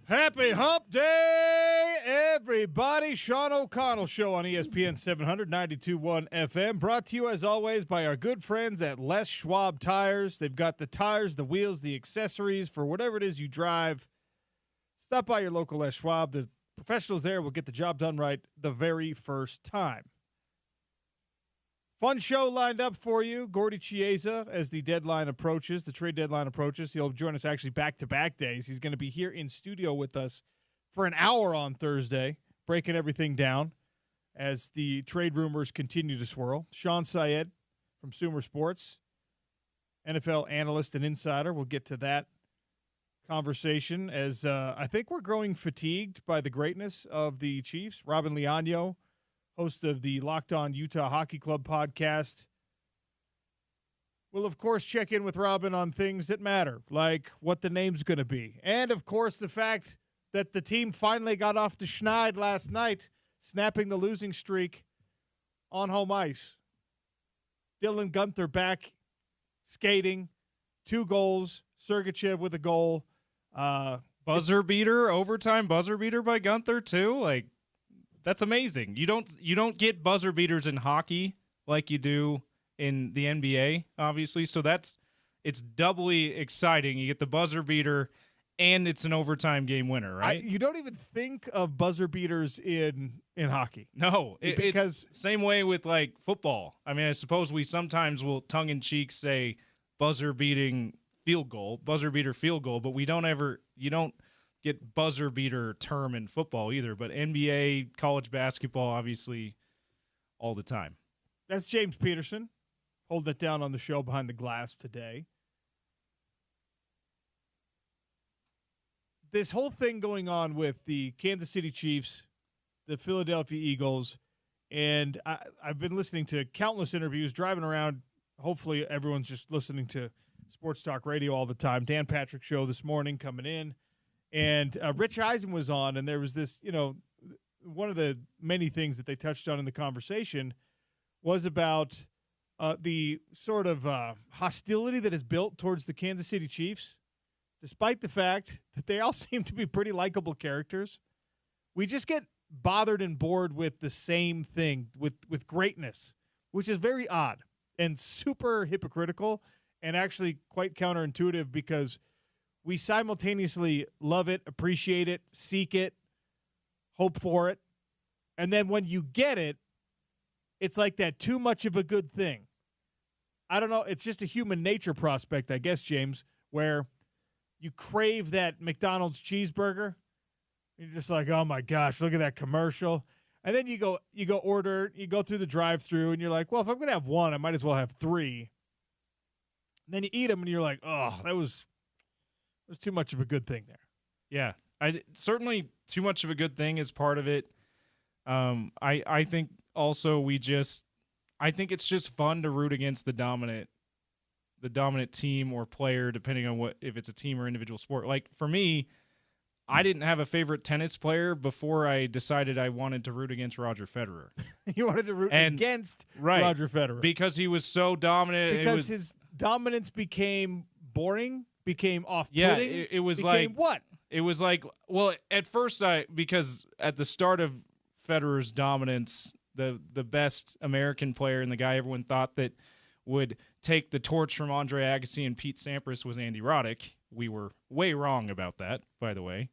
Happy Hump Day, everybody. Sean O'Connell Show on ESPN 792.1 FM. Brought to you, as always, by our good friends at Les Schwab Tires. They've got the tires, the wheels, the accessories for whatever it is you drive. Stop by your local Les Schwab. The professionals there will get the job done right the very first time. Fun show lined up for you. Gordy Chiesa, as the deadline approaches, the trade deadline approaches. He'll join us actually back-to-back days. He's going to be here in studio with us for an hour on Thursday, breaking everything down as the trade rumors continue to swirl. Sean Syed from Sumer Sports, NFL analyst and insider. We'll get to that conversation as I think we're growing fatigued by the greatness of the Chiefs. Robin Leano, host of the Locked On Utah Hockey Club podcast. We'll, of course, check in with Robin on things that matter, like what the name's going to be. And, of course, the fact that the team finally got off the schneid last night, snapping the losing streak on home ice. Dylan Guenther back skating, 2 goals, Sergachev with a goal. Buzzer beater, overtime buzzer beater by Guenther, too? Like, that's amazing. You don't get buzzer beaters in hockey like you do in the NBA, obviously. So it's doubly exciting. You get the buzzer beater, and it's an overtime game winner, right? You don't even think of buzzer beaters in hockey. No, because it's same way with like football. I mean, I suppose we sometimes will tongue in cheek say buzzer beater field goal, but you don't get buzzer beater term in football either, but NBA, college basketball, obviously all the time. That's James Peterson. Hold that down on the show behind the glass today. This whole thing going on with the Kansas City Chiefs, the Philadelphia Eagles, and I've been listening to countless interviews, driving around. Hopefully everyone's just listening to Sports Talk Radio all the time. Dan Patrick Show this morning coming in. And Rich Eisen was on, and there was this, one of the many things that they touched on in the conversation was about the sort of hostility that is built towards the Kansas City Chiefs, despite the fact that they all seem to be pretty likable characters. We just get bothered and bored with the same thing, with greatness, which is very odd and super hypocritical and actually quite counterintuitive because we simultaneously love it, appreciate it, seek it, hope for it. And then when you get it, it's like that too much of a good thing. I don't know. It's just a human nature prospect, I guess, James, where you crave that McDonald's cheeseburger. You're just like, oh, my gosh, look at that commercial. And then you go order, you go through the drive-thru, and you're like, well, if I'm going to have one, I might as well have 3. And then you eat them, and you're like, oh, there's too much of a good thing there. Yeah, certainly too much of a good thing is part of it. I think also I think it's just fun to root against the dominant team or player, depending on if it's a team or individual sport. Like for me, I didn't have a favorite tennis player before I decided I wanted to root against Roger Federer. You wanted to root against Roger Federer because he was so dominant. Because his dominance became boring. Became off-putting? Yeah, it was like what? It was like, well, at first because at the start of Federer's dominance, the best American player and the guy everyone thought that would take the torch from Andre Agassi and Pete Sampras was Andy Roddick. We were way wrong about that, by the way.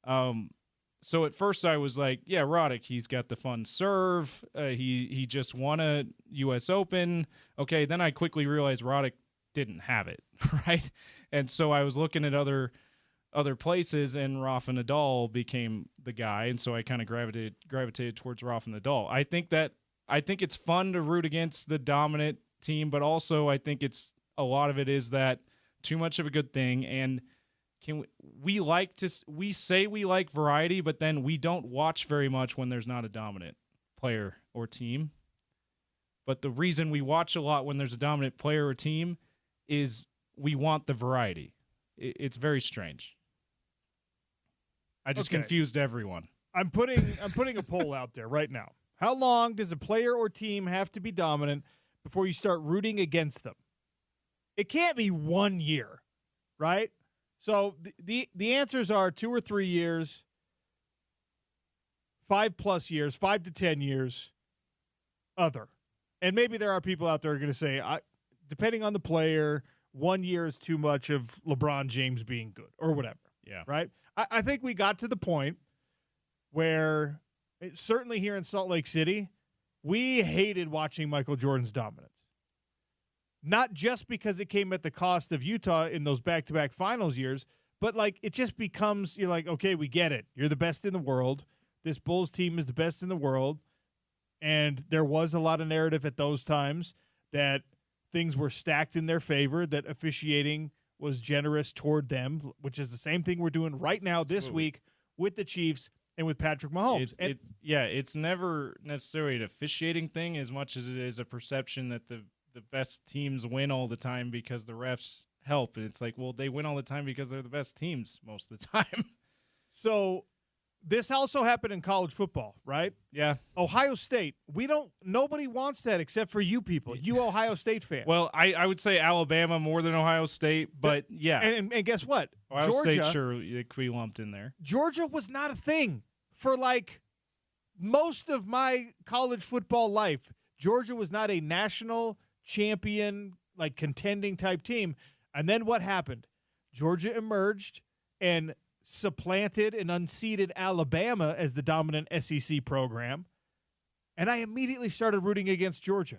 So at first I was like, yeah, Roddick, he's got the fun serve. He just won a U.S. Open. Okay, then I quickly realized Roddick didn't have it, right? And so I was looking at other places, and Rafa Nadal became the guy, and so I kind of gravitated towards Rafa Nadal. I think it's fun to root against the dominant team, but also I think a lot of it is that too much of a good thing, and we say we like variety, but then we don't watch very much when there's not a dominant player or team. But the reason we watch a lot when there's a dominant player or team is we want the variety. It's very strange. I just confused everyone. I'm putting a poll out there right now. How long does a player or team have to be dominant before you start rooting against them? It can't be 1 year, right? So the answers are 2 or 3 years, 5+ years, 5 to 10 years, other. And maybe there are people out there who are going to say, depending on the player, 1 year is too much of LeBron James being good or whatever. Yeah. Right? I think we got to the point where, certainly here in Salt Lake City, we hated watching Michael Jordan's dominance. Not just because it came at the cost of Utah in those back-to-back finals years, but like it just becomes, you're like, okay, we get it. You're the best in the world. This Bulls team is the best in the world. And there was a lot of narrative at those times that things were stacked in their favor, that officiating was generous toward them, which is the same thing we're doing right now this week with the Chiefs and with Patrick Mahomes. It's never necessarily an officiating thing as much as it is a perception that the best teams win all the time because the refs help. And it's like, well, they win all the time because they're the best teams most of the time. So this also happened in college football, right? Yeah. Ohio State. Nobody wants that except for you people, you Ohio State fans. Well, I would say Alabama more than Ohio State, but yeah. And guess what? Ohio Georgia, State, sure, it could be lumped in there. Georgia was not a thing for like most of my college football life. Georgia was not a national champion, like contending type team. And then what happened? Georgia emerged and supplanted and unseated Alabama as the dominant SEC program. And I immediately started rooting against Georgia.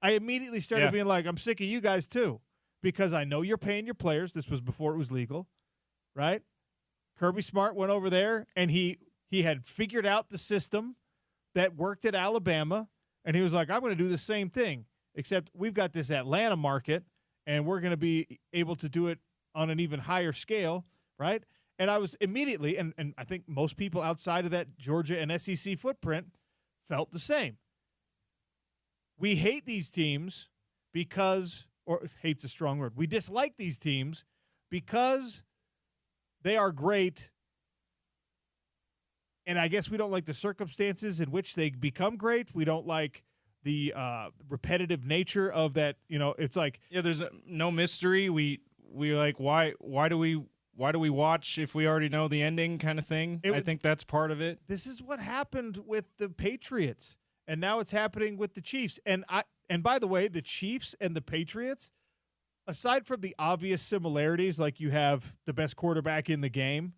I immediately started being like, I'm sick of you guys too, because I know you're paying your players. This was before it was legal, right? Kirby Smart went over there and he had figured out the system that worked at Alabama. And he was like, I'm going to do the same thing, except we've got this Atlanta market and we're going to be able to do it on an even higher scale, right? And I was immediately, and I think most people outside of that Georgia and SEC footprint felt the same. We hate these teams because, or hate's a strong word, we dislike these teams because they are great. And I guess we don't like the circumstances in which they become great. We don't like the repetitive nature of that. You know, it's like, yeah, there's no mystery. We like, why do we watch if we already know the ending kind of thing? I think that's part of it. This is what happened with the Patriots, and now it's happening with the Chiefs. And by the way, the Chiefs and the Patriots, aside from the obvious similarities, like you have the best quarterback in the game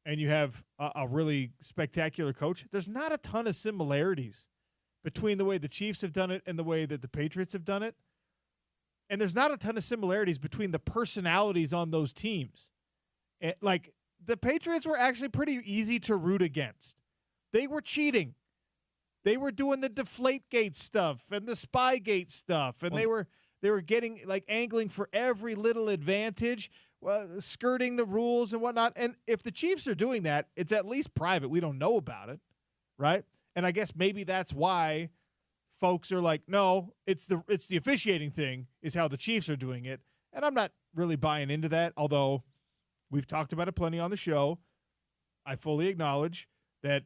and you have a really spectacular coach, there's not a ton of similarities between the way the Chiefs have done it and the way that the Patriots have done it. And there's not a ton of similarities between the personalities on those teams. Like, the Patriots were actually pretty easy to root against. They were cheating. They were doing the Deflategate stuff and the Spygate stuff, and they were getting, like, angling for every little advantage, skirting the rules and whatnot. And if the Chiefs are doing that, it's at least private. We don't know about it, right? And I guess maybe that's why folks are like, no, it's the officiating thing is how the Chiefs are doing it. And I'm not really buying into that, although we've talked about it plenty on the show. I fully acknowledge that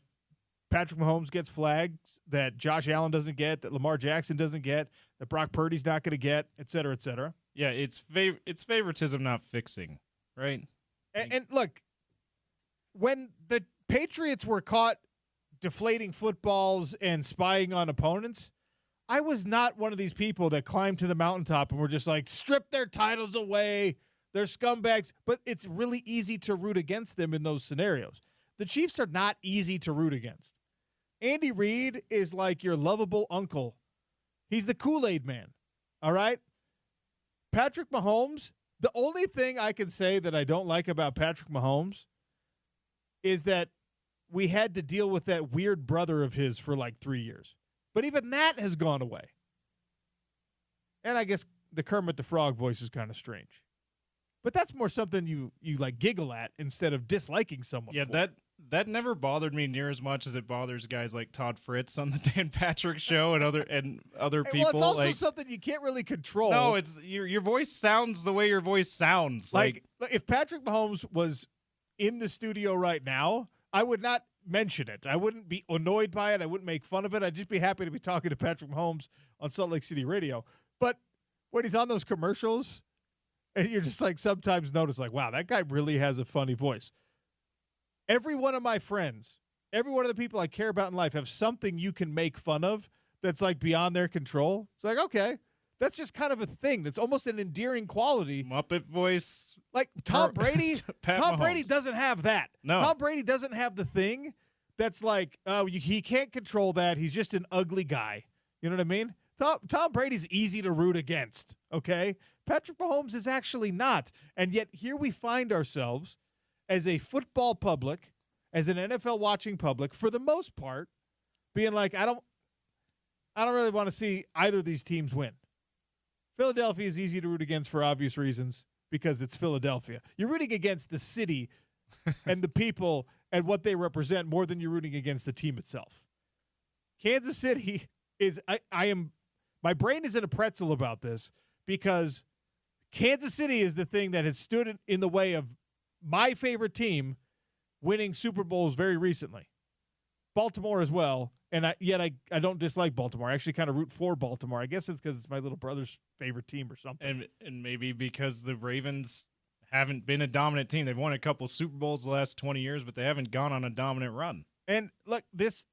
Patrick Mahomes gets flags that Josh Allen doesn't get, that Lamar Jackson doesn't get, that Brock Purdy's not going to get, et cetera, et cetera. Yeah, it's favoritism, not fixing, right? And look, when the Patriots were caught deflating footballs and spying on opponents, I was not one of these people that climbed to the mountaintop and were just like, strip their titles away, they're scumbags. But it's really easy to root against them in those scenarios. The Chiefs are not easy to root against. Andy Reid is like your lovable uncle. He's the Kool-Aid man, all right? Patrick Mahomes, the only thing I can say that I don't like about Patrick Mahomes is that we had to deal with that weird brother of his for like 3 years. But even that has gone away. And I guess the Kermit the Frog voice is kind of strange. But that's more something you like giggle at instead of disliking someone. Yeah, for. that never bothered me near as much as it bothers guys like Todd Fritz on the Dan Patrick Show and other people. Well, it's also something you can't really control. No, it's your voice sounds the way your voice sounds. Like if Patrick Mahomes was in the studio right now, I would not mention it. I wouldn't be annoyed by it. I wouldn't make fun of it. I'd just be happy to be talking to Patrick Mahomes on Salt Lake City radio. But when he's on those commercials And you're just like sometimes notice like, wow, that guy really has a funny voice. Every one of my friends, every one of the people I care about in life have something you can make fun of that's like beyond their control. It's like, okay, that's just kind of a thing. That's almost an endearing quality. Muppet voice. Like Tom Brady, Tom Brady Mahomes. Doesn't have that. No. Tom Brady doesn't have the thing that's like, he can't control that. He's just an ugly guy. You know what I mean? Tom Brady's easy to root against, okay? Patrick Mahomes is actually not. And yet here we find ourselves as a football public, as an NFL watching public, for the most part, being like, I don't really want to see either of these teams win. Philadelphia is easy to root against for obvious reasons because it's Philadelphia. You're rooting against the city and the people and what they represent more than you're rooting against the team itself. Kansas City is my brain is in a pretzel about this because Kansas City is the thing that has stood in the way of my favorite team winning Super Bowls very recently. Baltimore as well, and I don't dislike Baltimore. I actually kind of root for Baltimore. I guess it's because it's my little brother's favorite team or something. And maybe because the Ravens haven't been a dominant team. They've won a couple Super Bowls the last 20 years, but they haven't gone on a dominant run. And look, this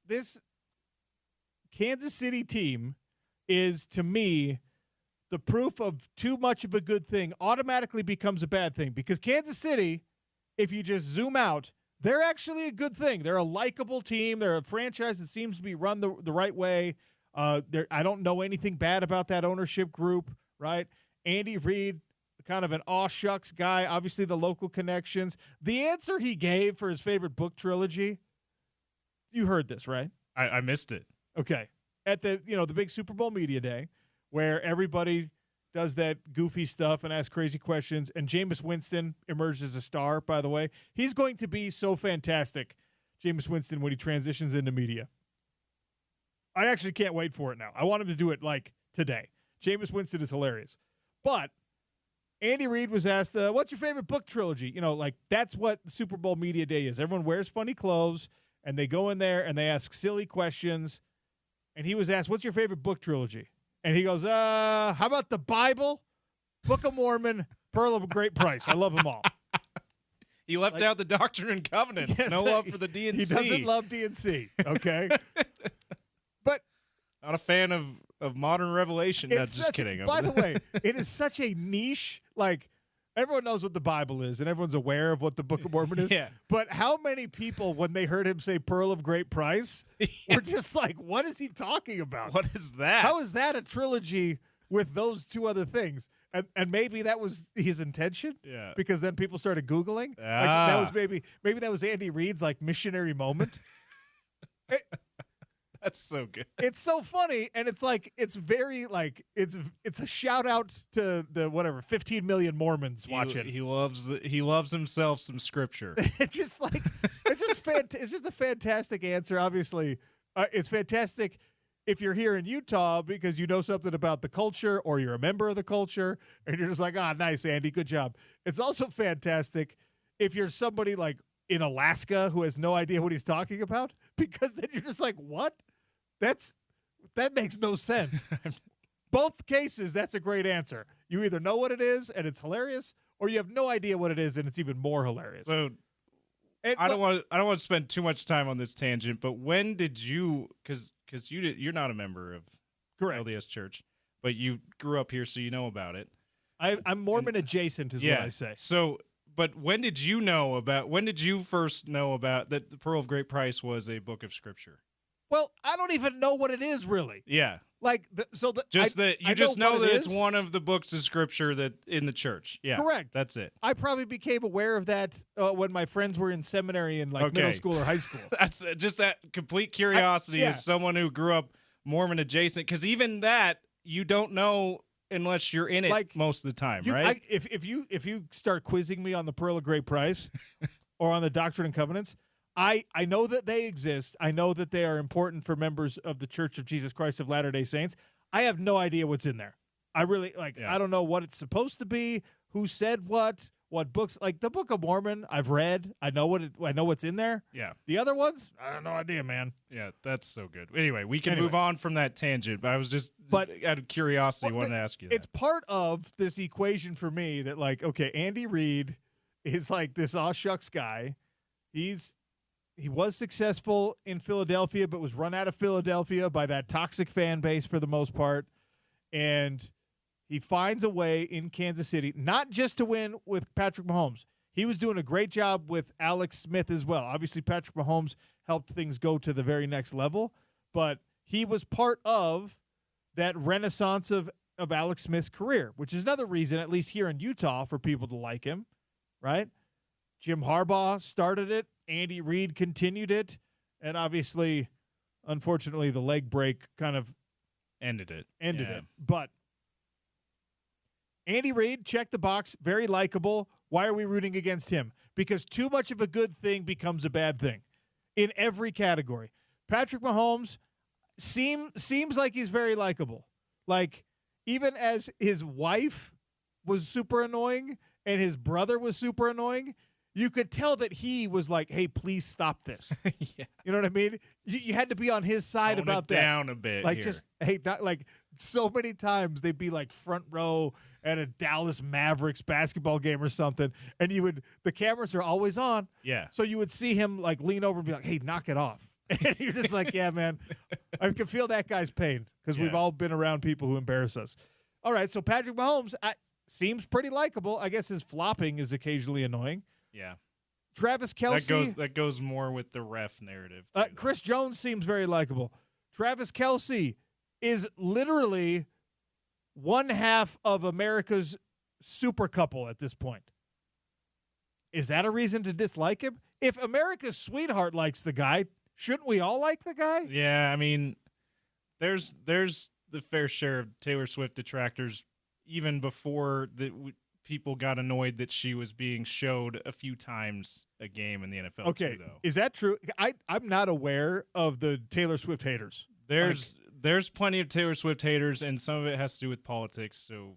Kansas City team is, to me, the proof of too much of a good thing automatically becomes a bad thing. Because Kansas City, if you just zoom out, they're actually a good thing. They're a likable team. They're a franchise that seems to be run the right way. I don't know anything bad about that ownership group, right? Andy Reid, kind of an aw shucks guy, obviously the local connections. The answer he gave for his favorite book trilogy, you heard this, right? I missed it. Okay. At the big Super Bowl media day where everybody does that goofy stuff and asks crazy questions, and Jameis Winston emerged as a star, by the way. He's going to be so fantastic, Jameis Winston, when he transitions into media. I actually can't wait for it now. I want him to do it, like, today. Jameis Winston is hilarious. But Andy Reid was asked, what's your favorite book trilogy? That's what Super Bowl media day is. Everyone wears funny clothes, and they go in there, and they ask silly questions. And he was asked, what's your favorite book trilogy? And he goes, how about the Bible, Book of Mormon, Pearl of Great Price? I love them all. He left out the Doctrine and Covenants. Yes, no love for the D&C. He doesn't love D&C, okay? But not a fan of modern revelation. No, just kidding. By the way, it is such a niche, everyone knows what the Bible is, and everyone's aware of what the Book of Mormon is. Yeah. But how many people, when they heard him say Pearl of Great Price, were just like, what is he talking about? What is that? How is that a trilogy with those two other things? And maybe that was his intention. Yeah. Because then people started Googling. Ah. That was maybe that was Andy Reid's missionary moment. That's so good. It's so funny, and it's very it's a shout out to the 15 million Mormons watching. He loves himself some scripture. It's just it's just a fantastic answer. Obviously, it's fantastic if you're here in Utah because you know something about the culture or you're a member of the culture, and you're just like, nice, Andy, good job. It's also fantastic if you're somebody in Alaska who has no idea what he's talking about, because then you're just like, what? That makes no sense. Both cases, that's a great answer. You either know what it is and it's hilarious, or you have no idea what it is and it's even more hilarious. So I don't want to spend too much time on this tangent, but when did you? Because you're not a member of Correct. LDS Church, but you grew up here, so you know about it. I'm Mormon adjacent, is what I say. So, but when did you first know about that the Pearl of Great Price was a book of scripture? Well, I don't even know what it is really. Yeah. You just know that it's one of the books of scripture that in the church. Yeah. Correct. That's it. I probably became aware of that when my friends were in seminary in middle school or high school. That's just that complete curiosity as someone who grew up Mormon adjacent, because even that you don't know unless you're in it most of the time, right? If you start quizzing me on the Pearl of Great Price or on the Doctrine and Covenants, I know that they exist. I know that they are important for members of the Church of Jesus Christ of Latter-day Saints. I have no idea what's in there. I really I don't know what it's supposed to be, who said what, what books like the Book of Mormon I've read. I know what's in there. Yeah. The other ones, I have no idea, man. Yeah, that's so good. Anyway, we can move on from that tangent, but I was just out of curiosity wanted to ask you that. It's part of this equation for me that, like, okay, Andy Reid is like this aw shucks guy. He was successful in Philadelphia, but was run out of Philadelphia by that toxic fan base for the most part. And he finds a way in Kansas City, not just to win with Patrick Mahomes. He was doing a great job with Alex Smith as well. Obviously, Patrick Mahomes helped things go to the very next level, but he was part of that renaissance of Alex Smith's career, which is another reason, at least here in Utah, for people to like him, right? Jim Harbaugh started it. Andy Reid continued it. And obviously, unfortunately, the leg break kind of ended it. But Andy Reid, check the box, very likable. Why are we rooting against him? Because too much of a good thing becomes a bad thing in every category. Patrick Mahomes seems like he's very likable. Like, even as his wife was super annoying and his brother was super annoying, you could tell that he was like, hey, please stop this. Yeah. You know what I mean? You had to be on his side Tone about it that. down a bit. Like, here. just, hey, not like so many times they'd be like front row at a Dallas Mavericks basketball game or something, and the cameras are always on. Yeah. So you would see him like lean over and be like, hey, knock it off. And you're just like, yeah, man, I can feel that guy's pain because we've all been around people who embarrass us. All right, so Patrick Mahomes seems pretty likable. I guess his flopping is occasionally annoying. Yeah. Travis Kelce. That goes more with the ref narrative. Chris Jones seems very likable. Travis Kelce is literally one half of America's super couple at this point. Is that a reason to dislike him? If America's sweetheart likes the guy, shouldn't we all like the guy? Yeah, I mean, there's the fair share of Taylor Swift detractors even before people got annoyed that she was being showed a few times a game in the NFL. Okay, too, though. Is that true? I'm not aware of the Taylor Swift haters. There's plenty of Taylor Swift haters, and some of it has to do with politics. So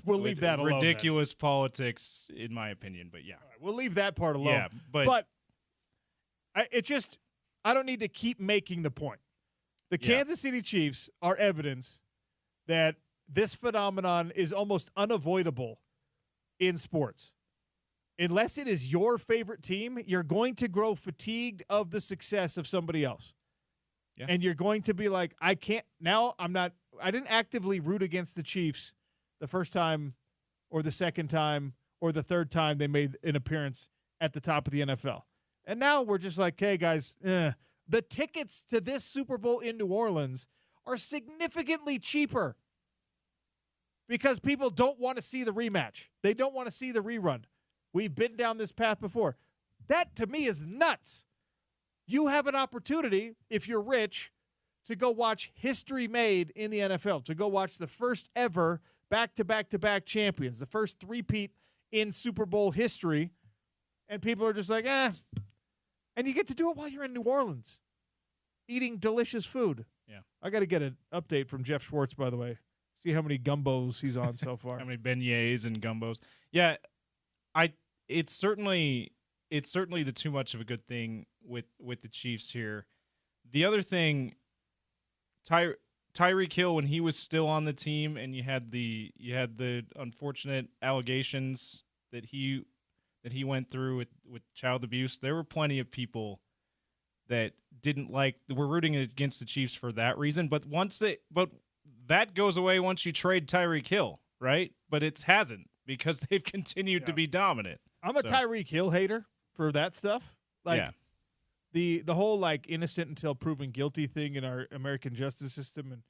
we'll leave that alone. Ridiculous politics, in my opinion. But yeah, right, we'll leave that part alone. Yeah, but I don't need to keep making the point. The Kansas City Chiefs are evidence that this phenomenon is almost unavoidable in sports. Unless it is your favorite team, you're going to grow fatigued of the success of somebody else. Yeah. And you're going to be like, I didn't actively root against the Chiefs the first time or the second time or the third time they made an appearance at the top of the NFL. And now we're just like, hey, guys, the tickets to this Super Bowl in New Orleans are significantly cheaper because people don't want to see the rematch. They don't want to see the rerun. We've been down this path before. That, to me, is nuts. You have an opportunity, if you're rich, to go watch history made in the NFL, to go watch the first ever back-to-back-to-back champions, the first three-peat in Super Bowl history, and people are just like, and you get to do it while you're in New Orleans, eating delicious food. Yeah. I got to get an update from Jeff Schwartz, by the way. See how many gumbos he's on so far. How many beignets and gumbos. Yeah, it's certainly the too much of a good thing with the Chiefs here. The other thing, Tyreek Hill, when he was still on the team, and you had the unfortunate allegations that he went through with child abuse, there were plenty of people that were rooting against the Chiefs for that reason. But that goes away once you trade Tyreek Hill, right? But it hasn't, because they've continued to be dominant. I'm a Tyreek Hill hater for that stuff. The whole innocent until proven guilty thing in our American justice system, and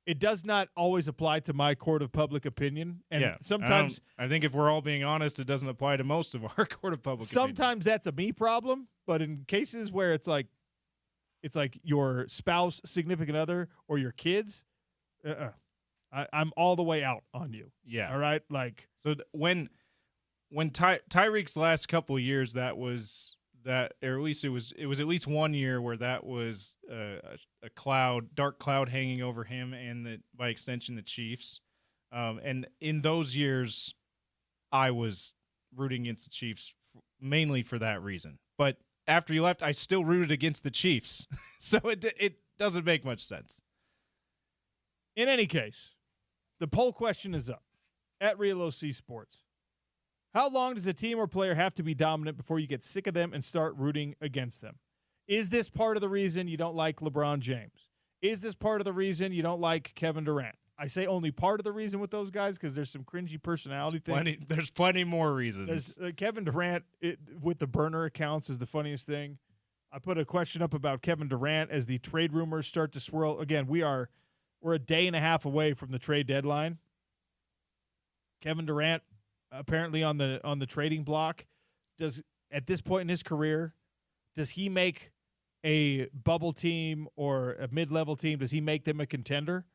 it does not always apply to my court of public opinion. And sometimes I think if we're all being honest, it doesn't apply to most of our court of public opinion. Sometimes that's a me problem, but in cases where it's like your spouse, significant other, or your kids, I'm all the way out on you. Yeah. All right. So when Tyreek's last couple of years, or at least it was at least 1 year where that was a dark cloud hanging over him and by extension the Chiefs. And in those years, I was rooting against the Chiefs mainly for that reason. But after you left, I still rooted against the Chiefs. So it doesn't make much sense. In any case, the poll question is up at Real OC Sports. How long does a team or player have to be dominant before you get sick of them and start rooting against them? Is this part of the reason you don't like LeBron James? Is this part of the reason you don't like Kevin Durant? I say only part of the reason with those guys because there's some cringy personality things. There's plenty more reasons. There's Kevin Durant with the burner accounts is the funniest thing. I put a question up about Kevin Durant as the trade rumors start to swirl. Again, we're a day and a half away from the trade deadline. Kevin Durant apparently on the trading block. Does at this point in his career, does he make a bubble team or a mid-level team? Does he make them a contender?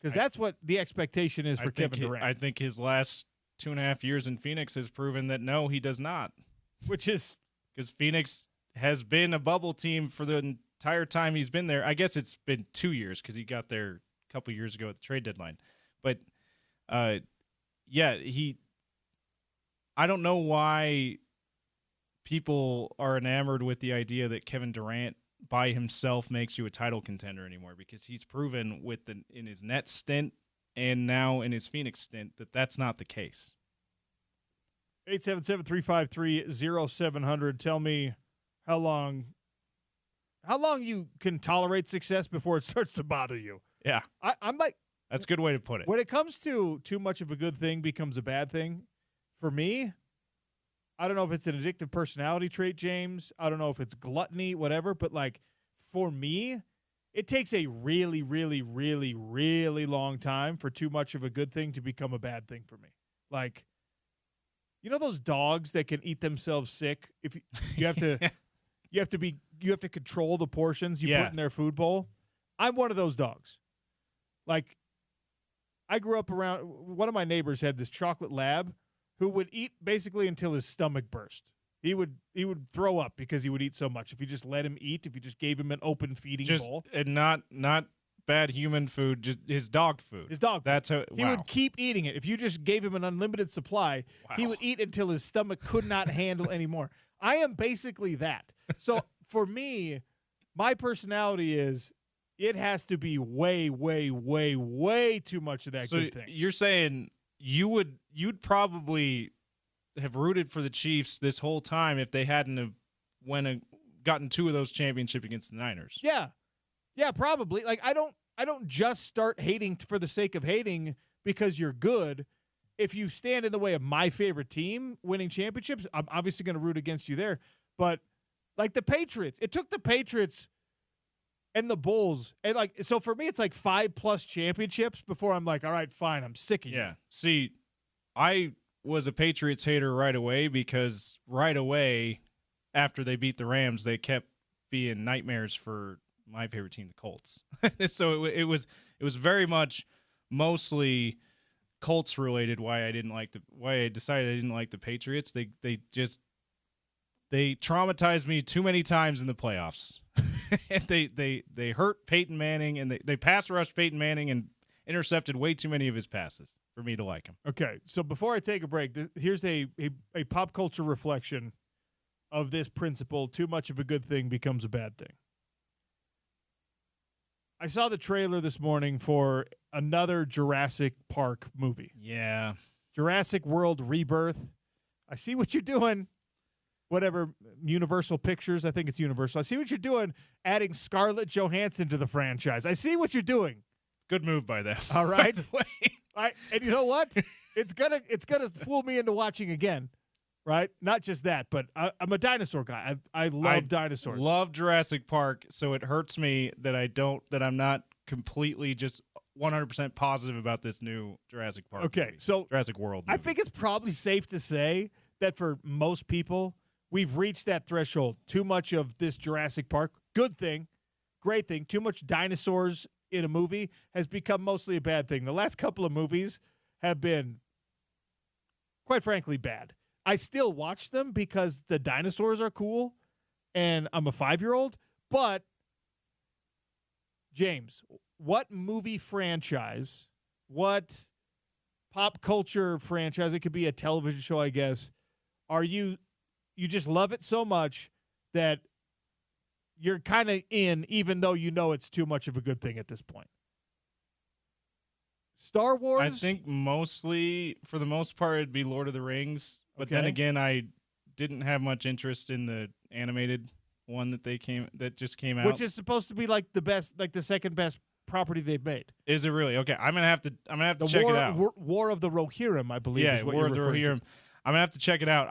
Because that's what the expectation is for Kevin Durant. I think his last 2.5 years in Phoenix has proven that no, he does not. Which is because Phoenix has been a bubble team for the entire time he's been there. I guess it's been 2 years because he got there a couple years ago at the trade deadline. But yeah, I don't know why people are enamored with the idea that Kevin Durant by himself makes you a title contender anymore, because he's proven in his Nets stint and now in his Phoenix stint that that's not the case. 877-353-0700. Tell me how long you can tolerate success before it starts to bother you. Yeah. I'm like, that's a good way to put it. When it comes to too much of a good thing becomes a bad thing, for me, I don't know if it's an addictive personality trait, James. I don't know if it's gluttony, whatever. But, like, for me, it takes a really, really, really, really long time for too much of a good thing to become a bad thing for me. Like, you know those dogs that can eat themselves sick? If you have to you have to control the portions you put in their food bowl. I'm one of those dogs. Like, I grew up around, one of my neighbors had this chocolate lab who would eat basically until his stomach burst. He would throw up because he would eat so much. If you just let him eat, if you just gave him an open feeding bowl. And not bad human food, just his dog food. His dog food. That's how he would keep eating it. If you just gave him an unlimited supply, he would eat until his stomach could not handle anymore. I am basically that. So for me, my personality is it has to be way, way, way, way too much of that good thing. You're saying you'd probably have rooted for the Chiefs this whole time if they hadn't have gotten 2 of those championships against the Niners. Yeah, probably. Like I don't just start hating for the sake of hating because you're good. If you stand in the way of my favorite team winning championships, I'm obviously going to root against you there. But like the Patriots, it took the Patriots and the Bulls, and like, so for me, it's like 5+ championships before I'm like, all right, fine, I'm sick of you. Yeah. See, I was a Patriots hater right away because right away after they beat the Rams, they kept being nightmares for my favorite team, the Colts. So it was very much mostly Colts related why I decided I didn't like the Patriots. They traumatized me too many times in the playoffs. And they hurt Peyton Manning, and they pass rushed Peyton Manning and intercepted way too many of his passes for me to like him. Okay, so before I take a break, here's a pop culture reflection of this principle: too much of a good thing becomes a bad thing. I saw the trailer this morning for another Jurassic Park movie. Yeah. Jurassic World Rebirth. I see what you're doing. Whatever, Universal Pictures, I think it's Universal. I see what you're doing, adding Scarlett Johansson to the franchise. I see what you're doing. Good move by them. All right. And you know what? It's gonna fool me into watching again, right? Not just that, but I'm a dinosaur guy. I love dinosaurs. Love Jurassic Park, so it hurts me that I'm not completely just 100% positive about this new Jurassic Park. Okay, movie. so Jurassic World movie. I think it's probably safe to say that for most people, we've reached that threshold. Too much of this Jurassic Park, good thing, great thing. Too much dinosaurs in a movie has become mostly a bad thing. The last couple of movies have been, quite frankly, bad. I still watch them because the dinosaurs are cool, and I'm a 5-year-old. But, James, what movie franchise, what pop culture franchise, it could be a television show, I guess. Are you just love it so much that you're kind of in, even though you know it's too much of a good thing at this point? Star Wars? I think mostly, for the most part, it'd be Lord of the Rings. But then again, I didn't have much interest in the animated one that just came out, which is supposed to be like the best, like the second best property they've made. Is it really? Okay, I'm gonna have to check it out. War of the Rohirrim, I believe. Is what War you're of the referring Rohirrim. to. I'm gonna have to check it out.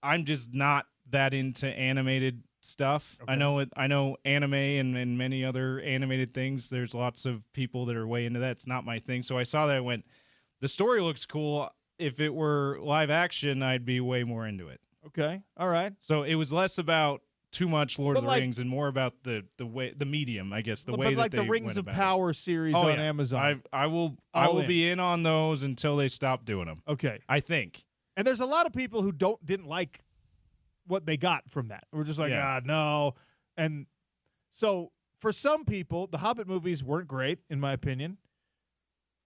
I'm just not that into animated stuff. Okay. I know anime and many other animated things. There's lots of people that are way into that. It's not my thing. So I saw that, I went, the story looks cool. If it were live action, I'd be way more into it. Okay. All right. So it was less about too much Lord of the Rings and more about the medium, I guess, way but like that they the Rings went of about Power series on Amazon. I will be in on those until they stop doing them. Okay. I think. And there's a lot of people who didn't like what they got from that. We're just like, no. And so for some people, the Hobbit movies weren't great, in my opinion.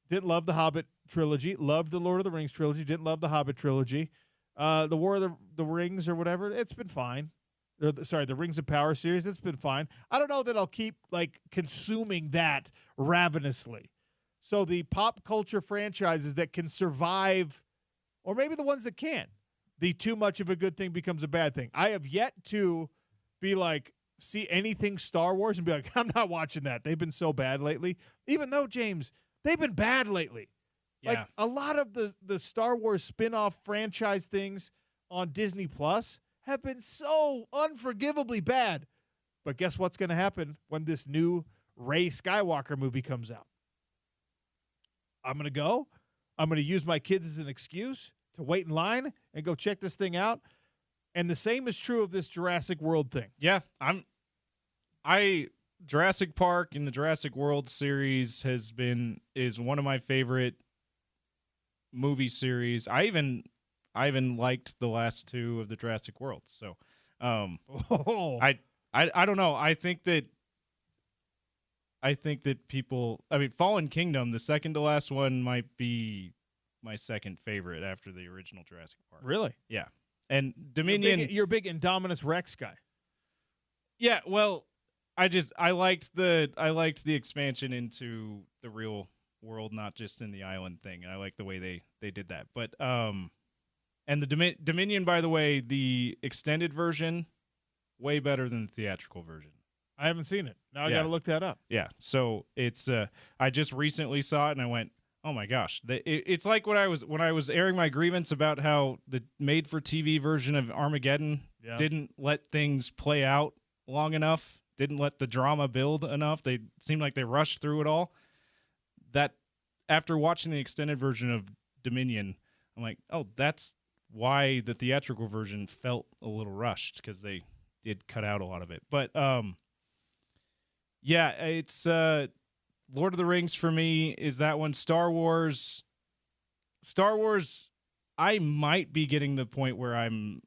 Didn't love the Hobbit trilogy. Loved the Lord of the Rings trilogy. Didn't love the Hobbit trilogy. The War of the Rings or whatever, it's been fine. The Rings of Power series, it's been fine. I don't know that I'll keep like consuming that ravenously. So the pop culture franchises that can survive, or maybe the ones that can't, the too much of a good thing becomes a bad thing. I have yet to be like, see anything Star Wars and be like, I'm not watching that. They've been so bad lately. Even though, James, they've been bad lately. Yeah. Like a lot of the Star Wars spin-off franchise things on Disney Plus have been so unforgivably bad. But guess what's going to happen when this new Rey Skywalker movie comes out? I'm going to go. I'm going to use my kids as an excuse to wait in line and go check this thing out. And the same is true of this Jurassic World thing. Yeah, Jurassic Park and the Jurassic World series is one of my favorite movie series. I even liked the last two of the Jurassic World. So, I don't know. I think that people. I mean, Fallen Kingdom, the second to last one, might be my second favorite after the original Jurassic Park. Really? Yeah. And Dominion. You're a big Indominus Rex guy. Yeah. Well, I liked the expansion into the real world, not just in the island thing, and I like the way they did that. But and the Dominion, by the way, the extended version, way better than the theatrical version. I haven't seen it. Now I got to look that up. Yeah. So it's I just recently saw it and I went, oh my gosh! It's like when I was airing my grievance about how the made-for-TV version of Armageddon didn't let things play out long enough, didn't let the drama build enough. They seemed like they rushed through it all. That after watching the extended version of Dominion, I'm like, oh, that's why the theatrical version felt a little rushed, because they did cut out a lot of it. But yeah, it's Lord of the Rings for me is that one. Star Wars, I might be getting the point where I'm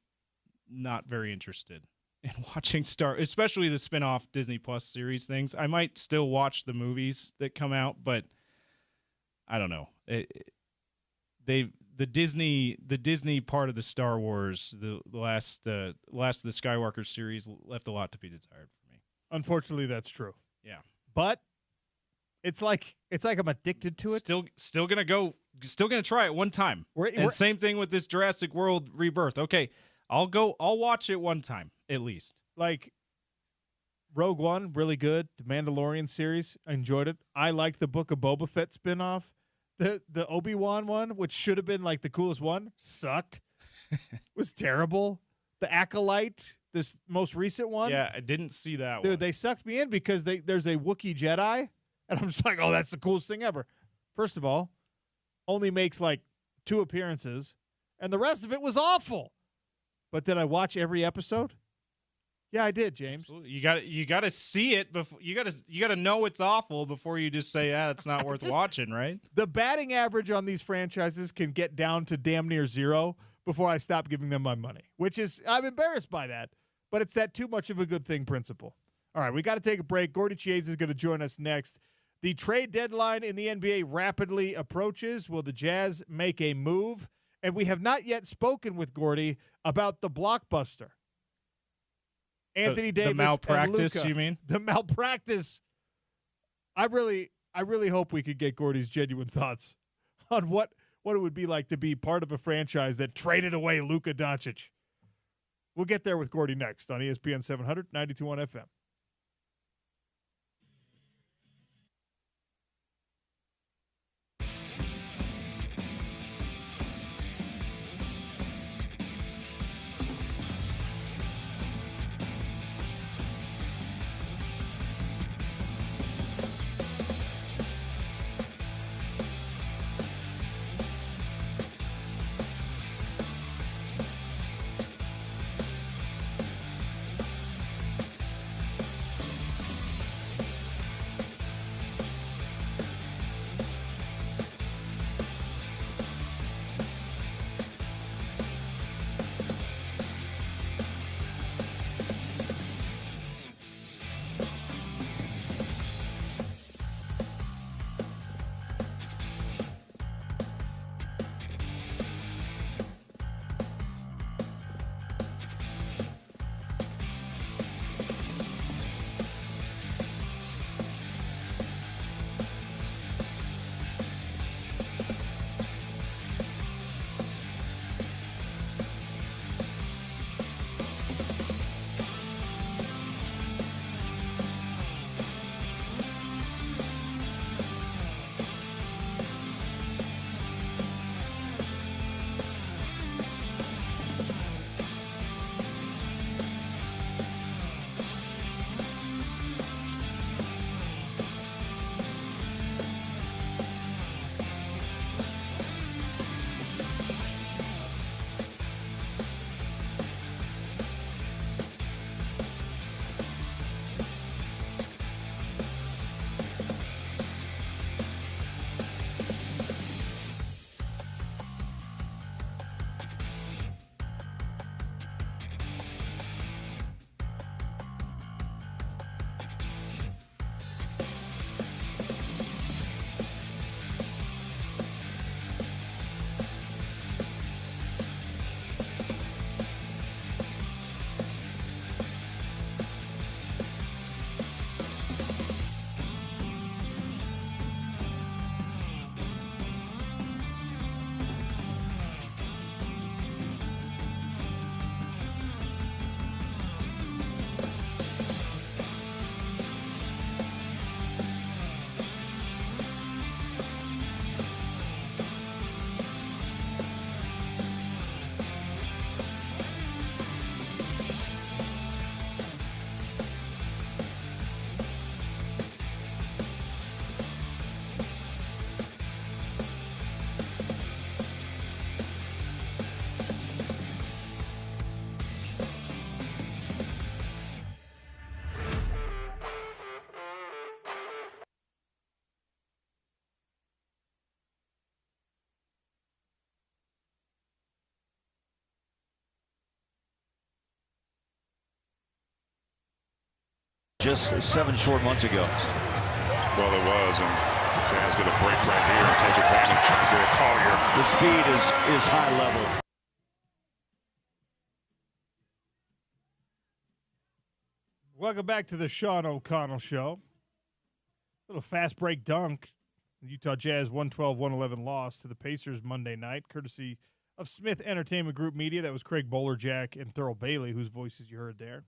not very interested in watching especially the spin-off Disney Plus series things. I might still watch the movies that come out, but I don't know. The Disney part of the Star Wars, the last of the Skywalker series left a lot to be desired for me. Unfortunately, that's true. Yeah. But it's like I'm addicted to it. Still gonna try it one time. And same thing with this Jurassic World Rebirth. Okay, I'll watch it one time at least. Like Rogue One, really good. The Mandalorian series, I enjoyed it. I liked the Book of Boba Fett spinoff. The Obi-Wan one, which should have been like the coolest one, sucked. Was terrible. The Acolyte, this most recent one. Yeah, I didn't see that one. Dude, they sucked me in because there's a Wookiee Jedi, and I'm just like, oh, that's the coolest thing ever. First of all, only makes like 2 appearances, and the rest of it was awful. But did I watch every episode? Yeah, I did, James. Absolutely. You got to see it before you got to know it's awful before you just say, yeah, it's not worth watching, right? The batting average on these franchises can get down to damn near 0 before I stop giving them my money, which is, I'm embarrassed by that, but it's that too much of a good thing principle. All right, we got to take a break. Gordy Chase is going to join us next. The trade deadline in the NBA rapidly approaches. Will the Jazz make a move? And we have not yet spoken with Gordy about the blockbuster. Anthony Davis the malpractice, and Luka. you mean? The malpractice. I really hope we could get Gordy's genuine thoughts on what it would be like to be part of a franchise that traded away Luka Doncic. We'll get there with Gordy next on ESPN 700, 92.1 FM. Just 7 short months ago. Well, it was, and Jazz get a break right here and take advantage. Isaiah Collier. The speed is high level. Welcome back to the Sean O'Connell Show. Little fast break dunk. The Utah Jazz 112-111 loss to the Pacers Monday night, courtesy of Smith Entertainment Group Media. That was Craig Bowlerjack and Thurl Bailey, whose voices you heard there.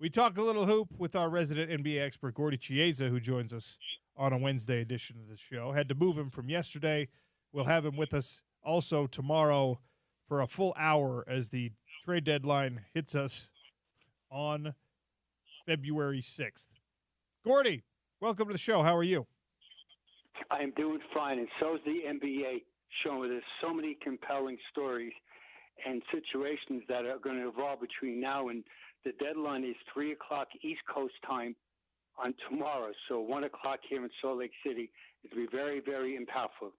We talk a little hoop with our resident NBA expert, Gordy Chiesa, who joins us on a Wednesday edition of the show. Had to move him from yesterday. We'll have him with us also tomorrow for a full hour as the trade deadline hits us on February 6th. Gordy, welcome to the show. How are you? I'm doing fine, and so is the NBA, showing there's so many compelling stories and situations that are going to evolve between now and the deadline is 3 o'clock East Coast time on tomorrow. So 1 o'clock here in Salt Lake City. It's going to be very, very impactful.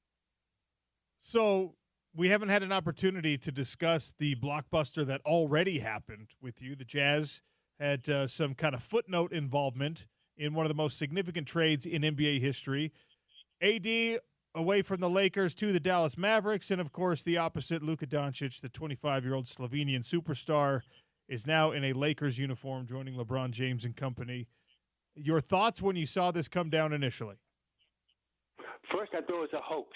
So we haven't had an opportunity to discuss the blockbuster that already happened with you. The Jazz had some kind of footnote involvement in one of the most significant trades in NBA history. AD away from the Lakers to the Dallas Mavericks, and of course the opposite, Luka Doncic, the 25-year-old Slovenian superstar, is now in a Lakers uniform joining LeBron James and company. Your thoughts when you saw this come down initially? First, I thought it was a hoax,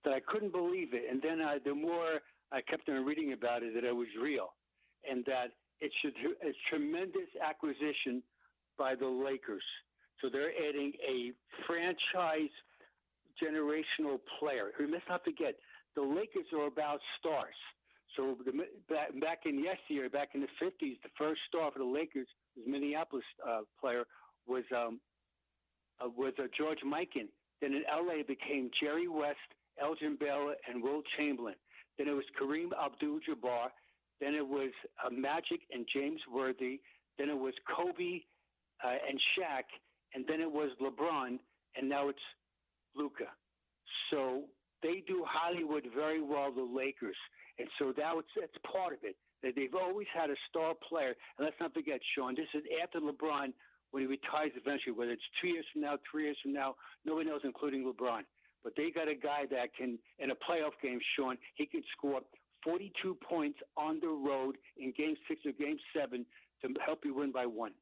that I couldn't believe it. And then the more I kept on reading about it, that it was real, and that it's a tremendous acquisition by the Lakers. So they're adding a franchise generational player. We must not forget, the Lakers are about stars. So back in yesteryear, back in the 50s, the first star for the Lakers was Minneapolis player was George Mikan. Then in L.A. it became Jerry West, Elgin Baylor, and Will Chamberlain. Then it was Kareem Abdul-Jabbar. Then it was Magic and James Worthy. Then it was Kobe and Shaq. And then it was LeBron. And now it's Luka. So they do Hollywood very well, the Lakers. And so that's part of it. That they've always had a star player. And let's not forget, Sean, this is after LeBron, when he retires eventually, whether it's 2 years from now, 3 years from now, nobody knows, including LeBron. But they got a guy that can, in a playoff game, Sean, he can score 42 points on the road in Game 6 or Game 7 to help you win by 1.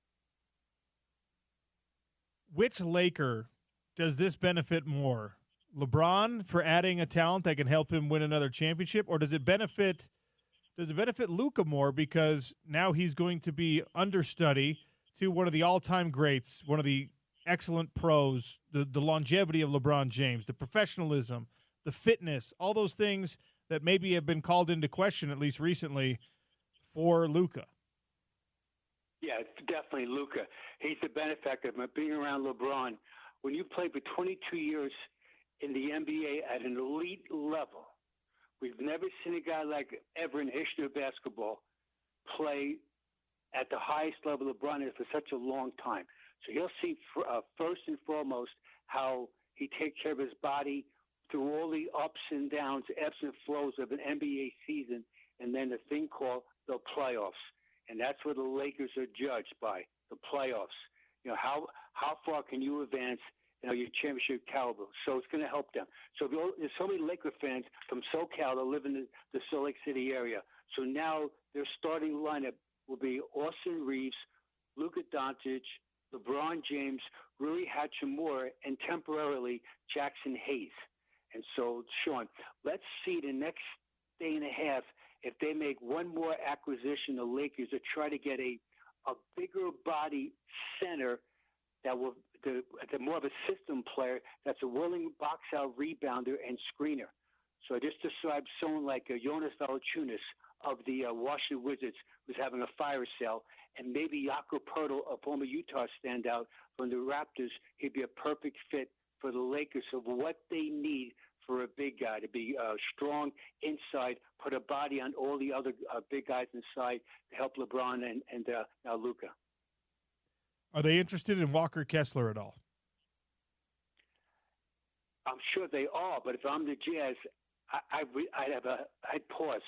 Which Laker does this benefit more? LeBron for adding a talent that can help him win another championship, or does it benefit Luka more because now he's going to be understudy to one of the all-time greats, one of the excellent pros, the longevity of LeBron James, the professionalism, the fitness, all those things that maybe have been called into question, at least recently, for Luka? Yeah, it's definitely Luka. He's the benefactor of being around LeBron. When you play for 22 years in the NBA at an elite level, we've never seen a guy like ever in the history of basketball play at the highest level LeBron is for such a long time. So you'll see first and foremost how he takes care of his body through all the ups and downs, ebbs and flows of an NBA season, and then the thing called the playoffs. And that's where the Lakers are judged by, the playoffs. You know, how far can you advance, your championship caliber? So it's going to help them. So there's so many Laker fans from SoCal that live in the Salt Lake City area. So now their starting lineup will be Austin Reeves, Luka Doncic, LeBron James, Rui Hachimura, and temporarily Jackson Hayes. And so, Sean, let's see the next day and a half if they make one more acquisition, the Lakers, to try to get a bigger body center that will more of a system player that's a willing box-out rebounder and screener. So I just described someone like Jonas Valanciunas of the Washington Wizards, who's having a fire sale, and maybe Jakob Poeltl, a former Utah standout from the Raptors. He'd be a perfect fit for the Lakers of what they need for a big guy to be strong inside, put a body on all the other big guys inside to help LeBron and now Luka. Are they interested in Walker Kessler at all? I'm sure they are, but if I'm the Jazz, I'd pause.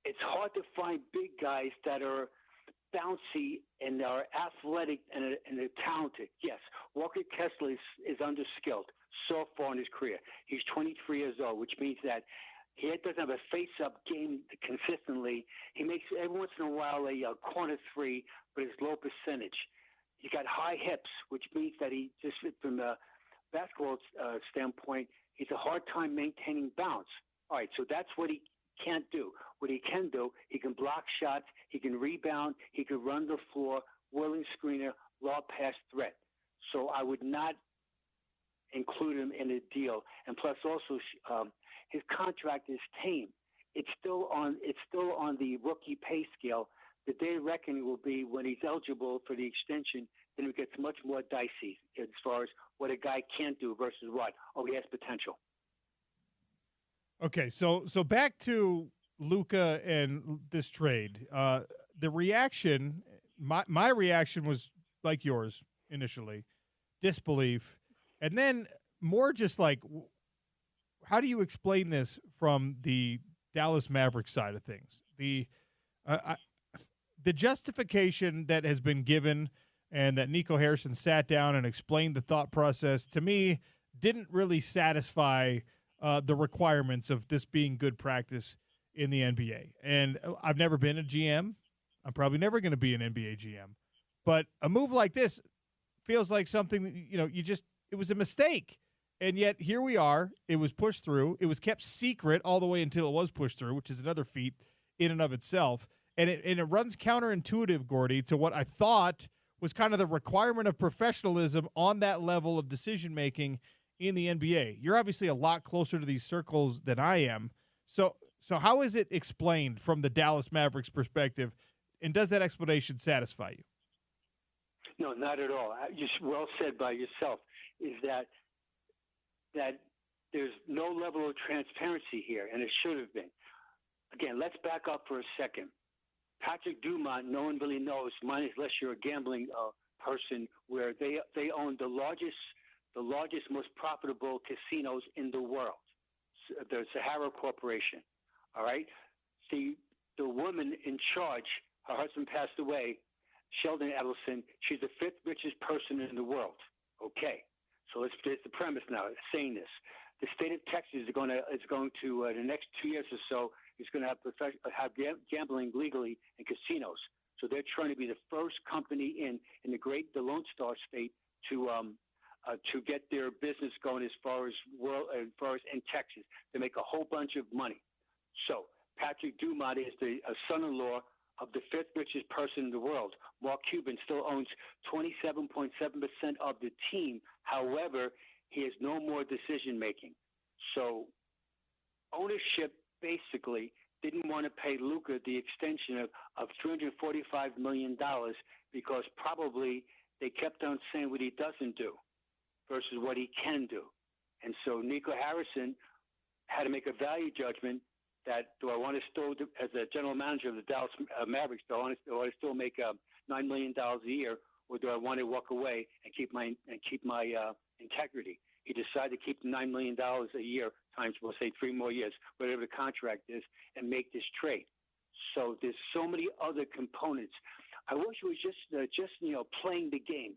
It's hard to find big guys that are bouncy and are athletic and they're talented. Yes, Walker Kessler is underskilled so far in his career. He's 23 years old, which means that he doesn't have a face-up game consistently. He makes every once in a while a corner three, but it's low percentage. He's got high hips, which means that he just from a basketball standpoint, he's a hard time maintaining bounce. All right, so that's what he can't do. What he can do, he can block shots, he can rebound, he can run the floor, willing screener, low pass threat. So I would not include him in a deal. And plus, also, his contract is tame. It's still on the rookie pay scale. The day of reckoning will be when he's eligible for the extension. Then it gets much more dicey as far as what a guy can't do versus what. Oh, he has potential. Okay, so back to Luka and this trade. The reaction, my reaction was like yours initially, disbelief, and then more just like, how do you explain this from the Dallas Mavericks side of things? The justification that has been given and that Nico Harrison sat down and explained the thought process, to me, didn't really satisfy the requirements of this being good practice in the NBA. And I've never been a GM. I'm probably never going to be an NBA GM. But a move like this feels like something that, it was a mistake. And yet here we are. It was pushed through. It was kept secret all the way until it was pushed through, which is another feat in and of itself. And it runs counterintuitive, Gordy, to what I thought was kind of the requirement of professionalism on that level of decision-making in the NBA. You're obviously a lot closer to these circles than I am. So how is it explained from the Dallas Mavericks perspective, and does that explanation satisfy you? No, not at all. Just well said by yourself, is that there's no level of transparency here, and it should have been. Again, let's back up for a second. Patrick Dumont, no one really knows, unless you're a gambling person, where they own the largest, most profitable casinos in the world, the Sahara Corporation. All right? The woman in charge, her husband passed away, Sheldon Adelson, she's the fifth richest person in the world. Okay. So there's the premise now, saying this. The state of Texas is going to the next 2 years or so, is going to have gambling legally in casinos. So they're trying to be the first company in the Lone Star State to get their business going as far as in Texas. They make a whole bunch of money. So Patrick Dumont is the son-in-law of the fifth richest person in the world. Mark Cuban still owns 27.7% of the team. However, he has no more decision-making. So ownership basically didn't want to pay Luka the extension of $345 million because probably they kept on saying what he doesn't do versus what he can do. And so Nico Harrison had to make a value judgment that, do I want to still, as a general manager of the Dallas Mavericks, do I want to still make $9 million a year, or do I want to walk away and keep my integrity? He decided to keep the $9 million a year times, we'll say 3 more years, whatever the contract is, and make this trade. So there's so many other components. I wish it was just playing the game,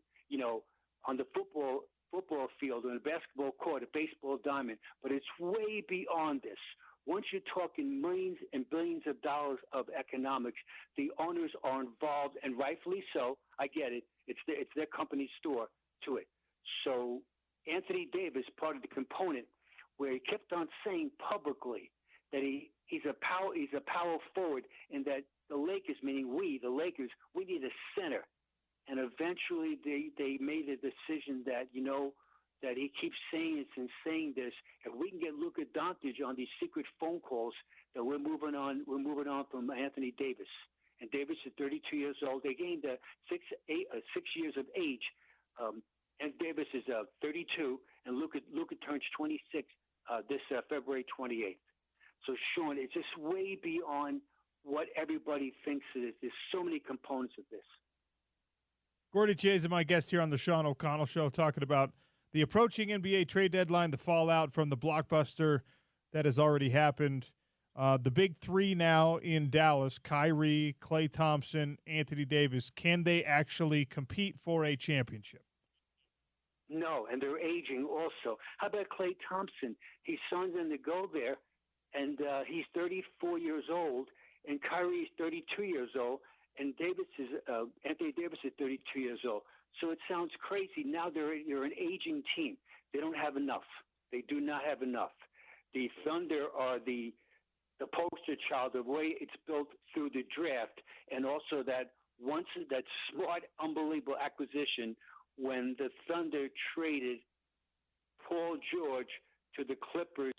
on the football field, on the basketball court, a baseball diamond. But it's way beyond this. Once you're talking millions and billions of dollars of economics, the owners are involved, and rightfully so. I get it. It's their company's store to it. So Anthony Davis, part of the component, where he kept on saying publicly that he's a power forward, and that the Lakers, meaning the Lakers, we need a center. And eventually they made a decision that, that he keeps saying this and saying this. If we can get Luka Doncic on these secret phone calls, that we're moving on from Anthony Davis. And Davis is 32 years old. They gained 6 years of age. And Davis is 32, and Luka turns 26 this February 28th. So, Sean, it's just way beyond what everybody thinks it is. There's so many components of this. Gordy Chase is my guest here on the Sean O'Connell Show, talking about the approaching NBA trade deadline, the fallout from the blockbuster that has already happened. The big three now in Dallas, Kyrie, Klay Thompson, Anthony Davis, can they actually compete for a championship? No, and they're aging also. How about Klay Thompson? His son's in to go there, and he's 34 years old, and Kyrie's 32 years old, and Anthony Davis is 32 years old. So it sounds crazy. Now they're an aging team. They don't have enough. They do not have enough. The Thunder are the poster child, the way it's built through the draft, and also that smart, unbelievable acquisition when the Thunder traded Paul George to the Clippers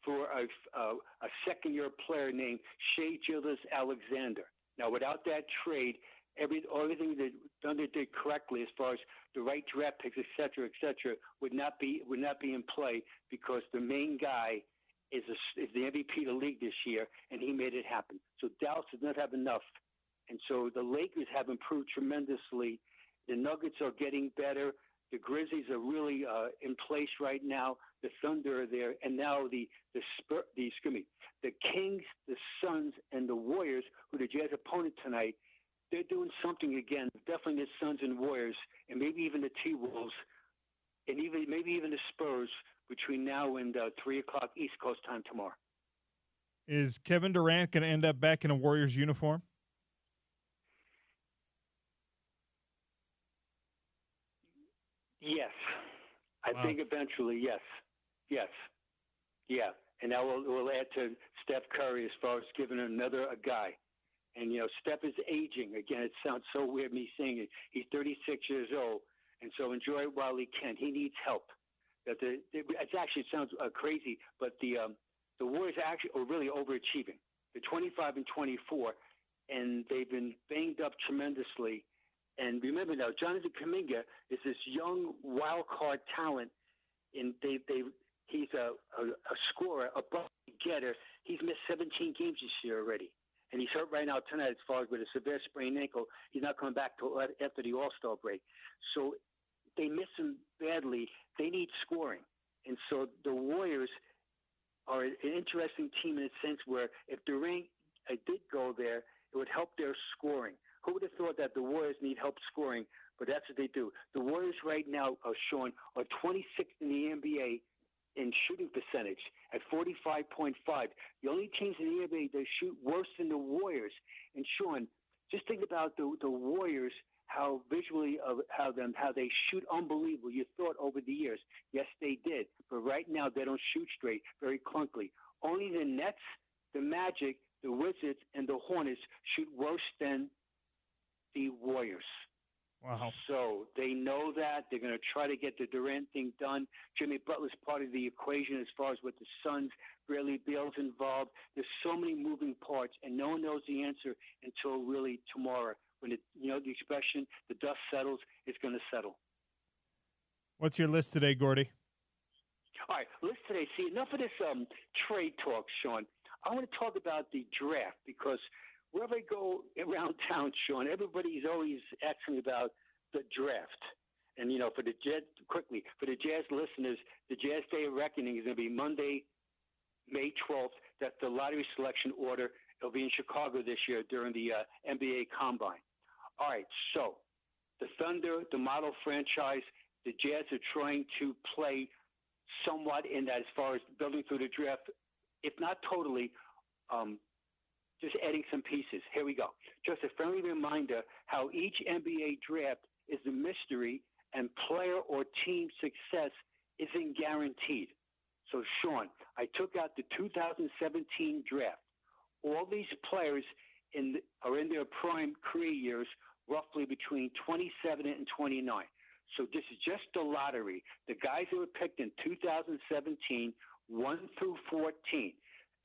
for a second-year player named Shai Gilgeous-Alexander. Now, without that trade, everything that Thunder did correctly as far as the right draft picks, et cetera, would not be in play, because the main guy is the MVP of the league this year, and he made it happen. So Dallas does not have enough. And so the Lakers have improved tremendously. The Nuggets are getting better. The Grizzlies are really in place right now. The Thunder are there, and now the Kings, the Suns, and the Warriors, who the Jazz opponent tonight, they're doing something again. Definitely the Suns and Warriors, and maybe even the T-Wolves, and maybe even the Spurs between now and 3 o'clock East Coast time tomorrow. Is Kevin Durant going to end up back in a Warriors uniform? Yes. I Wow. think eventually, yes. Yes. Yeah. And that will add to Steph Curry as far as giving another a guy. And, Steph is aging. Again, it sounds so weird me saying it. He's 36 years old, and so enjoy it while he can. He needs help. It sounds crazy, but the Warriors actually are really overachieving. They're 25 and 24, and they've been banged up tremendously. And remember now, Jonathan Kuminga is this young wild card talent, and he's a scorer, a bucket getter. He's missed 17 games this year already, and he's hurt right now tonight as far as with a severe sprained ankle. He's not coming back till after the All-Star break. So they miss him badly. They need scoring, and so the Warriors are an interesting team in a sense where if Durant did go there, it would help their scoring. Who would have thought that the Warriors need help scoring? But that's what they do. The Warriors right now, Sean, are 26th in the NBA in shooting percentage at 45.5. The only teams in the NBA that shoot worse than the Warriors. And Sean, just think about the Warriors, how visually how they shoot unbelievable. You thought over the years, yes, they did, but right now they don't shoot straight, very clunkily. Only the Nets, the Magic, the Wizards, and the Hornets shoot worse than the Warriors. Wow. So they know that. They're going to try to get the Durant thing done. Jimmy Butler's part of the equation as far as with the Suns. Bradley Beal's involved. There's so many moving parts, and no one knows the answer until really tomorrow. When the expression, the dust settles, it's going to settle. What's your list today, Gordy? All right, list today. See, enough of this trade talk, Sean. I want to talk about the draft because wherever I go around town, Sean, everybody's always asking about the draft. And, for the Jazz listeners, the Jazz Day of Reckoning is going to be Monday, May 12th. That's the lottery selection order. It'll be in Chicago this year during the NBA Combine. All right, so the Thunder, the model franchise, the Jazz are trying to play somewhat in that as far as building through the draft, if not totally, just adding some pieces. Here we go. Just a friendly reminder how each NBA draft is a mystery and player or team success isn't guaranteed. So, Sean, I took out the 2017 draft. All these players are in their prime career years, roughly between 27 and 29. So this is just the lottery. The guys that were picked in 2017, 1 through 14.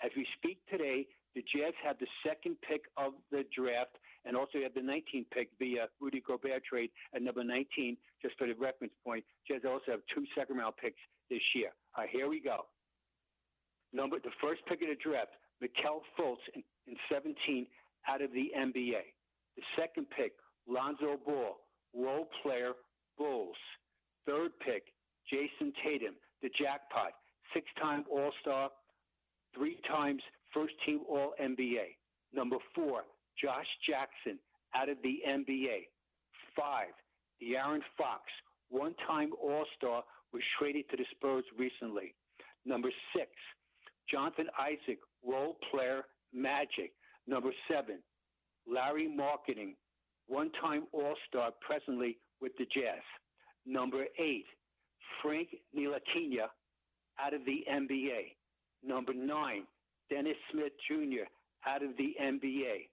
As we speak today, the Jazz have the second pick of the draft, and also have the 19th pick via Rudy Gobert trade at number 19, just for the reference point. Jazz also have 2 second-round picks this year. All right, here we go. The first pick of the draft, Mikal Fultz in 17 out of the NBA. The second pick, Lonzo Ball, role player, Bulls. Third pick, Jason Tatum, the jackpot, 6-time All-Star, 3 times first-team All-NBA. Number 4, Josh Jackson out of the NBA. 5, De'Aaron Fox, 1-time All-Star, was traded to the Spurs recently. Number 6, Jonathan Isaac, role player, Magic. Number 7, Larry Marketing, 1-time All-Star, presently with the Jazz. Number 8, Frank Ntilikina out of the NBA. Number 9, Dennis Smith Jr. out of the NBA.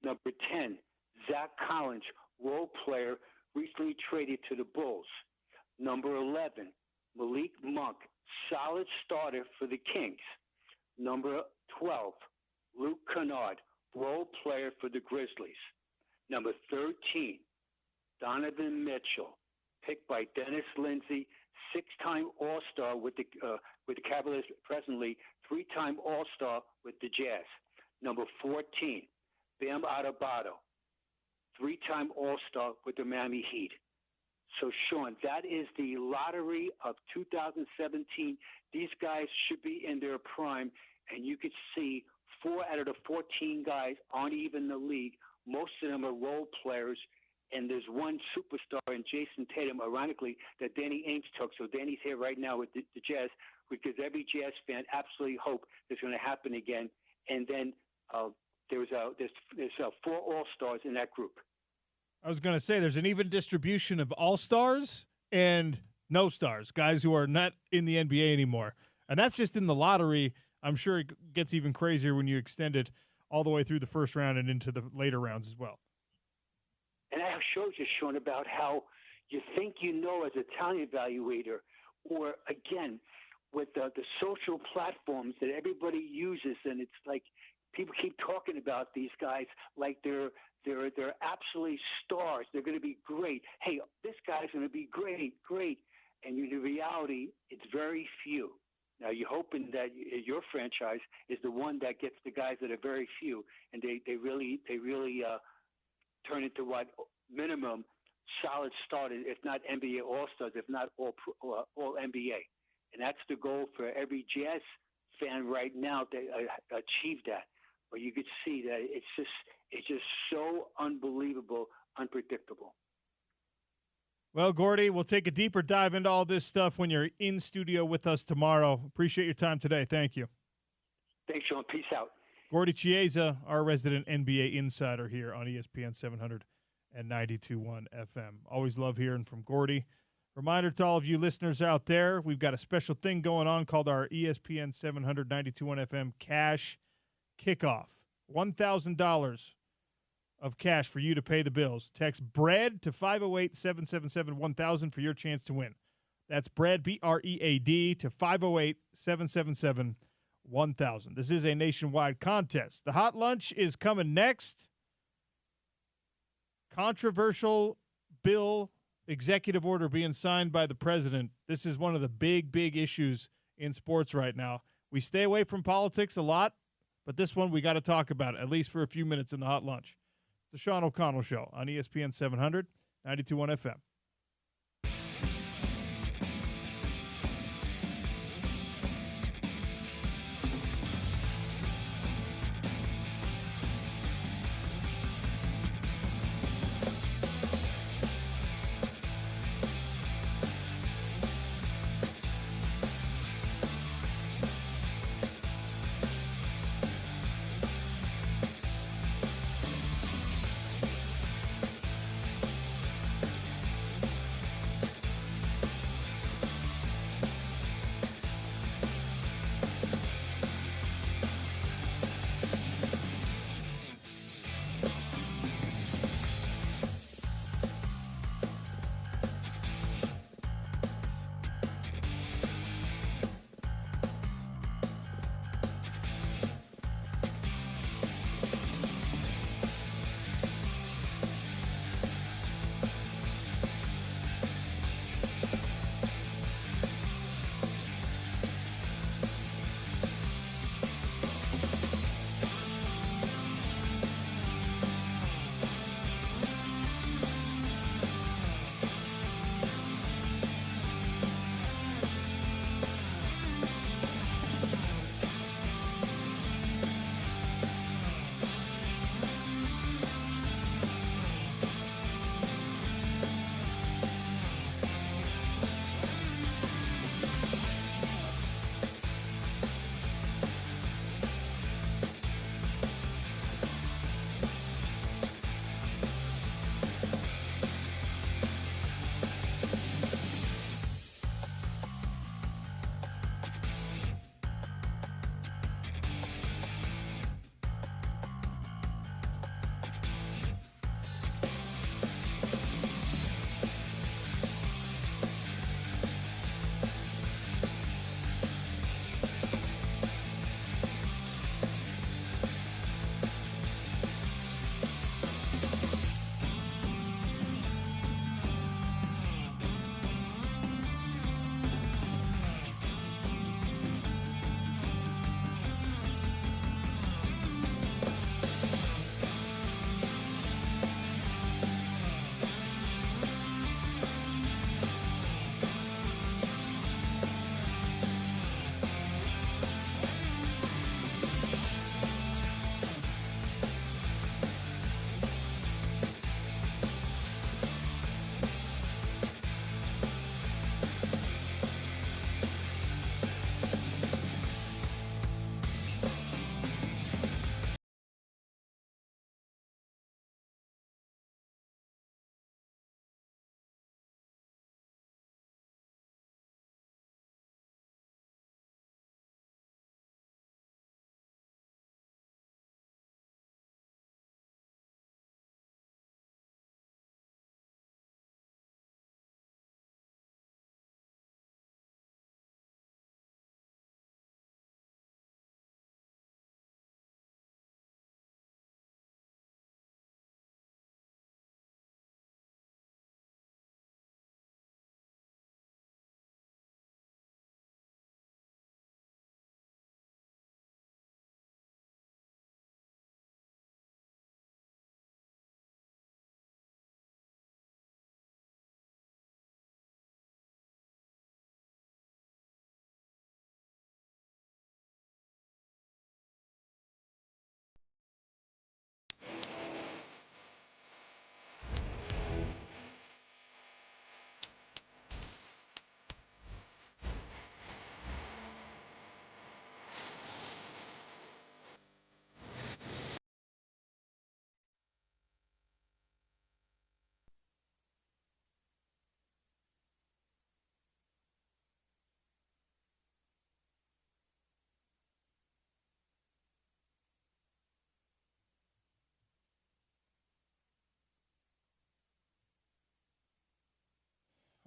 Number 10, Zach Collins, role player, recently traded to the Bulls. Number 11, Malik Monk, solid starter for the Kings. Number 12, Luke Kennard, role player for the Grizzlies. Number 13, Donovan Mitchell, picked by Dennis Lindsey, 6-time All-Star with the Cavaliers presently, 3-time All-Star with the Jazz. Number 14, Bam Adebayo, 3-time All-Star with the Miami Heat. So, Sean, that is the lottery of 2017. These guys should be in their prime, and you could see 4 out of the 14 guys aren't even in the league, Most of them are role players, and there's one superstar in Jason Tatum, ironically, that Danny Ainge took. So Danny's here right now with the Jazz, because every Jazz fan absolutely hope it's going to happen again. And then there's 4 All-Stars in that group. I was going to say there's an even distribution of all-stars and no stars, guys who are not in the NBA anymore. And that's just in the lottery. I'm sure it gets even crazier when you extend it all the way through the first round and into the later rounds as well. And I have shows you, Sean, about how you think you know as a talent evaluator, or, again, with the social platforms that everybody uses, and it's like people keep talking about these guys like they're absolutely stars. They're going to be great. Hey, this guy's going to be great. And in reality, it's very few. Now, you're hoping that your franchise is the one that gets the guys that are very few, and they really turn into what minimum solid starters, if not NBA All-Stars, if not all NBA. And that's the goal for every Jazz fan right now to achieve that. But you could see that it's just so unbelievable, unpredictable. Well, Gordy, we'll take a deeper dive into all this stuff when you're in studio with us tomorrow. Appreciate your time today. Thank you. Thanks, Sean. Peace out. Gordy Chiesa, our resident NBA insider here on ESPN 700 and 92.1 FM. Always love hearing from Gordy. Reminder to all of you listeners out there, we've got a special thing going on called our ESPN 700 92.1 FM Cash Kickoff. $1,000 of cash for you to pay the bills. Text BREAD to 508-777-1000 for your chance to win. That's BREAD, B-R-E-A-D, to 508-777-1000. This is a nationwide contest. The Hot Lunch is coming next. Controversial bill, executive order being signed by the president. This is one of the big issues in sports right now. We stay away from politics a lot, but this one we got to talk about it, at least for a few minutes in the Hot Lunch. It's the Sean O'Connell Show on ESPN 700, 92.1 FM.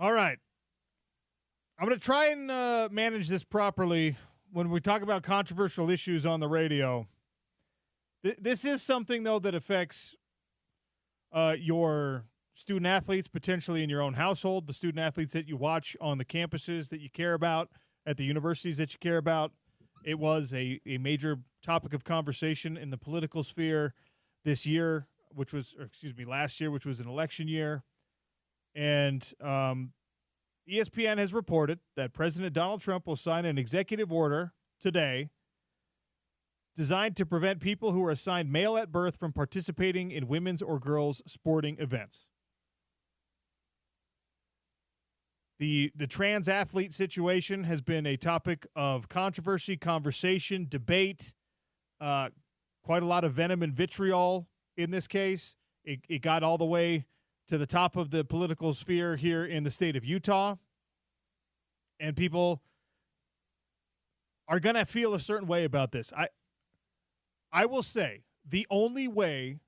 All right. I'm going to try and manage this properly when we talk about controversial issues on the radio. This is something, though, that affects your student athletes, potentially in your own household, the student athletes that you watch on the campuses that you care about, at the universities that you care about. It was a major topic of conversation in the political sphere this year, last year, which was an election year. And ESPN has reported that President Donald Trump will sign an executive order today designed to prevent people who are assigned male at birth from participating in women's or girls' sporting events. The trans athlete situation has been a topic of controversy, conversation, debate, quite a lot of venom and vitriol in this case. It got all the way to the top of the political sphere here in the state of Utah. And people are going to feel a certain way about this. I will say the only way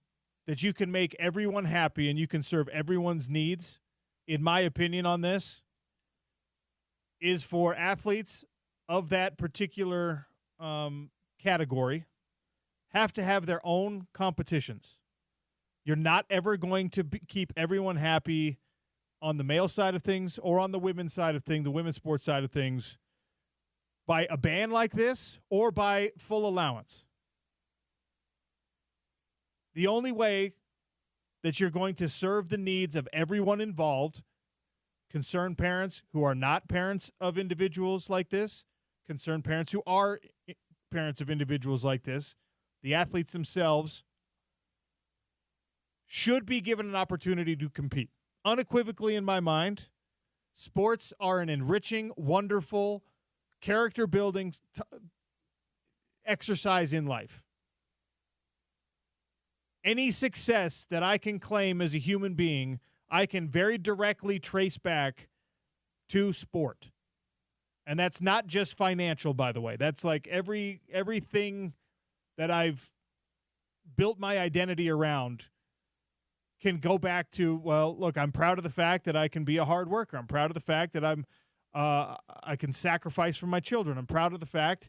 that you can make everyone happy and you can serve everyone's needs, in my opinion on this, is for athletes of that particular category have to have their own competitions. You're not ever going to keep everyone happy on the male side of things or on the women's side of things, the women's sports side of things, by a ban like this or by full allowance. The only way that you're going to serve the needs of everyone involved, concerned parents who are not parents of individuals like this, concerned parents who are parents of individuals like this, the athletes themselves, should be given an opportunity to compete. Unequivocally, in my mind, sports are an enriching, wonderful, character-building exercise in life. Any success that I can claim as a human being, I can very directly trace back to sport. And that's not just financial, by the way. That's like everything that I've built my identity around can go back to, well, look, I'm proud of the fact that I can be a hard worker. I'm proud of the fact that I can sacrifice for my children. I'm proud of the fact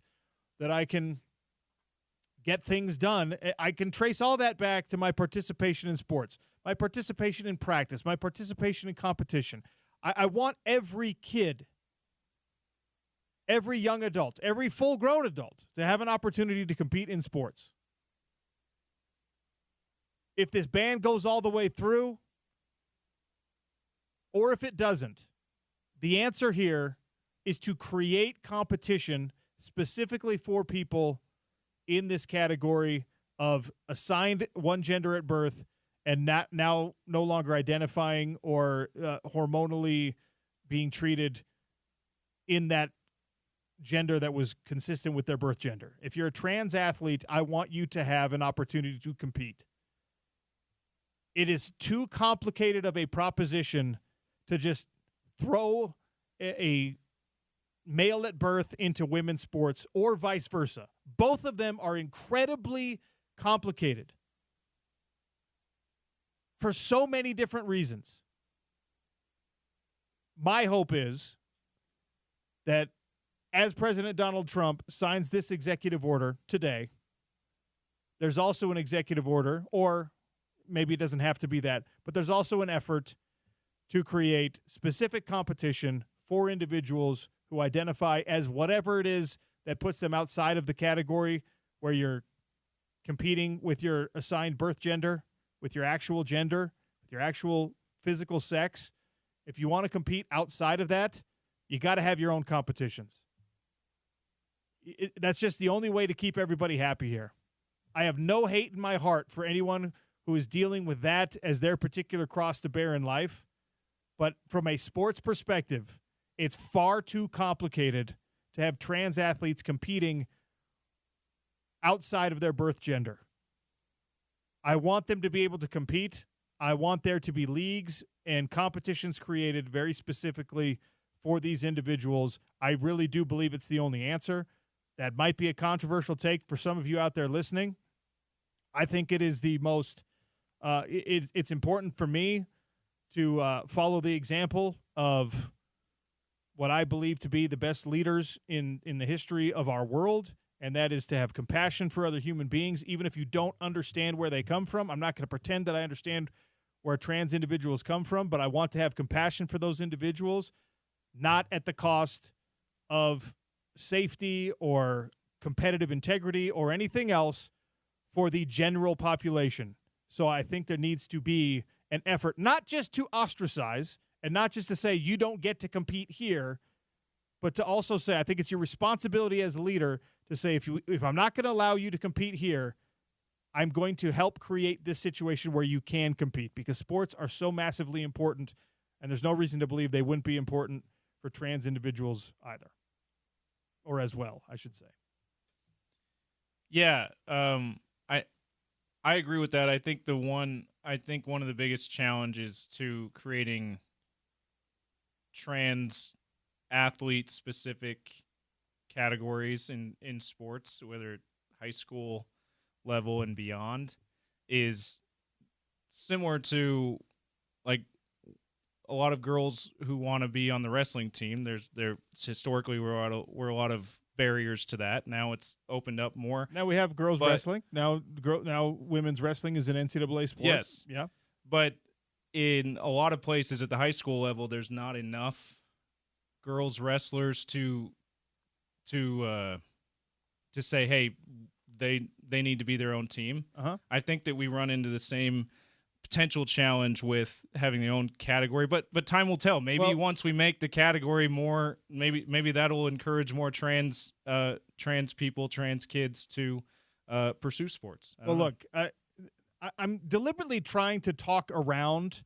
that I can get things done. I can trace all that back to my participation in sports, my participation in practice, my participation in competition. I want every kid, every young adult, every full-grown adult to have an opportunity to compete in sports. If this ban goes all the way through, or if it doesn't, the answer here is to create competition specifically for people in this category of assigned one gender at birth and now no longer identifying or hormonally being treated in that gender that was consistent with their birth gender. If you're a trans athlete, I want you to have an opportunity to compete. It is too complicated of a proposition to just throw a male at birth into women's sports or vice versa. Both of them are incredibly complicated for so many different reasons. My hope is that as President Donald Trump signs this executive order today, there's also an executive order, or maybe it doesn't have to be that, but there's also an effort to create specific competition for individuals who identify as whatever it is that puts them outside of the category where you're competing with your assigned birth gender, with your actual gender, with your actual physical sex. If you want to compete outside of that, you got to have your own competitions. That's just the only way to keep everybody happy here. I have no hate in my heart for anyone who is dealing with that as their particular cross to bear in life. But from a sports perspective, it's far too complicated to have trans athletes competing outside of their birth gender. I want them to be able to compete. I want there to be leagues and competitions created very specifically for these individuals. I really do believe it's the only answer. That might be a controversial take for some of you out there listening. I think it is the most it's important for me to follow the example of what I believe to be the best leaders in the history of our world, and that is to have compassion for other human beings, even if you don't understand where they come from. I'm not going to pretend that I understand where trans individuals come from, but I want to have compassion for those individuals, not at the cost of safety or competitive integrity or anything else for the general population. So I think there needs to be an effort, not just to ostracize and not just to say you don't get to compete here, but to also say, I think it's your responsibility as a leader to say, if I'm not going to allow you to compete here, I'm going to help create this situation where you can compete, because sports are so massively important, and there's no reason to believe they wouldn't be important for trans individuals either, or as well, I should say. Yeah, I agree with that. I think one of the biggest challenges to creating trans athlete specific categories in sports, whether high school level and beyond, is similar to like a lot of girls who want to be on the wrestling team. There historically were a lot of barriers to that. Now it's opened up more. Now we have girls wrestling. Now women's wrestling is an NCAA sport. Yes. Yeah. But in a lot of places at the high school level, there's not enough girls wrestlers to say, hey, they need to be their own team. Uh-huh. I think that we run into the same potential challenge with having their own category, but time will tell. Maybe once we make the category more, maybe that'll encourage more trans people, trans kids to pursue sports. Well, look, I'm deliberately trying to talk around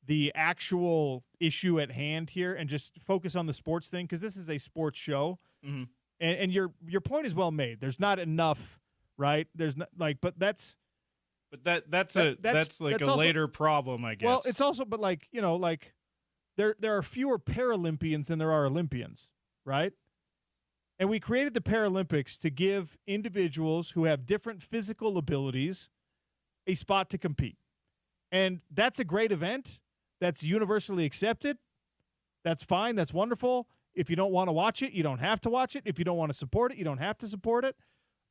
the actual issue at hand here and just focus on the sports thing, because this is a sports show. Mm-hmm. And your point is well made. There's not enough, right? There's not but that's. But that's a also, later problem, I guess. Well, it's also, but there are fewer Paralympians than there are Olympians, right? And we created the Paralympics to give individuals who have different physical abilities a spot to compete. And that's a great event. That's universally accepted. That's fine. That's wonderful. If you don't want to watch it, you don't have to watch it. If you don't want to support it, you don't have to support it.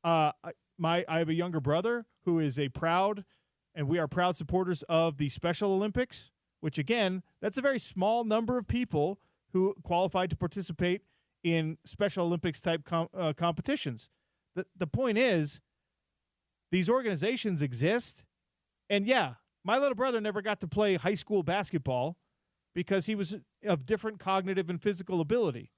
I have a younger brother who is we are proud supporters of the Special Olympics, which, again, that's a very small number of people who qualified to participate in Special Olympics type competitions. The point is, these organizations exist, and yeah, my little brother never got to play high school basketball because he was of different cognitive and physical ability,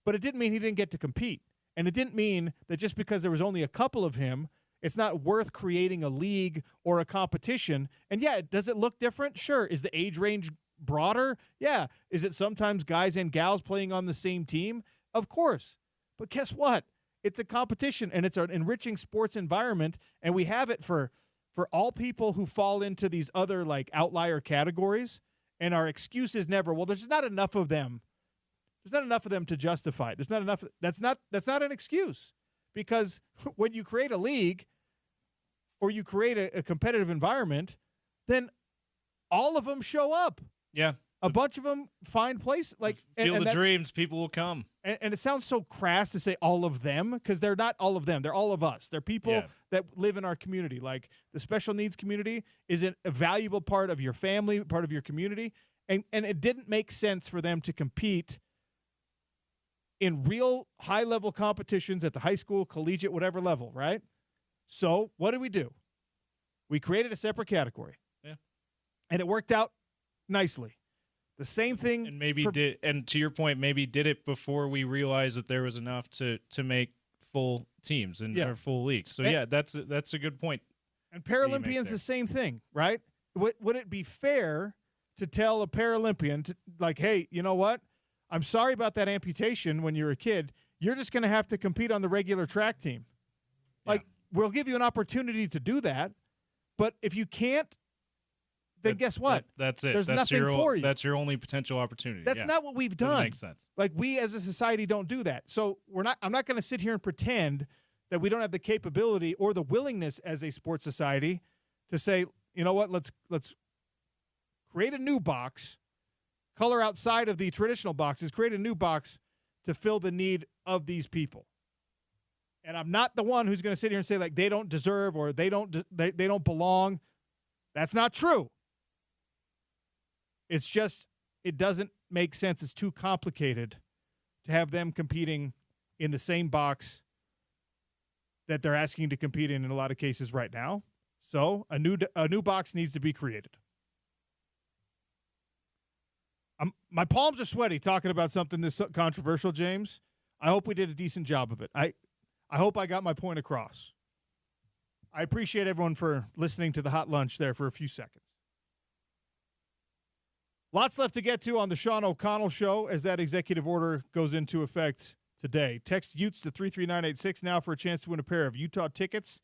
but it didn't mean he didn't get to compete. And it didn't mean that just because there was only a couple of him, it's not worth creating a league or a competition. And yeah, does it look different? Sure. Is the age range broader? Yeah. Is it sometimes guys and gals playing on the same team? Of course. But guess what? It's a competition, and it's an enriching sports environment, and we have it for all people who fall into these other outlier categories. And our excuse is never, well, there's not enough of them. There's not enough of them to justify it. There's not enough. That's not an excuse, because when you create a league or you create a competitive environment, then all of them show up. Yeah. A bunch of them find place. Field of Dreams, people will come. And it sounds so crass to say all of them, because they're not all of them. They're all of us. They're people that live in our community. Like the special needs community is a valuable part of your family, part of your community. And it didn't make sense for them to compete in real high-level competitions at the high school, collegiate, whatever level, right? So what do? We created a separate category. Yeah. And it worked out nicely. The same thing. And and to your point, maybe did it before we realized that there was enough to make full teams or full leagues. So that's a good point. And Paralympians, the same thing, right? Would it be fair to tell a Paralympian hey, you know what? I'm sorry about that amputation when you were a kid. You're just going to have to compete on the regular track team. We'll give you an opportunity to do that, but if you can't, then guess what? That's it. There's nothing for you. That's your only potential opportunity. That's not what we've done. Makes sense. We as a society don't do that. So I'm not going to sit here and pretend that we don't have the capability or the willingness as a sports society to say, you know what, let's create a new box, color outside of the traditional boxes, create a new box to fill the need of these people. And I'm not the one who's going to sit here and say, like, they don't deserve or they don't belong. That's not true. It's just, it doesn't make sense. It's too complicated to have them competing in the same box that they're asking to compete in a lot of cases right now. So a new box needs to be created. My palms are sweaty talking about something this controversial, James. I hope we did a decent job of it. I hope I got my point across. I appreciate everyone for listening to the hot lunch there for a few seconds. Lots left to get to on the Sean O'Connell Show as that executive order goes into effect today. Text Utes to 33986 now for a chance to win a pair of Utah tickets.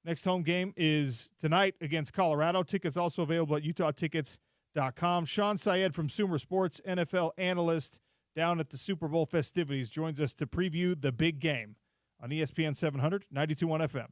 Next home game is tonight against Colorado. Tickets also available at utahtickets.com. Sean Syed from Sumer Sports, NFL analyst down at the Super Bowl festivities, joins us to preview the big game on ESPN 700, 92.1 FM.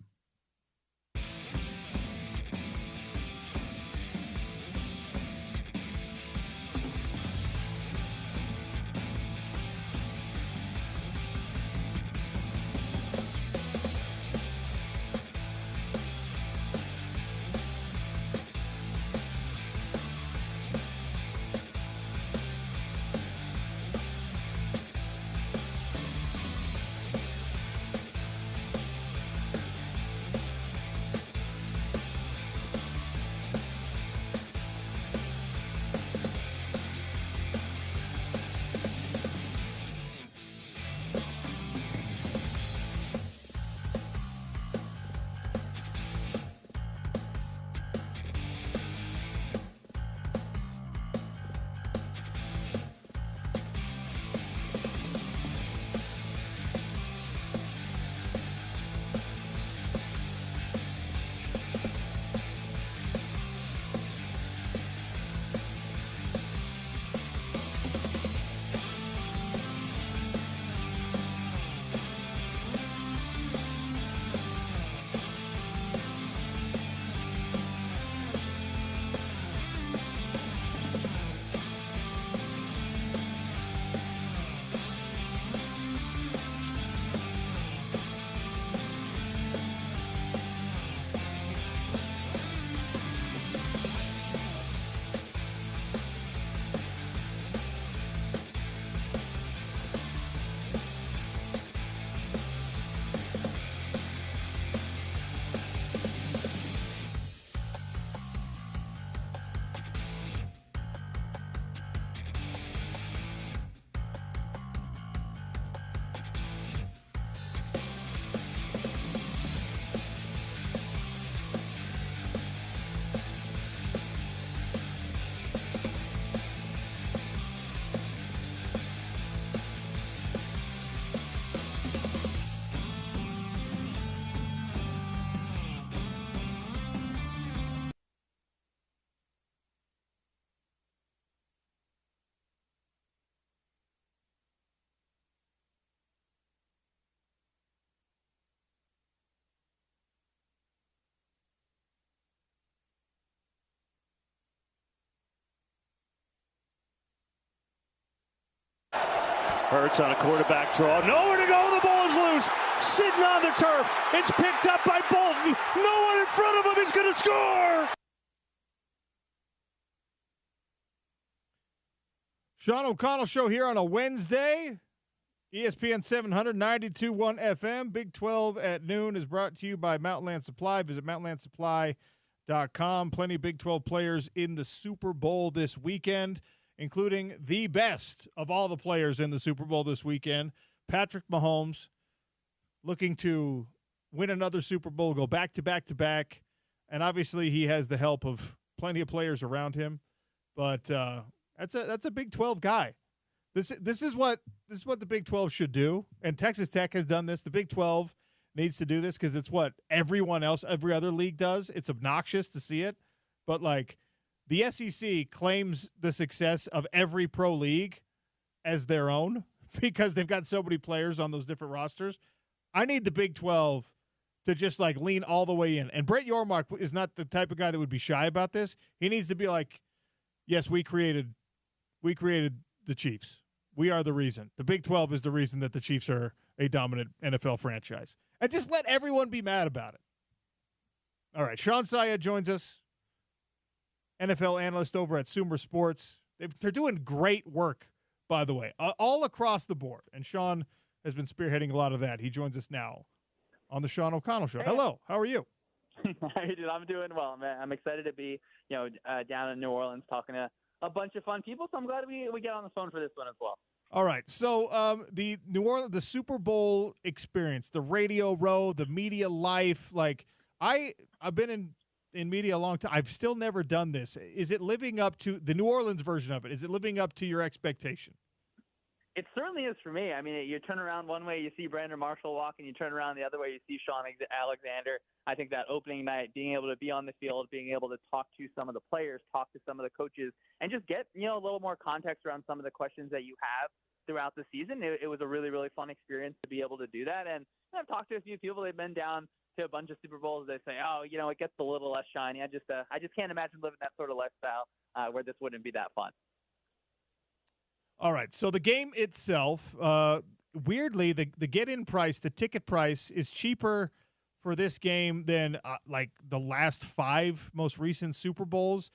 Hurts on a quarterback draw. Nowhere to go. The ball is loose. Sitting on the turf. It's picked up by Bolton. No one in front of him. He's going to score. Sean O'Connell Show here on a Wednesday. ESPN 700, 92.1 FM. Big 12 at noon is brought to you by Mountainland Supply. Visit mountainlandsupply.com. Plenty of Big 12 players in the Super Bowl this weekend, including the best of all the players in the Super Bowl this weekend, Patrick Mahomes, looking to win another Super Bowl, go back to back to back. And obviously he has the help of plenty of players around him. But that's a Big 12 guy. This is what the Big 12 should do. And Texas Tech has done this. The Big 12 needs to do this because it's what everyone else, every other league does. It's obnoxious to see it. But, like, the SEC claims the success of every pro league as their own because they've got so many players on those different rosters. I need the Big 12 to just, like, lean all the way in. And Brett Yormark is not the type of guy that would be shy about this. He needs to be like, yes, we created the Chiefs. We are the reason. The Big 12 is the reason that the Chiefs are a dominant NFL franchise. And just let everyone be mad about it. All right, Sean Saya joins us, NFL analyst over at Sumer Sports. They're doing great work, by the way, all across the board. And Sean has been spearheading a lot of that. He joins us now on the Sean O'Connell Show. Hey. Hello, how are you? How you doing? I'm doing well, man. I'm excited to be, down in New Orleans talking to a bunch of fun people. So I'm glad we get on the phone for this one as well. All right. So the New Orleans, the Super Bowl experience, the radio row, the media life, like I've been in media a long time. I've still never done this. Is it living up to the New Orleans version of it? Is it living up to your expectation? It certainly is for me. I mean, you turn around one way, you see Brandon Marshall walking. You turn around the other way, you see Sean Alexander. I think that opening night, being able to be on the field, being able to talk to some of the players, talk to some of the coaches, and just get, a little more context around some of the questions that you have throughout the season. It was a really, really fun experience to be able to do that. And I've talked to a few people. They've been down to a bunch of Super Bowls. They say, it gets a little less shiny. I just can't imagine living that sort of lifestyle where this wouldn't be that fun. All right, so the game itself, weirdly, the get-in price, the ticket price, is cheaper for this game than like the last 5 most recent Super Bowls.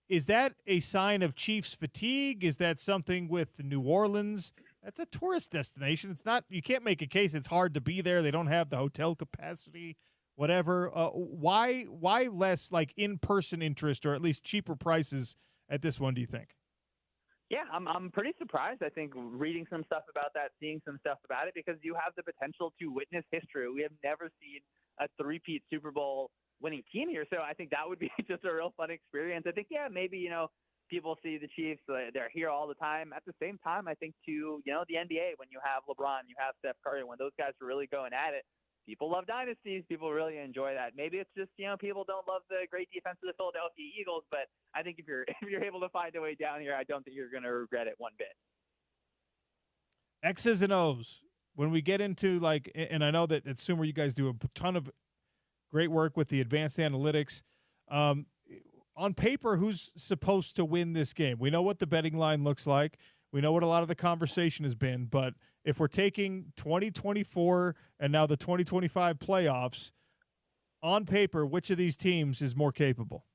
Is that a sign of Chiefs fatigue? Is that something with New Orleans? That's a tourist destination. It's not. You can't make a case it's hard to be there. They don't have the hotel capacity, whatever. Why less like in-person interest or at least cheaper prices at this one, do you think? Yeah, I'm pretty surprised. I think reading some stuff about that, seeing some stuff about it, because you have the potential to witness history. We have never seen a three-peat Super Bowl winning team here, so I think that would be just a real fun experience. I think, maybe, people see the Chiefs, they're here all the time. At the same time, I think, too, the NBA, when you have LeBron, you have Steph Curry, when those guys are really going at it, people love dynasties. People really enjoy that. Maybe it's just, people don't love the great defense of the Philadelphia Eagles, but I think if you're able to find a way down here, I don't think you're going to regret it one bit. X's and O's. When we get into and I know that at Sumer you guys do a ton of great work with the advanced analytics. On paper, who's supposed to win this game? We know what the betting line looks like. We know what a lot of the conversation has been, but if we're taking 2024 and now the 2025 playoffs, on paper, which of these teams is more capable?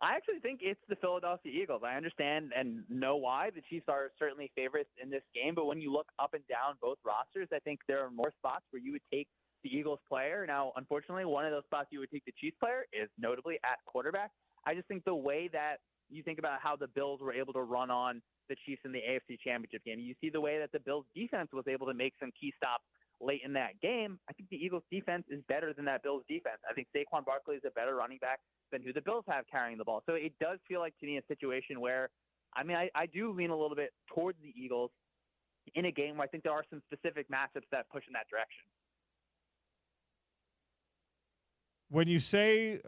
I actually think it's the Philadelphia Eagles. I understand and know why. The Chiefs are certainly favorites in this game, but when you look up and down both rosters, I think there are more spots where you would take the Eagles player. Now, unfortunately, one of those spots you would take the Chiefs player is notably at quarterback. I just think the way that you think about how the Bills were able to run on the Chiefs in the AFC Championship game, you see the way that the Bills defense was able to make some key stops late in that game. I think the Eagles defense is better than that Bills defense. I think Saquon Barkley is a better running back than who the Bills have carrying the ball. So it does feel like to me a situation where, I do lean a little bit towards the Eagles in a game where I think there are some specific matchups that push in that direction. When you say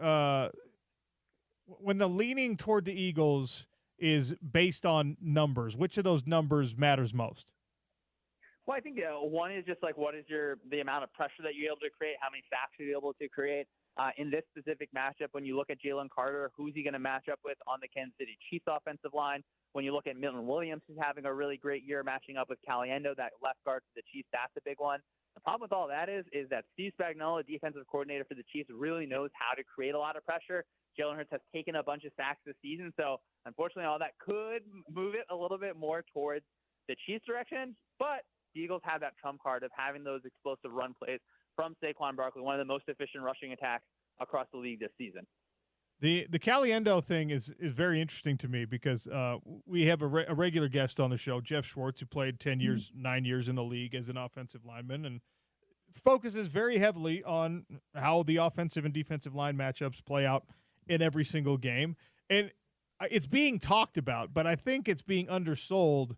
when the leaning toward the Eagles is based on numbers, which of those numbers matters most? Well, I think one is just what is the amount of pressure that you're able to create, how many sacks are you able to create in this specific matchup. When you look at Jalen Carter, who's he going to match up with on the Kansas City Chiefs offensive line? When you look at Milton Williams, who's having a really great year matching up with Caliendo, that left guard for the Chiefs, that's a big one. The problem with all that is that Steve Spagnuolo, defensive coordinator for the Chiefs, really knows how to create a lot of pressure. Jalen Hurts has taken a bunch of sacks this season, so unfortunately all that could move it a little bit more towards the Chiefs' direction. But the Eagles have that trump card of having those explosive run plays from Saquon Barkley, one of the most efficient rushing attacks across the league this season. The Caliendo thing is very interesting to me because we have a regular guest on the show, Jeff Schwartz, who played 9 years in the league as an offensive lineman and focuses very heavily on how the offensive and defensive line matchups play out in every single game. And it's being talked about, but I think it's being undersold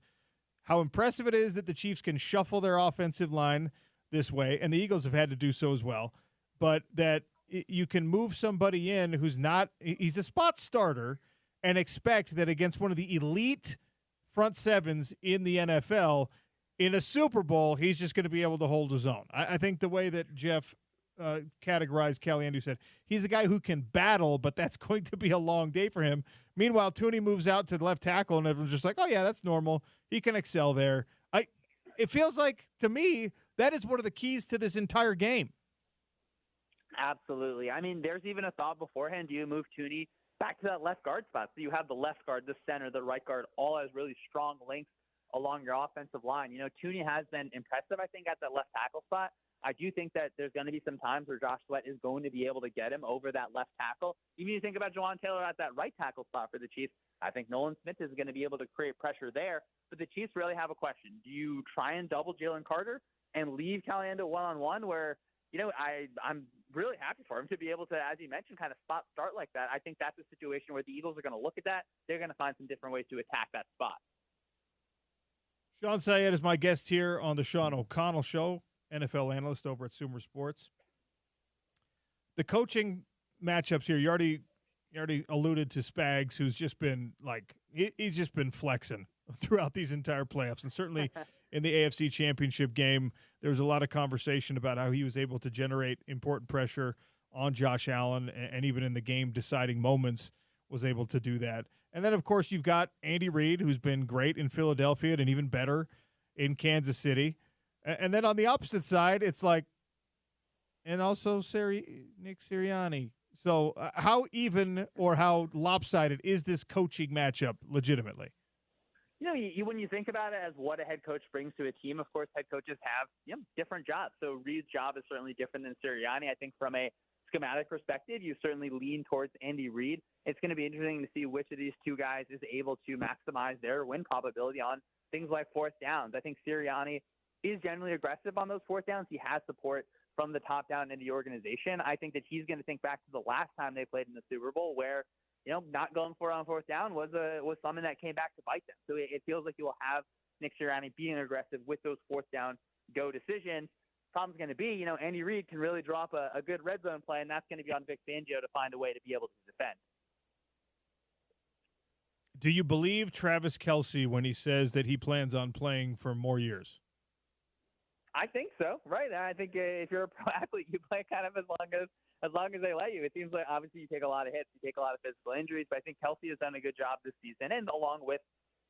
how impressive it is that the Chiefs can shuffle their offensive line this way, and the Eagles have had to do so as well, but that you can move somebody in he's a spot starter and expect that against one of the elite front sevens in the NFL in a Super Bowl, he's just going to be able to hold his own. I think the way that Jeff categorized Caliendo, said he's a guy who can battle, but that's going to be a long day for him. Meanwhile, Tooney moves out to the left tackle, and everyone's just like, oh, yeah, that's normal. He can excel there. It feels like, to me, that is one of the keys to this entire game. Absolutely. I mean, there's even a thought beforehand. Do you move Tooney back to that left guard spot? So you have the left guard, the center, the right guard, all as really strong links along your offensive line. You know, Tooney has been impressive, I think, at that left tackle spot. I do think that there's going to be some times where Josh Sweat is going to be able to get him over that left tackle. Even if you think about Jawan Taylor at that right tackle spot for the Chiefs, I think Nolan Smith is going to be able to create pressure there. But the Chiefs really have a question. Do you try and double Jalen Carter and leave Caliendo one-on-one where, you know, I'm really happy for him to be able to, as you mentioned, kind of spot start like that. I think that's a situation where the Eagles are going to look at that. They're going to find some different ways to attack that spot. Sean Sayed is my guest here on the Sean O'Connell Show, NFL analyst over at Sumer Sports. The coaching matchups here, you already alluded to Spags, who's just been he's just been flexing throughout these entire playoffs. And certainly in the AFC Championship game, there was a lot of conversation about how he was able to generate important pressure on Josh Allen, and even in the game-deciding moments was able to do that. And then, of course, you've got Andy Reid, who's been great in Philadelphia and even better in Kansas City. And then on the opposite side, it's like, and also Nick Sirianni. So how even or how lopsided is this coaching matchup legitimately? You know, when you think about it as what a head coach brings to a team, of course, head coaches have different jobs. So Reid's job is certainly different than Sirianni. I think from a schematic perspective, you certainly lean towards Andy Reid. It's going to be interesting to see which of these two guys is able to maximize their win probability on things like fourth downs. I think Sirianni is generally aggressive on those fourth downs. He has support from the top down in the organization. I think that he's going to think back to the last time they played in the Super Bowl where, you know, not going for it on fourth down was something that came back to bite them. So it feels like you will have Nick Sirianni being aggressive with those fourth down go decisions. Problem's going to be, you know, Andy Reid can really drop a good red zone play, and that's going to be on Vic Fangio to find a way to be able to defend. Do you believe Travis Kelce when he says that he plans on playing for more years? I think so, right? I think if you're a pro athlete, you play kind of as long as they let you. It seems like obviously you take a lot of hits, you take a lot of physical injuries, but I think Kelce has done a good job this season, and along with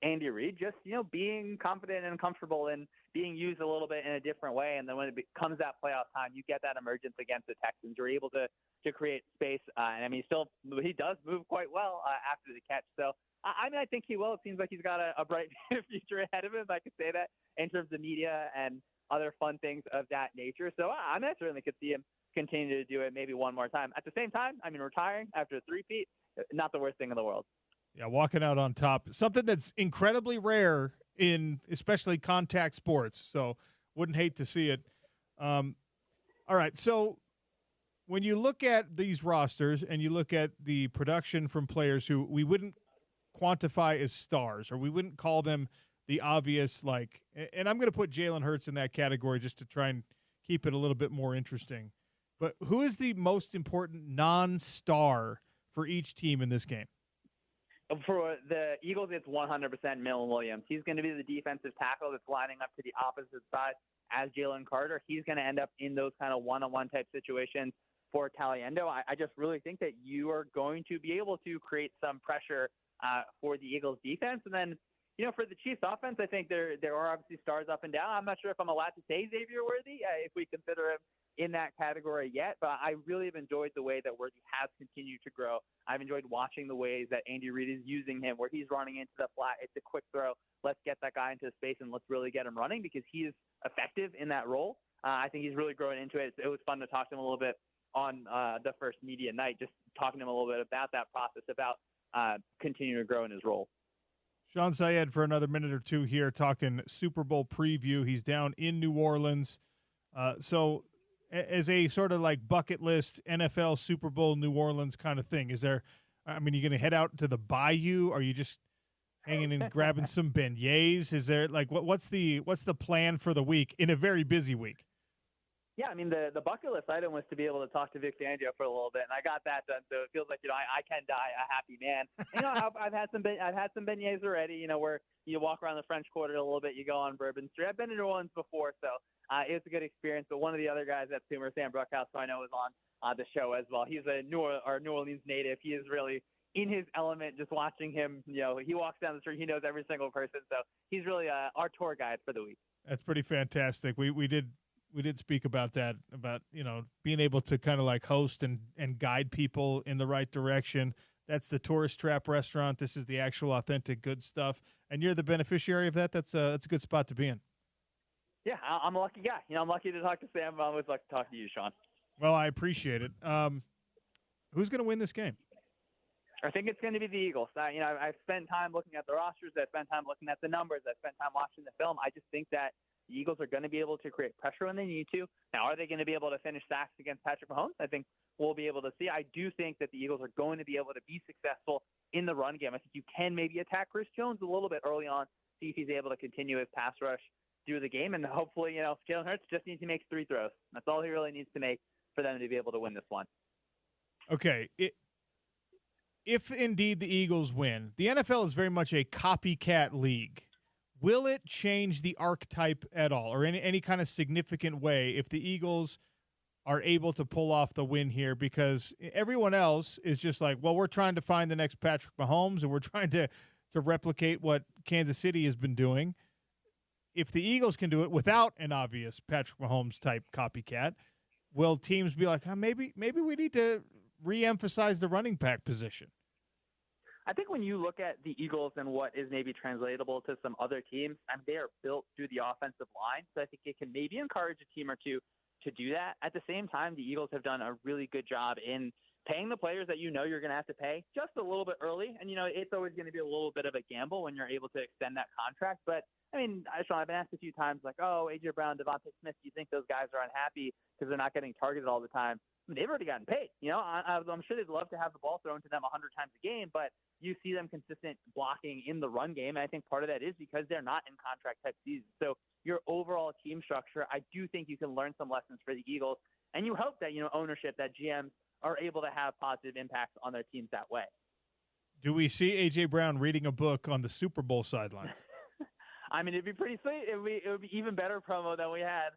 Andy Reid, just, you know, being confident and comfortable and being used a little bit in a different way. And then when it comes that playoff time, you get that emergence against the Texans. You're able to create space. And I mean, he does move quite well after the catch. So, I mean, I think he will. It seems like he's got a bright future ahead of him, if I could say that, in terms of media and other fun things of that nature. So I mean, I certainly could see him continue to do it maybe one more time. At the same time, I mean, retiring after a three-peat, not the worst thing in the world. Yeah, walking out on top. Something that's incredibly rare in especially contact sports. So wouldn't hate to see it. All right, so when you look at these rosters and you look at the production from players who we wouldn't quantify as stars, or we wouldn't call them the obvious, like, and I'm going to put Jalen Hurts in that category just to try and keep it a little bit more interesting. But who is the most important non-star for each team in this game? For the Eagles, it's 100% Millen Williams. He's going to be the defensive tackle that's lining up to the opposite side as Jalen Carter. He's going to end up in those kind of one-on-one type situations for Caliendo. I just really think that you are going to be able to create some pressure for the Eagles defense. And then, you know, for the Chiefs offense, I think there are obviously stars up and down. I'm not sure if I'm allowed to say Xavier Worthy if we consider him in that category yet, but I really have enjoyed the way that Worthy has continued to grow. I've enjoyed watching the ways that Andy Reid is using him, where he's running into the flat. It's a quick throw. Let's get that guy into space and let's really get him running, because he is effective in that role. I think he's really growing into it. It was fun to talk to him a little bit on the first media night, just talking to him a little bit about that process, about continuing to grow in his role. Sean Sayed for another minute or two here, talking Super Bowl preview. He's down in New Orleans. So as a sort of like bucket list NFL Super Bowl New Orleans kind of thing, is there, I mean, you going to head out to the Bayou? Are you just hanging and grabbing some beignets? Is there like, what's the plan for the week in a very busy week? Yeah, I mean, the bucket list item was to be able to talk to Vic Fangio for a little bit, and I got that done. So it feels like, I can die a happy man. And, I've had some beignets already. Where you walk around the French Quarter a little bit, you go on Bourbon Street. I've been to New Orleans before, so it was a good experience. But one of the other guys at Sumer, Sam Bruckhouse, who I know is on the show as well. He's a New Orleans native. He is really in his element. Just watching him, he walks down the street, he knows every single person. So he's really our tour guide for the week. That's pretty fantastic. We did speak about that, about, being able to kind of like host and guide people in the right direction. That's the Tourist Trap restaurant. This is the actual authentic good stuff. And you're the beneficiary of that. That's a good spot to be in. Yeah, I'm a lucky guy. I'm lucky to talk to Sam. I always like to talk to you, Sean. Well, I appreciate it. Who's going to win this game? I think it's going to be the Eagles. I've spent time looking at the rosters. I've spent time looking at the numbers. I've spent time watching the film. I just think that the Eagles are going to be able to create pressure when they need to. Now, are they going to be able to finish sacks against Patrick Mahomes? I think we'll be able to see. I do think that the Eagles are going to be able to be successful in the run game. I think you can maybe attack Chris Jones a little bit early on, see if he's able to continue his pass rush through the game. And hopefully, Jalen Hurts just needs to make 3 throws. That's all he really needs to make for them to be able to win this one. Okay. If indeed the Eagles win, the NFL is very much a copycat league. Will it change the archetype at all, or in any kind of significant way, if the Eagles are able to pull off the win here? Because everyone else is just like, well, we're trying to find the next Patrick Mahomes, and we're trying to replicate what Kansas City has been doing. If the Eagles can do it without an obvious Patrick Mahomes type copycat, will teams be like, maybe we need to re-emphasize the running back position? I think when you look at the Eagles and what is maybe translatable to some other teams, they are built through the offensive line. So I think it can maybe encourage a team or two to do that. At the same time, the Eagles have done a really good job in paying the players that you're going to have to pay just a little bit early. And, it's always going to be a little bit of a gamble when you're able to extend that contract. But, Sean, I've been asked a few times, like, A.J. Brown, Devontae Smith, do you think those guys are unhappy because they're not getting targeted all the time? They've already gotten paid. I'm sure they'd love to have the ball thrown to them 100 times a game, but you see them consistent blocking in the run game. And I think part of that is because they're not in contract type seasons. So your overall team structure, I do think you can learn some lessons for the Eagles. And you hope that, ownership, that GMs are able to have positive impacts on their teams that way. Do we see A.J. Brown reading a book on the Super Bowl sidelines? It'd be pretty sweet. It would be even better promo than we had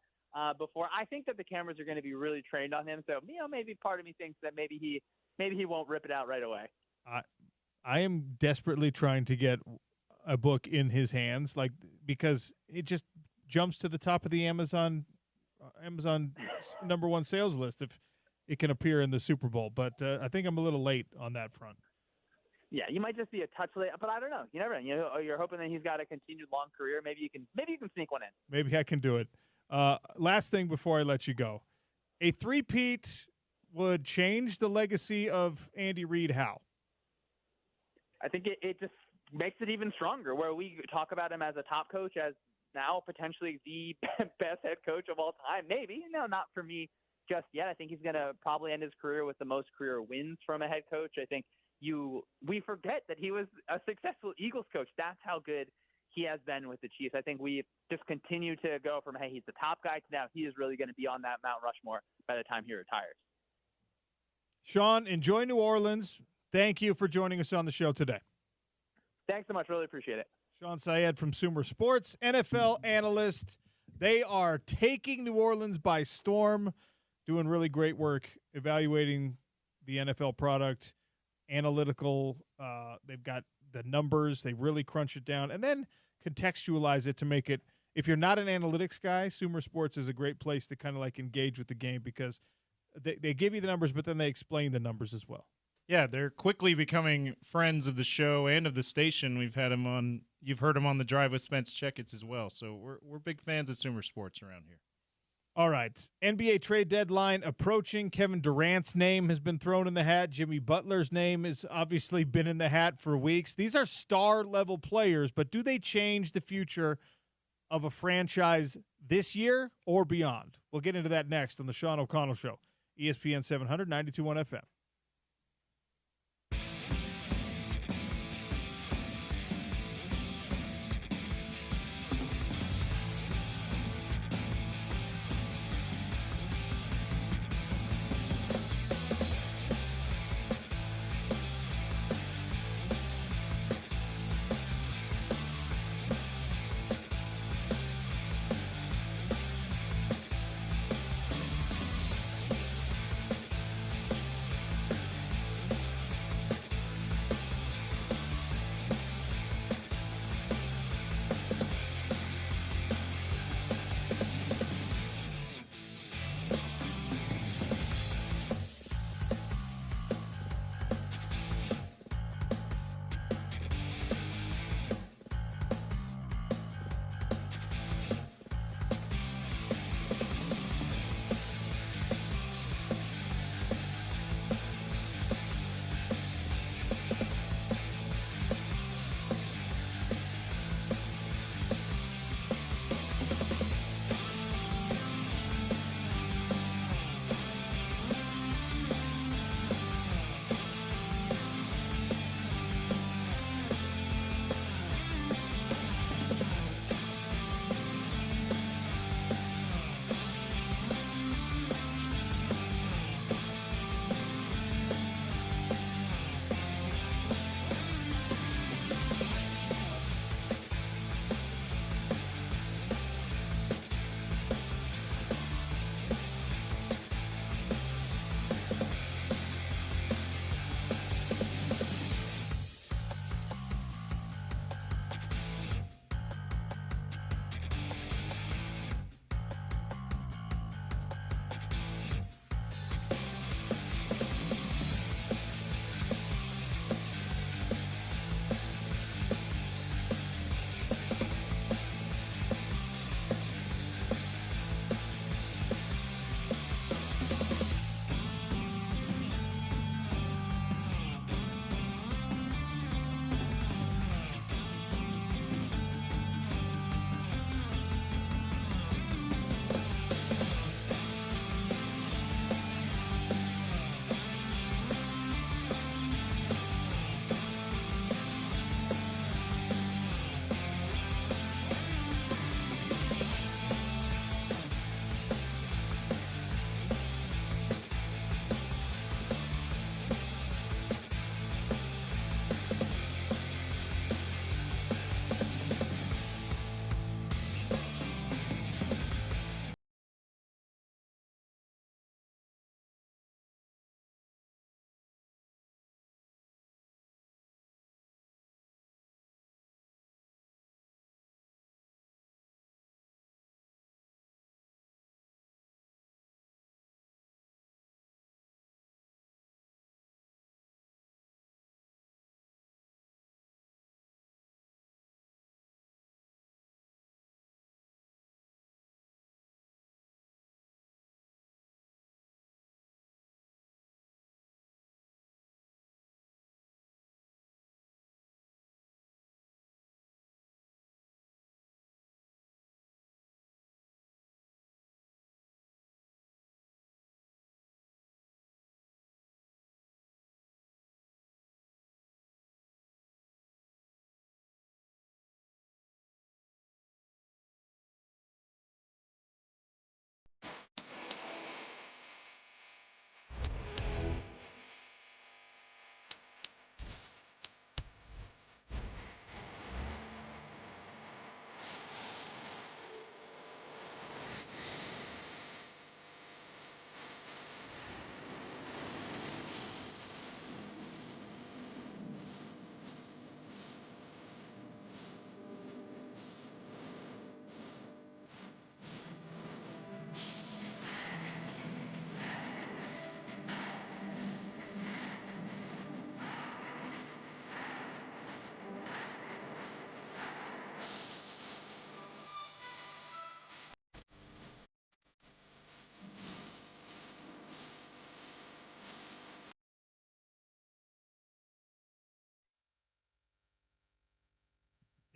before. I think that the cameras are going to be really trained on him. So, maybe part of me thinks that maybe he won't rip it out right away. I am desperately trying to get a book in his hands, because it just jumps to the top of the Amazon number 1 sales list if it can appear in the Super Bowl. But I think I'm a little late on that front. Yeah, you might just be a touch late, but I don't know. You never know. You're hoping that he's got a continued long career. Maybe you can sneak one in. Maybe I can do it. Last thing before I let you go. A three-peat would change the legacy of Andy Reid how? I think it just makes it even stronger, where we talk about him as a top coach, as now potentially the best head coach of all time. Maybe. No, not for me just yet. I think he's going to probably end his career with the most career wins from a head coach. I think we forget that he was a successful Eagles coach. That's how good he has been with the Chiefs. I think we just continue to go from, hey, he's the top guy, to now he is really going to be on that Mount Rushmore by the time he retires. Sean, enjoy New Orleans. Thank you for joining us on the show today. Thanks so much. Really appreciate it. Sean Syed from Sumer Sports, NFL analyst. They are taking New Orleans by storm, doing really great work evaluating the NFL product, analytical. They've got the numbers. They really crunch it down and then contextualize it to make it. If you're not an analytics guy, Sumer Sports is a great place to kind of engage with the game, because they give you the numbers, but then they explain the numbers as well. Yeah, they're quickly becoming friends of the show and of the station. We've had him on. You've heard him on the Drive with Spence Checketts as well. So we're big fans of Sumer Sports around here. All right. NBA trade deadline approaching. Kevin Durant's name has been thrown in the hat. Jimmy Butler's name has obviously been in the hat for weeks. These are star-level players, but do they change the future of a franchise this year or beyond? We'll get into that next on the Sean O'Connell Show, ESPN 700, 92.1 FM.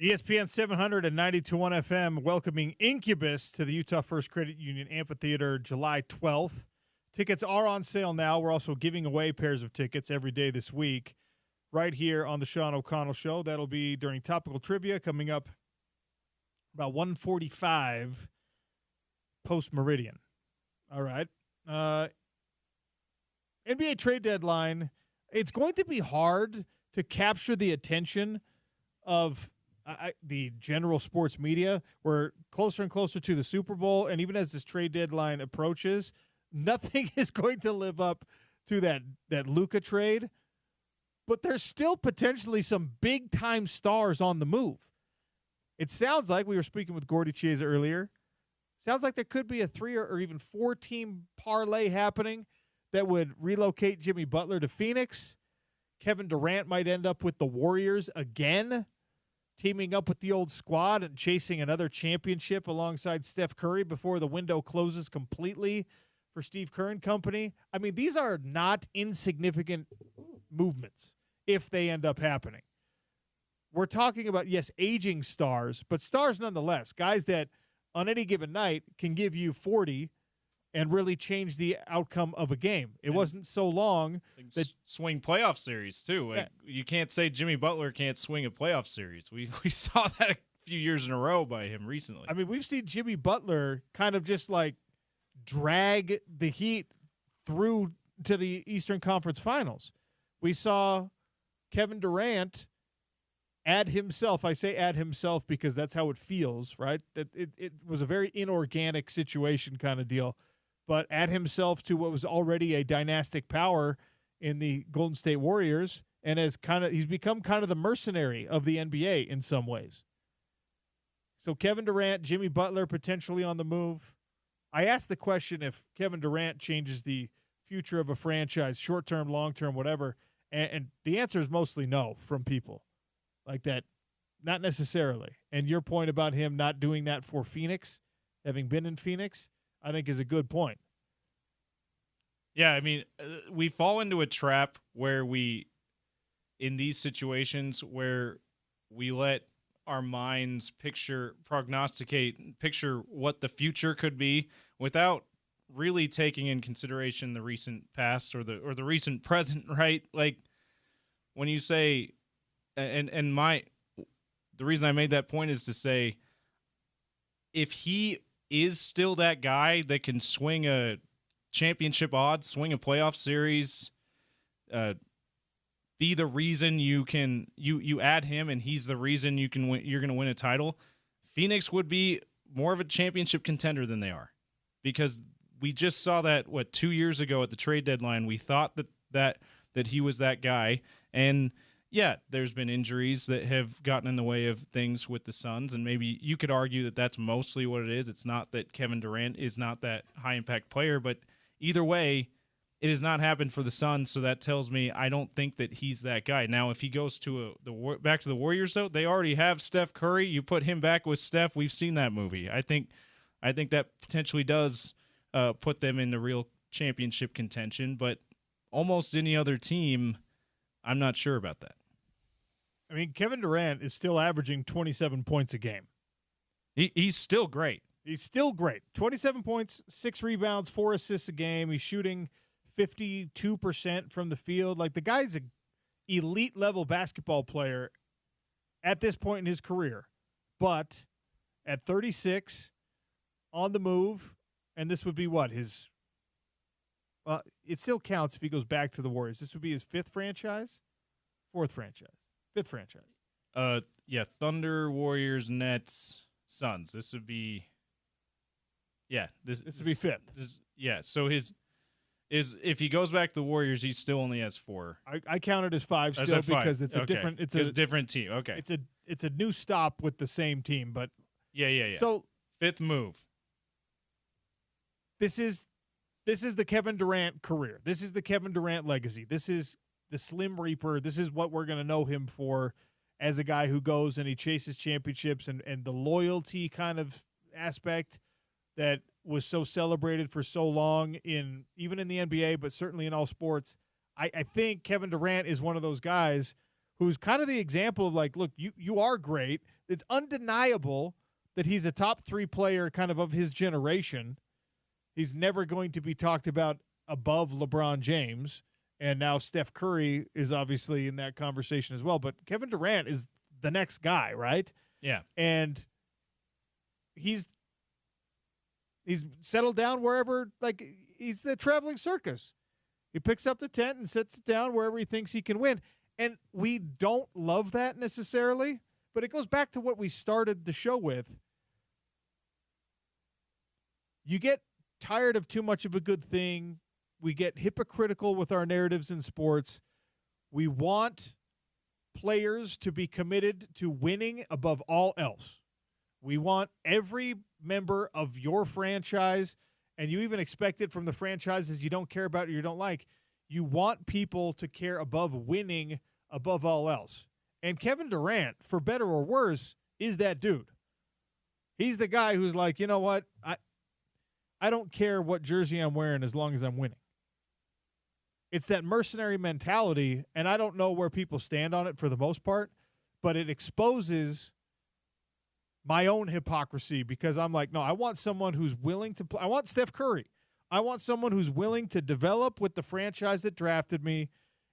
ESPN 700 and 92.1 FM welcoming Incubus to the Utah First Credit Union Amphitheater July 12th. Tickets are on sale now. We're also giving away pairs of tickets every day this week right here on the Sean O'Connell Show. That'll be during Topical Trivia coming up about 1:45 post-meridian. All right. NBA trade deadline. It's going to be hard to capture the attention of the general sports media. We're closer and closer to the Super Bowl, and even as this trade deadline approaches, nothing is going to live up to that Luka trade. But there's still potentially some big-time stars on the move. It sounds like, we were speaking with Gordy Chiesa earlier, sounds like there could be a 3 or even 4-team parlay happening that would relocate Jimmy Butler to Phoenix. Kevin Durant might end up with the Warriors again, teaming up with the old squad and chasing another championship alongside Steph Curry before the window closes completely for Steve Kerr and company. I mean, these are not insignificant movements if they end up happening. We're talking about, yes, aging stars, but stars nonetheless, guys that on any given night can give you 40 and really change the outcome of a game. It wasn't so long that swing playoff series too. Like, you can't say Jimmy Butler can't swing a playoff series. We saw that a few years in a row by him recently. I mean, we've seen Jimmy Butler kind of just like drag the Heat through to the Eastern Conference Finals. We saw Kevin Durant add himself. I say add himself because that's how it feels, right? That it was a very inorganic situation kind of deal. But add himself to what was already a dynastic power in the Golden State Warriors, and he's become kind of the mercenary of the NBA in some ways. So Kevin Durant, Jimmy Butler potentially on the move. I asked the question if Kevin Durant changes the future of a franchise, short-term, long-term, whatever, and the answer is mostly no from people like that. Not necessarily. And your point about him not doing that for Phoenix, having been in Phoenix, I think is a good point. Yeah, I mean, we fall into a trap where in these situations where we let our minds picture what the future could be without really taking in consideration the recent past or the recent present, right? Like when you say, the reason I made that point is to say, if he is still that guy that can swing a championship odds, swing a playoff series, be the reason you add him and he's the reason you're going to win a title, Phoenix would be more of a championship contender than they are, because we just saw that 2 years ago at the trade deadline. We thought that he was that guy, and yeah, there's been injuries that have gotten in the way of things with the Suns, and maybe you could argue that that's mostly what it is. It's not that Kevin Durant is not that high-impact player, but either way, it has not happened for the Suns, so that tells me I don't think that he's that guy. Now, if he goes to back to the Warriors, though, they already have Steph Curry. You put him back with Steph, we've seen that movie. I think that potentially does put them in the real championship contention, but almost any other team, I'm not sure about that. I mean, Kevin Durant is still averaging 27 points a game. He's still great. He's still great. 27 points, 6 rebounds, 4 assists a game. He's shooting 52% from the field. Like, the guy's an elite-level basketball player at this point in his career. But at 36, on the move, and this would be what? It still counts if he goes back to the Warriors. This would be his 5th franchise? 4th franchise. 5th franchise. Yeah, Thunder, Warriors, Nets, Suns. This would be, yeah. This would be 5th. Yeah, so if he goes back to the Warriors, he still only has 4. I count it as 5 still because it's a different. It's a different team. Okay, it's a new stop with the same team, but yeah. So 5th move. This is the Kevin Durant career. This is the Kevin Durant legacy. This is the Slim Reaper. This is what we're going to know him for as a guy who goes and he chases championships, and the loyalty kind of aspect that was so celebrated for so long even in the NBA, but certainly in all sports. I think Kevin Durant is one of those guys who's kind of the example of like, look, you are great. It's undeniable that he's a top 3 player kind of his generation. He's never going to be talked about above LeBron James. And now Steph Curry is obviously in that conversation as well. But Kevin Durant is the next guy, right? Yeah. And he's settled down wherever, like he's the traveling circus. He picks up the tent and sits it down wherever he thinks he can win. And we don't love that necessarily, but it goes back to what we started the show with. You get tired of too much of a good thing. We get hypocritical with our narratives in sports. We want players to be committed to winning above all else. We want every member of your franchise, and you even expect it from the franchises you don't care about or you don't like. You want people to care above winning above all else. And Kevin Durant, for better or worse, is that dude. He's the guy who's like, you know what? I don't care what jersey I'm wearing as long as I'm winning. It's that mercenary mentality, and I don't know where people stand on it for the most part, but it exposes my own hypocrisy because I'm like, no, I want someone who's willing to play. I want Steph Curry. I want someone who's willing to develop with the franchise that drafted me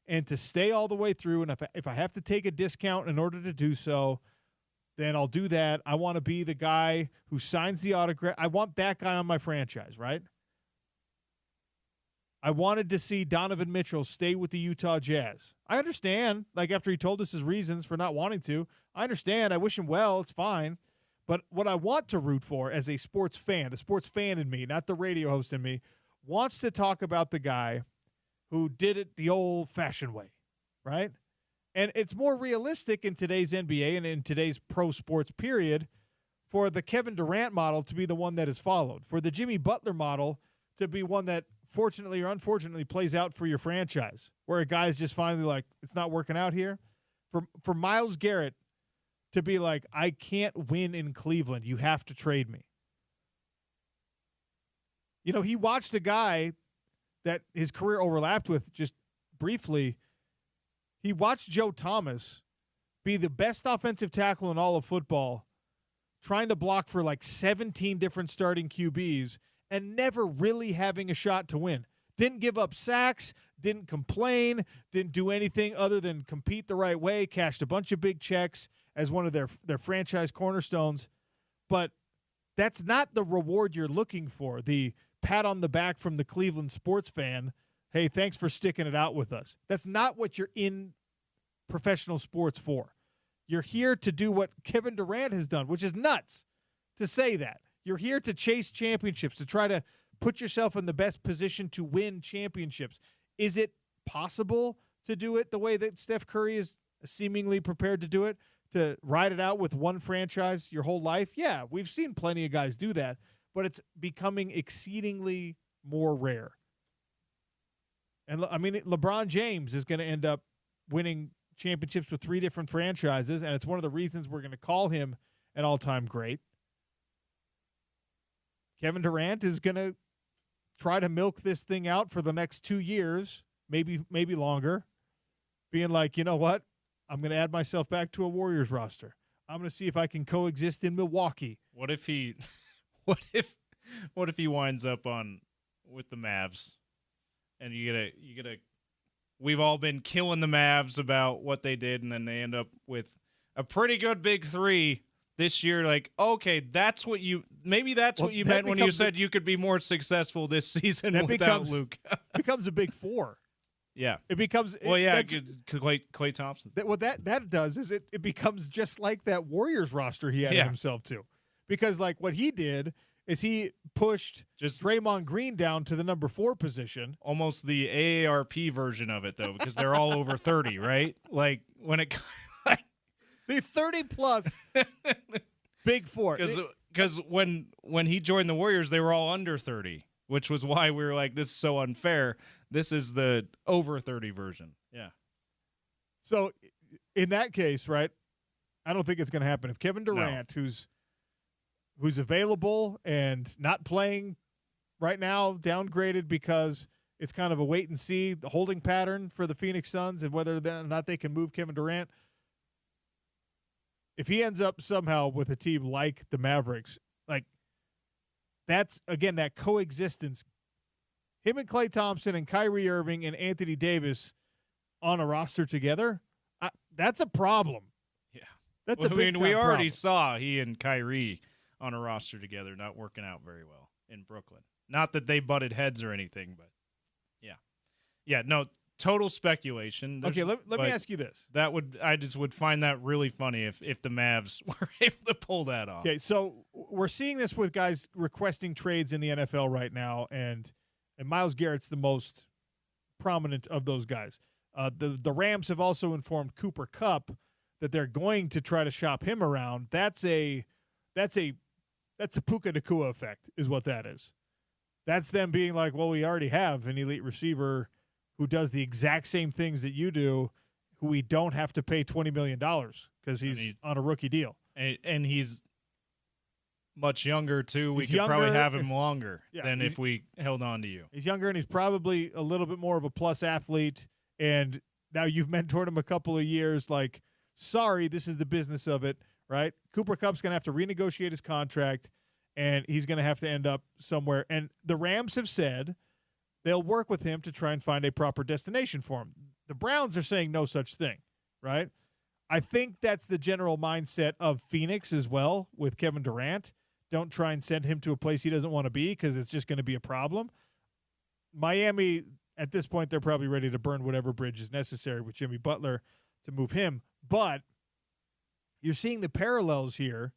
and to stay all the way through. And if I have to take a discount in order to do so, then I'll do that. I want to be the guy who signs the autograph. I want that guy on my franchise, right? I wanted to see Donovan Mitchell stay with the Utah Jazz. I understand, like after he told us his reasons for not wanting to, I understand. I wish him well. It's fine. But what I want to root for as a sports fan, the sports fan in me, not the radio host in me, wants to talk about the guy who did it the old-fashioned way, right? And it's more realistic in today's NBA and in today's pro sports period for the Kevin Durant model to be the one that is followed, for the Jimmy Butler model to be one that fortunately or unfortunately plays out for your franchise, where a guy's just finally like, it's not working out here. For Myles Garrett to be like, I can't win in Cleveland. You have to trade me. You know, he watched a guy that his career overlapped with just briefly. He watched Joe Thomas be the best offensive tackle in all of football, trying to block for like 17 different starting QBs and never really having a shot to win. Didn't give up sacks, didn't complain, didn't do anything other than compete the right way, cashed a bunch of big checks as one of their franchise cornerstones. But that's not the reward you're looking for, the pat on the back from the Cleveland sports fan. Hey, thanks for sticking it out with us. That's not what you're in professional sports for. You're here to do what Kevin Durant has done, which is nuts to say that. You're here to chase championships, to try to put yourself in the best position to win championships. Is it possible to do it the way that Steph Curry is seemingly prepared to do it, to ride it out with one franchise your whole life? Yeah, we've seen plenty of guys do that, but it's becoming exceedingly more rare. And, I mean, LeBron James is going to end up winning championships with 3 different franchises, and it's one of the reasons we're going to call him an all-time great. Kevin Durant is going to try to milk this thing out for the next 2 years, maybe longer, being like, you know what? I'm going to add myself back to a Warriors roster. I'm going to see if I can coexist in Milwaukee. What if he winds up with the Mavs? And you get a we've all been killing the Mavs about what they did, and then they end up with a pretty good big 3 this year. Like, okay, that's what you meant when you said you could be more successful this season without Luke. Becomes a big 4. Yeah. It becomes Klay Thompson. What that does is it becomes just like that Warriors roster he added himself to. Because like what he did is he pushed just Draymond Green down to the number 4 position. Almost the AARP version of it, though, because they're all over 30, right? Like, when it the 30-plus big 4. Because when he joined the Warriors, they were all under 30, which was why we were like, this is so unfair. This is the over 30 version. Yeah. So, in that case, right, I don't think it's going to happen. If Kevin Durant, who's available and not playing right now, downgraded because it's kind of a wait and see, the holding pattern for the Phoenix Suns and whether or not they can move Kevin Durant. If he ends up somehow with a team like the Mavericks, like that's, again, that coexistence. Him and Klay Thompson and Kyrie Irving and Anthony Davis on a roster together, that's a problem. Yeah. That's a big time we already problem. saw he and Kyrie on a roster together not working out very well in Brooklyn. Not that they butted heads or anything, but yeah. Yeah, no, total speculation. Okay, let me ask you this. I just would find that really funny if the Mavs were able to pull that off. Okay, so we're seeing this with guys requesting trades in the NFL right now, and Myles Garrett's the most prominent of those guys. The Rams have also informed Cooper Kupp that they're going to try to shop him around. That's a Puka Nacua effect is what that is. That's them being like, well, we already have an elite receiver who does the exact same things that you do, who we don't have to pay $20 million because he's on a rookie deal. And he's much younger, too. We He's could probably younger. have him longer than he's- if we held on to you. He's younger, and he's probably a little bit more of a plus athlete. And now you've mentored him a couple of years. Like, sorry, this is the business of it, right? Cooper Kupp's going to have to renegotiate his contract, and he's going to have to end up somewhere. And the Rams have said they'll work with him to try and find a proper destination for him. The Browns are saying no such thing, right? I think that's the general mindset of Phoenix as well with Kevin Durant. Don't try and send him to a place he doesn't want to be because it's just going to be a problem. Miami, at this point, they're probably ready to burn whatever bridge is necessary with Jimmy Butler to move him. But you're seeing the parallels here.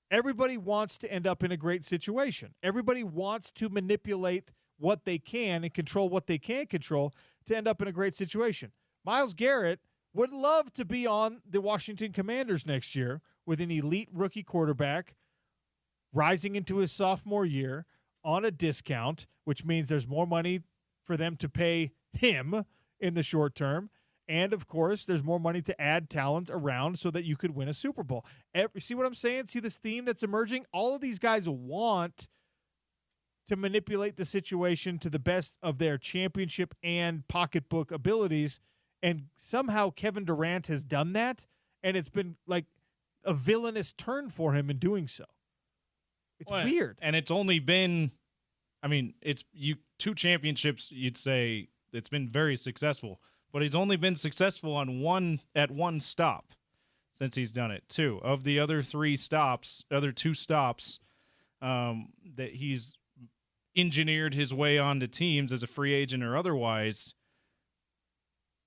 Everybody wants to end up in a great situation. Everybody wants to manipulate what they can and control what they can't control to end up in a great situation. Myles Garrett would love to be on the Washington Commanders next year with an elite rookie quarterback rising into his sophomore year on a discount, which means there's more money for them to pay him in the short term. And, of course, there's more money to add talent around so that you could win a Super Bowl. See what I'm saying? See this theme that's emerging? All of these guys want to manipulate the situation to the best of their championship and pocketbook abilities. And somehow Kevin Durant has done that, and it's been like a villainous turn for him in doing so. It's weird. And it's only been, it's 2 championships, you'd say it's been very successful. But he's only been successful on one stop since he's done it. 2 of the other 2 stops that he's engineered his way onto teams as a free agent or otherwise.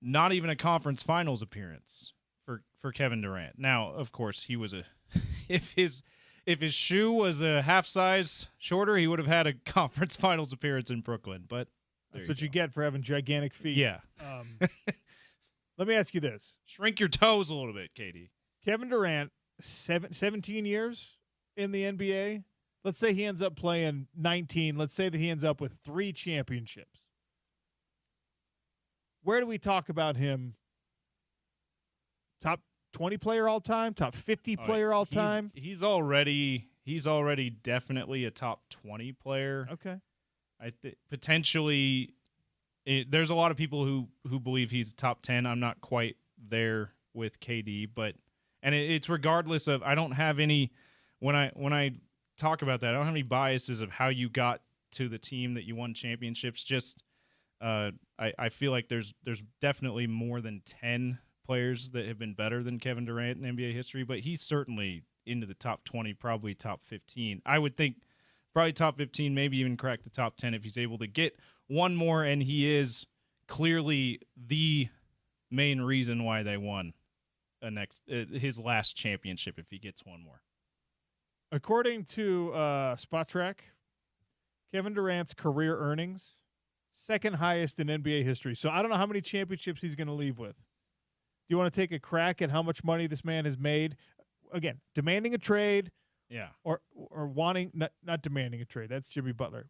Not even a conference finals appearance for Kevin Durant. Now, of course, he was if his shoe was a half size shorter, he would have had a conference finals appearance in Brooklyn. But that's what you get for having gigantic feet. Yeah. Let me ask you this. Shrink your toes a little bit, Katie. Kevin Durant, 17 years in the NBA. Let's say he ends up playing 19. Let's say that he ends up with 3 championships. Where do we talk about him? Top 20 player all time? Top 50 player all time? He's already definitely a top 20 player. Okay. Potentially, there's a lot of people who believe he's top 10. I'm not quite there with KD, but it's regardless of. I don't have any when I talk about that. I don't have any biases of how you got to the team that you won championships. Just I feel like there's definitely more than 10 players that have been better than Kevin Durant in NBA history, but he's certainly into the top 20, probably top 15. I would think. Probably top 15, maybe even crack the top 10 if he's able to get one more, and he is clearly the main reason why they won his last championship if he gets one more. According to Spot Track, Kevin Durant's career earnings, second highest in NBA history. So I don't know how many championships he's going to leave with. Do you want to take a crack at how much money this man has made? Again, demanding a trade. Yeah. Or wanting, not demanding a trade. That's Jimmy Butler.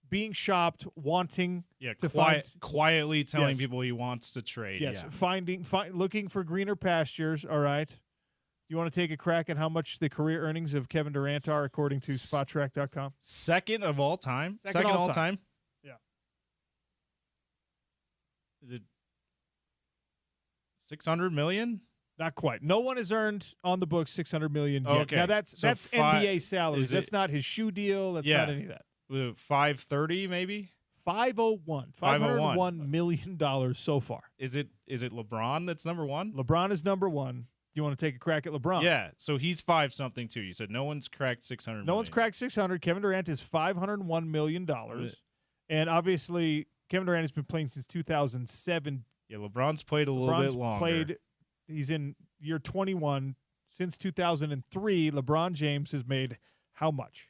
Being shopped, wanting to quietly telling people he wants to trade. Yes, yeah. Looking for greener pastures. All right. Do you want to take a crack at how much the career earnings of Kevin Durant are according to SpotTrack.com? Second of all time? Second all time? Yeah. Is it $600 million? Not quite. No one has earned on the books $600 million yet. Okay. Now that's NBA salaries. is That's it- not his shoe deal. That's Yeah. not any of that. 530 maybe? 501. $501 million so far. Is it LeBron that's number one? LeBron is number one. You want to take a crack at LeBron? Yeah, so he's 5 something too. You said no one's cracked 600 No one's cracked 600. Kevin Durant is $501 million. And obviously, Kevin Durant has been playing since 2007. Yeah, LeBron's played a little bit longer. He's in year 21. Since 2003, LeBron James has made how much?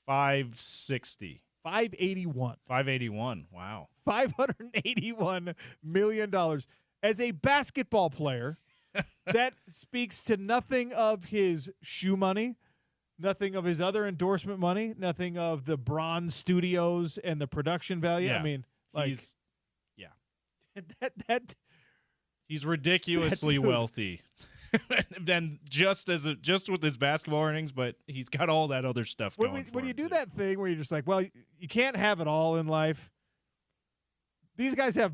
560. 581. 581. Wow. $581 million. As a basketball player, that speaks to nothing of his shoe money, nothing of his other endorsement money, nothing of the Bronze Studios and the production value. Yeah. I mean, like, He's that he's ridiculously wealthy. Then just with his basketball earnings, but he's got all that other stuff going for when you him, do too. that thing where you're just like, well, you can't have it all in life. These guys have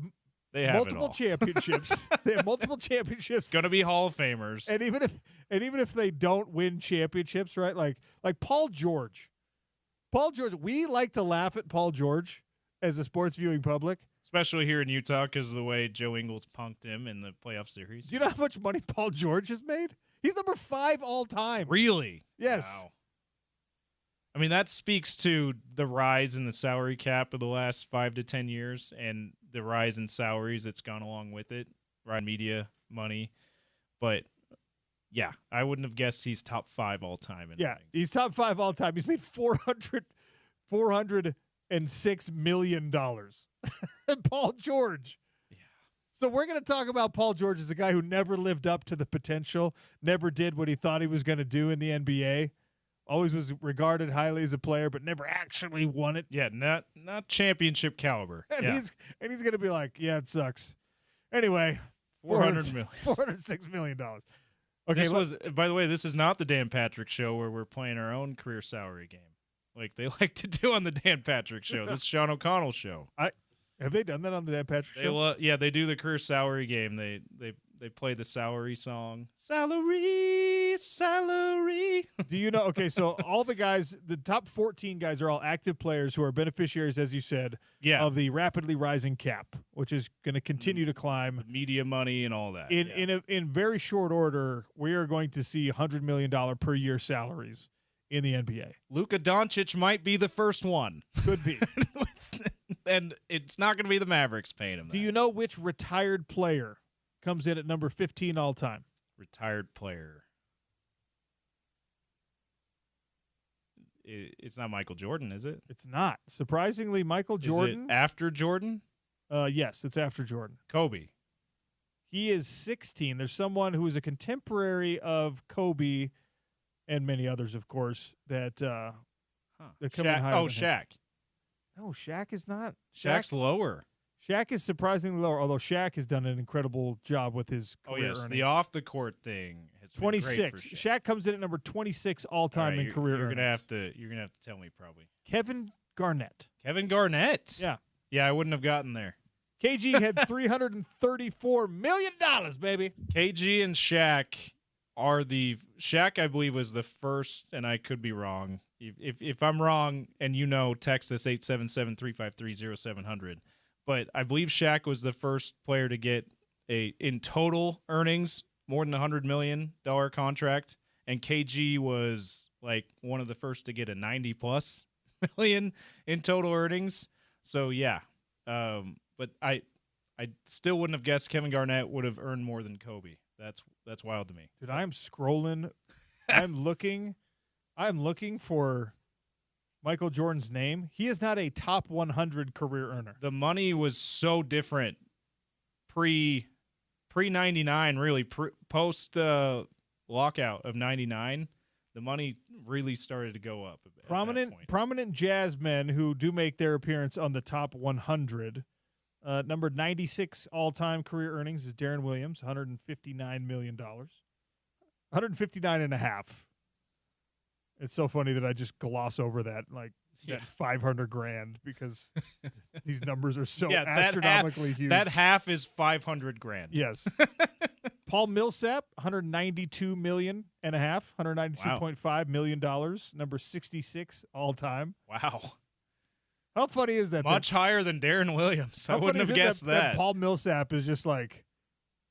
They have multiple it all. championships. They have multiple championships. Going to be Hall of Famers. And even if they don't win championships, right? Like Paul George. We like to laugh at Paul George as a sports viewing public. Especially here in Utah because of the way Joe Ingles punked him in the playoff series. Do you know how much money Paul George has made? He's number 5 all time. Really? Yes. Wow. I mean, that speaks to the rise in the salary cap of the last 5 to 10 years and the rise in salaries that's gone along with it, right? Media money. But, yeah, I wouldn't have guessed he's top 5 all time. He's top 5 all time. He's made $406 million. Paul George. Yeah. So we're going to talk about Paul George as a guy who never lived up to the potential, never did what he thought he was going to do in the NBA. Always was regarded highly as a player, but never actually won it. Yeah, not championship caliber. And yeah. he's going to be like, yeah, it sucks. Anyway, $400 million. $406 million. Okay, This was, by the way, this is not the Dan Patrick Show where we're playing our own career salary game, like they like to do on the Dan Patrick Show. This is Sean O'Connell's show. Have they done that on the Dan Patrick Show? Yeah, they do the career salary game. They play the salary song. Salary. Do you know? Okay, so all the guys, the top 14 guys are all active players who are beneficiaries, as you said, of the rapidly rising cap, which is going to continue to climb. Media money and all that. In very short order, we are going to see $100 million per year salaries in the NBA. Luka Doncic might be the first one. Could be. And it's not going to be the Mavericks paying him that. Do you know which retired player comes in at number 15 all time? Retired player. It's not Michael Jordan, is it? It's not. Surprisingly, Michael Jordan. Is it after Jordan? Yes, it's after Jordan. Come He is 16. There's someone who is a contemporary of Kobe and many others, of course, that come in higher than him. Shaq. No, Shaq is not. Shaq's lower. Shaq is surprisingly lower, although Shaq has done an incredible job with his career earnings. The off-the-court thing has been 26. great for Shaq comes in at number 26 all-time in career You're earnings. You're gonna have to tell me probably. Kevin Garnett. Kevin Garnett. Yeah. Yeah, I wouldn't have gotten there. KG had $334 million, baby. KG and Shaq are Shaq, I believe, was the first, and I could be wrong. If I'm wrong and you know, text us 877-353-0700. But I believe Shaq was the first player to get in total earnings more than $100 million contract, and KG was like one of the first to get a 90+ million in total earnings. So yeah, but I still wouldn't have guessed Kevin Garnett would have earned more than Kobe. That's wild to me. Dude, I'm scrolling. I'm looking for Michael Jordan's name. He is not a top 100 career earner. The money was so different pre 99, really post lockout of 99. The money really started to go up a bit. Prominent jazz men who do make their appearance on the top 100. Number 96 all-time career earnings is Darren Williams, $159 million. 159 and a half. It's so funny that I just gloss over that. Like, that $500,000 because these numbers are so Yeah, astronomically huge. That half is $500,000. Yes. Paul Millsap, $192.5 million, $192.5 million, number 66 all time. Wow. How funny is that? Much higher than Darren Williams. I How wouldn't funny have is it guessed that. Paul Millsap is just like,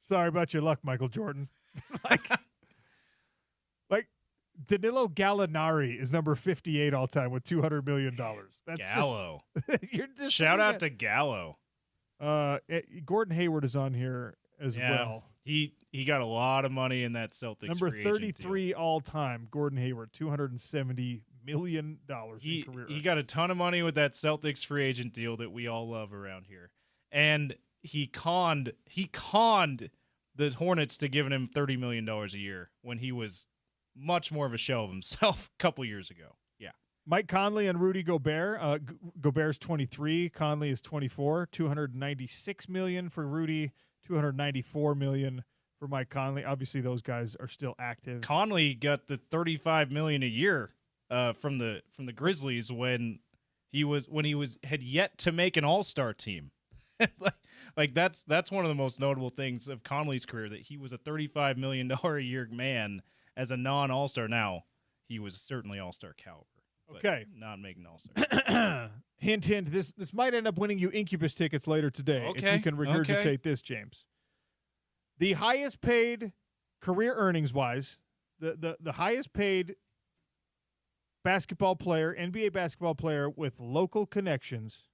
sorry about your luck, Michael Jordan. like Danilo Gallinari is number 58 all time with $200 million. That's Gallo. You're just Shout out to Gallo. Gordon Hayward is on here as well. He got a lot of money in that Celtics. Number free agent 33 deal. all time, Gordon Hayward, $270 million in career. He got a ton of money with that Celtics free agent deal that we all love around here. And he conned the Hornets to giving him $30 million a year when he was much more of a shell of himself a couple years ago. Yeah. Mike Conley and Rudy Gobert. Gobert's 23, Conley is 24, $296 million for Rudy, $294 million for Mike Conley. Obviously, those guys are still active. Conley got the $35 million a year from the Grizzlies when he had yet to make an All-Star team. like that's one of the most notable things of Conley's career, that he was a $35 million a year man as a non-All-Star. Now, he was certainly All-Star caliber. Okay. Not making All-Star. Hint, hint. This might end up winning you Incubus tickets later today if you can regurgitate this, James. The highest paid career earnings-wise, the highest paid basketball player, NBA basketball player with local connections,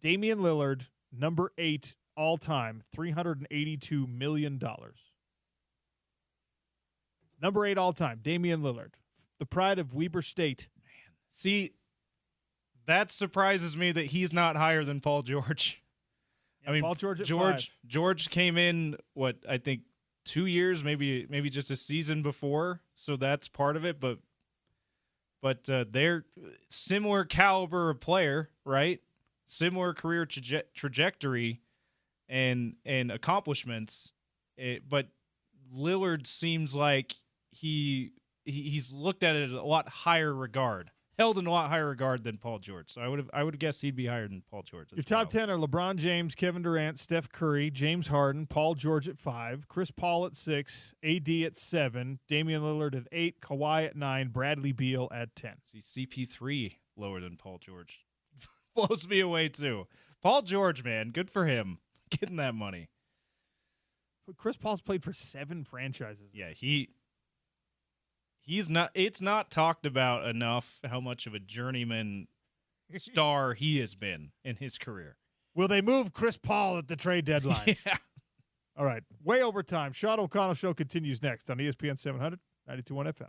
Damian Lillard, number 8 all time, $382 million. Number 8 all time, Damian Lillard, the pride of Weber State. Man, see, that surprises me that he's not higher than Paul George. Yeah, I mean, Paul George at 5. George came in, I think 2 years, maybe just a season before, so that's part of it. But they're similar caliber of player, right? Similar career trajectory and accomplishments, but Lillard seems like he's looked at it a lot higher regard, held in a lot higher regard than Paul George. So I would guess he'd be higher than Paul George. Your top 10 are LeBron James, Kevin Durant, Steph Curry, James Harden, Paul George at 5, Chris Paul at 6, AD at 7, Damian Lillard at 8, Kawhi at 9, Bradley Beal at 10. See, CP3 lower than Paul George. Blows me away too. Paul George, man, good for him getting that money. But Chris Paul's played for 7 franchises. Yeah, he's not. It's not talked about enough how much of a journeyman star he has been in his career. Will they move Chris Paul at the trade deadline? Yeah. All right. Way over time. Sean O'Connell Show continues next on ESPN 700, 92.1 FM.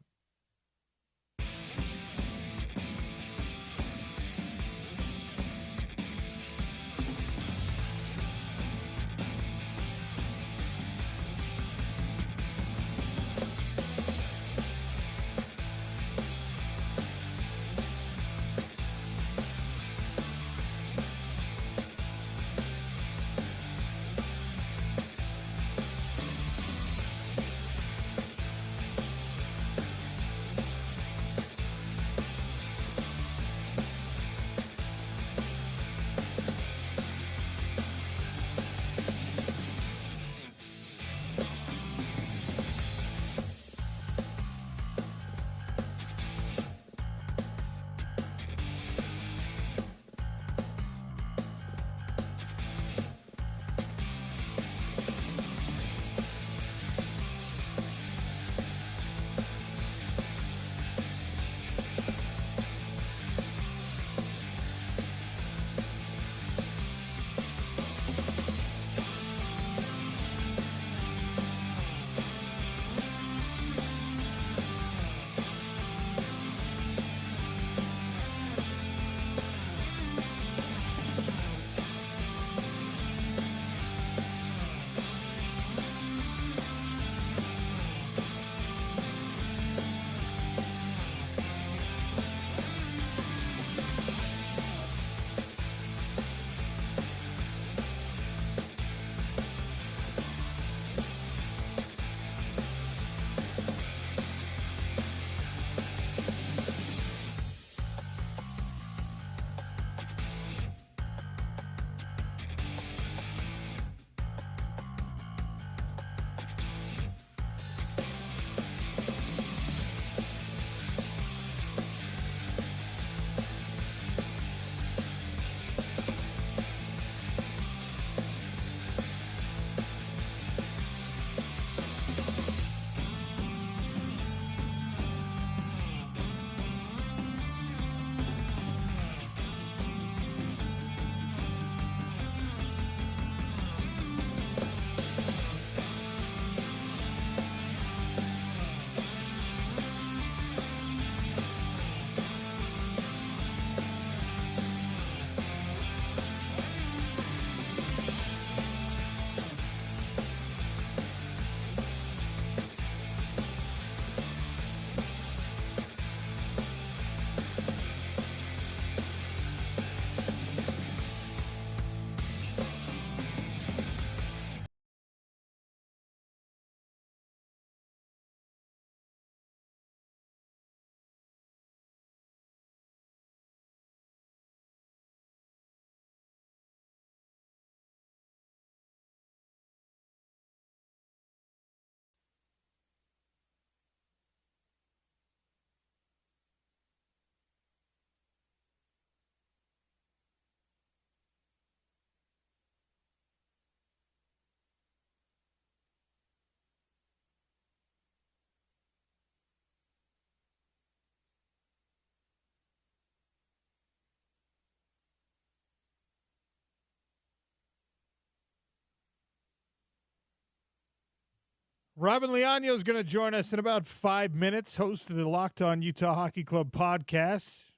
Robin Leano is going to join us in about 5 minutes, host of the Locked On Utah Hockey Club podcast.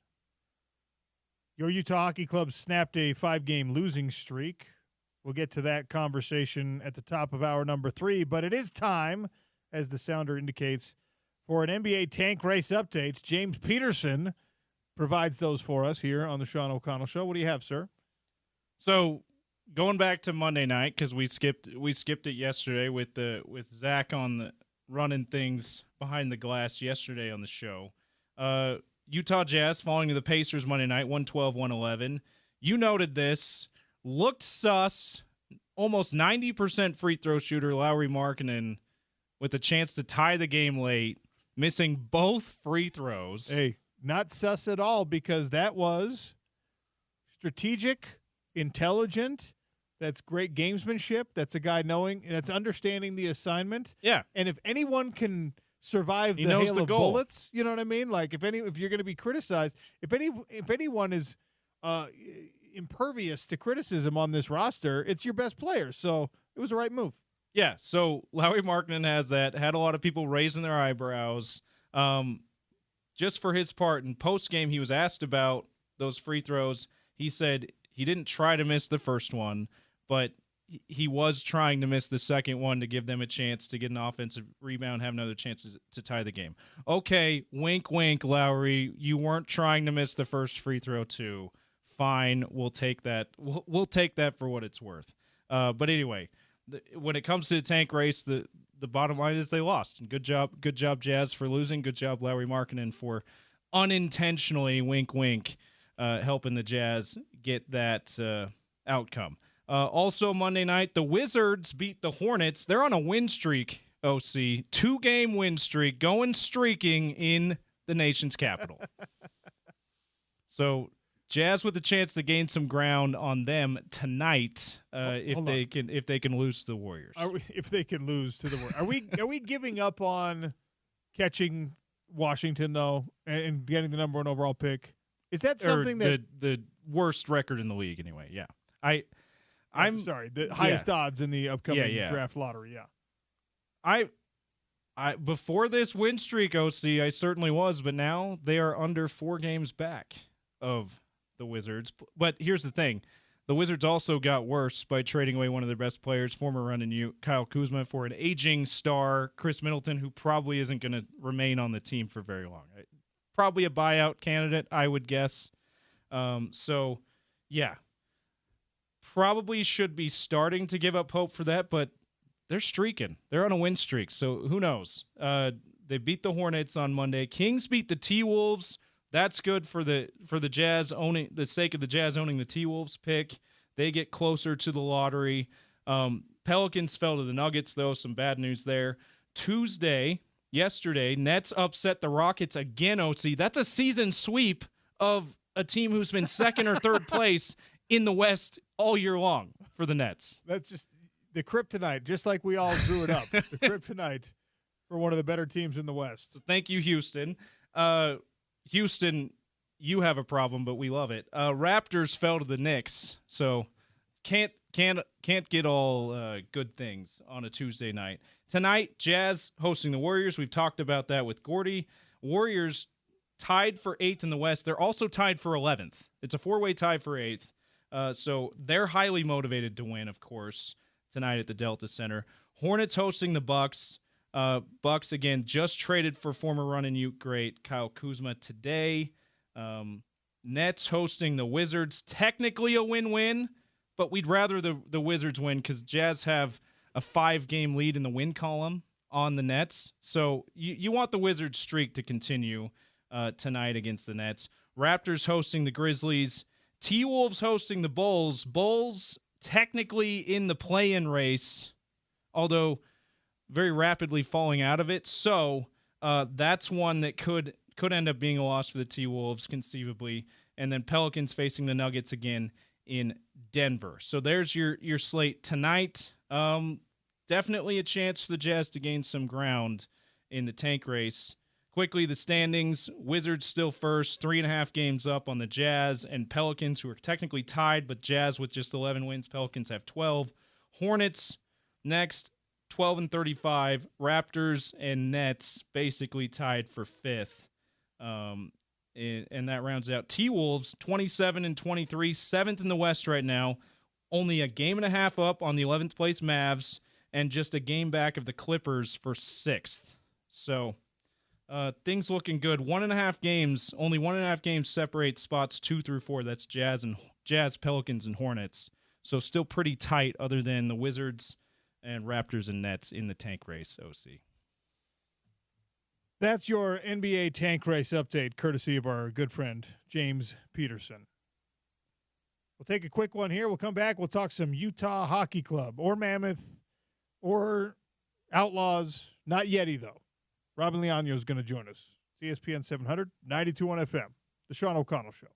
Your Utah Hockey Club snapped a 5-game losing streak. We'll get to that conversation at the top of hour number 3, but it is time, as the sounder indicates, for an NBA tank race update. James Peterson provides those for us here on the Sean O'Connell Show. What do you have, sir? So going back to Monday night, because we skipped it yesterday with Zach on the running things behind the glass yesterday on the show. Utah Jazz falling to the Pacers Monday night, 112-111. You noted this. Looked sus. Almost 90% free throw shooter Lauri Markkanen with a chance to tie the game late, missing both free throws. Hey, not sus at all, because that was strategic, intelligent. That's great gamesmanship. That's a guy that's understanding the assignment. Yeah. And if anyone can survive He the knows hail the of goal. bullets, you know what I mean? Like if you're going to be criticized, if anyone is impervious to criticism on this roster, it's your best player. So it was the right move. Yeah, so Lauri Markkanen has that. Had a lot of people raising their eyebrows. Just for his part, in post-game, he was asked about those free throws. He said he didn't try to miss the first one, but he was trying to miss the second one to give them a chance to get an offensive rebound, have another chance to tie the game. Okay, wink, wink, Lowry. You weren't trying to miss the first free throw too. Fine, we'll take that. We'll take that for what it's worth. But anyway, when it comes to the tank race, the bottom line is they lost. And good job, Jazz, for losing. Good job, Lauri Markkanen, for unintentionally, wink, wink, helping the Jazz get that outcome. Also Monday night, the Wizards beat the Hornets. They're on a win streak, OC. 2-game win streak, going streaking in the nation's capital. So Jazz with a chance to gain some ground on them tonight if they can lose to the Warriors. If they can lose to the Warriors. Are we giving up on catching Washington, though, and getting the number 1 overall pick? Is that something that the worst record in the league anyway? Yeah. I'm sorry, the highest odds in the upcoming draft lottery. Yeah. I before this win streak, OC, I certainly was, but now they are under 4 games back of the Wizards. But here's the thing. The Wizards also got worse by trading away one of their best players, former running Ute, Kyle Kuzma, for an aging star, Chris Middleton, who probably isn't going to remain on the team for very long. Probably a buyout candidate, I would guess. So, yeah. Probably should be starting to give up hope for that, but they're streaking. They're on a win streak, so who knows? They beat the Hornets on Monday. Kings beat the T-Wolves. That's good for the Jazz owning the sake of the Jazz owning the T-Wolves pick. They get closer to the lottery. Pelicans fell to the Nuggets, though. Some bad news there. Yesterday, Nets upset the Rockets again, OC. That's a season sweep of a team who's been second or third place in the West all year long for the Nets. That's just the kryptonite, just like we all drew it up. The kryptonite for one of the better teams in the West. So thank you, Houston. Houston, you have a problem, but we love it. Raptors fell to the Knicks, so can't get all good things on a Tuesday night. Tonight, Jazz hosting the Warriors. We've talked about that with Gordy. Warriors tied for 8th in the West. They're also tied for 11th. It's a 4-way tie for 8th. So they're highly motivated to win, of course, tonight at the Delta Center. Hornets hosting the Bucks. Bucks, again, just traded for former running Ute great Kyle Kuzma today. Nets hosting the Wizards. Technically a win-win, but we'd rather the Wizards win because Jazz have a 5-game lead in the win column on the Nets. So you want the Wizards streak to continue tonight against the Nets. Raptors hosting the Grizzlies. T-Wolves hosting the Bulls. Bulls technically in the play-in race, although very rapidly falling out of it. So that's one that could end up being a loss for the T-Wolves conceivably. And then Pelicans facing the Nuggets again in Denver. So there's your slate tonight. Definitely a chance for the Jazz to gain some ground in the tank race. Quickly, the standings, Wizards still first, 3.5 games up on the Jazz, and Pelicans, who are technically tied, but Jazz with just 11 wins. Pelicans have 12. Hornets next, 12-35. Raptors and Nets basically tied for 5th. And that rounds out T-Wolves 27-23, 7th in the West right now. Only a game and a half up on the 11th place Mavs, and just a game back of the Clippers for 6th. So things looking good. Only 1.5 games separate spots 2 through 4. That's Jazz, Pelicans, and Hornets. So still pretty tight, other than the Wizards and Raptors and Nets in the tank race. OC. That's your NBA tank race update, courtesy of our good friend James Peterson. We'll take a quick one here. We'll come back. We'll talk some Utah Hockey Club or Mammoth or Outlaws. Not Yeti, though. Robin Leano is going to join us. ESPN 700, 92.1 FM. The Sean O'Connell Show.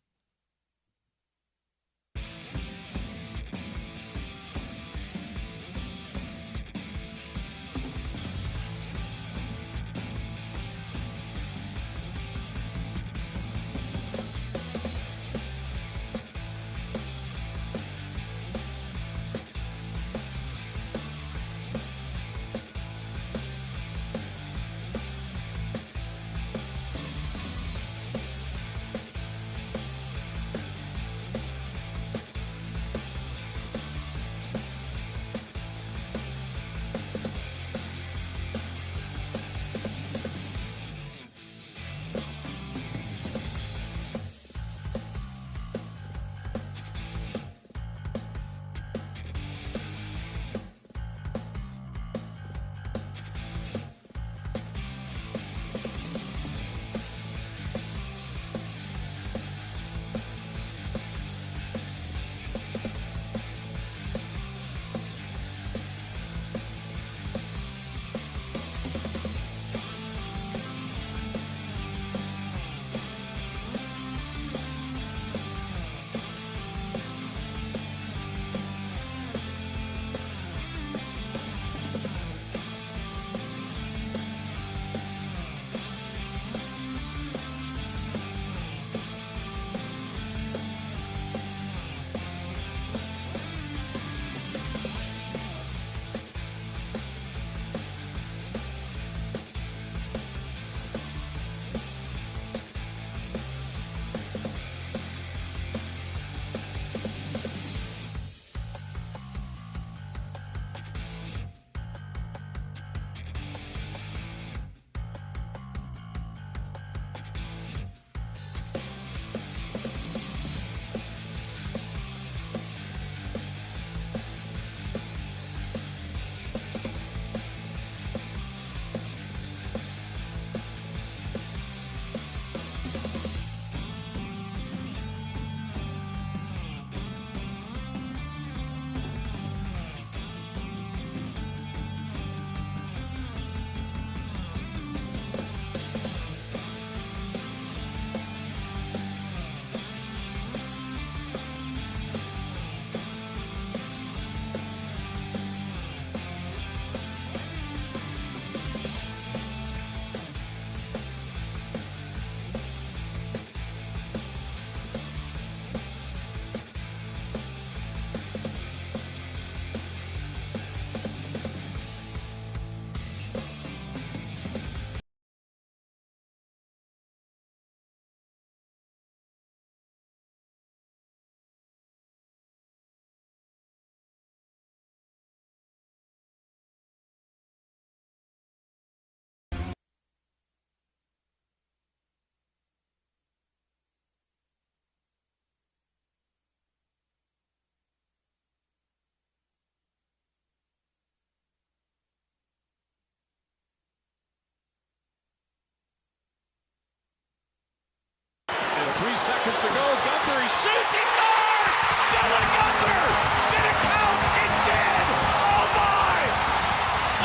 And 3 seconds to go. Gunther, he shoots, he scores! Dylan Gunther! Did it count? It did! Oh my!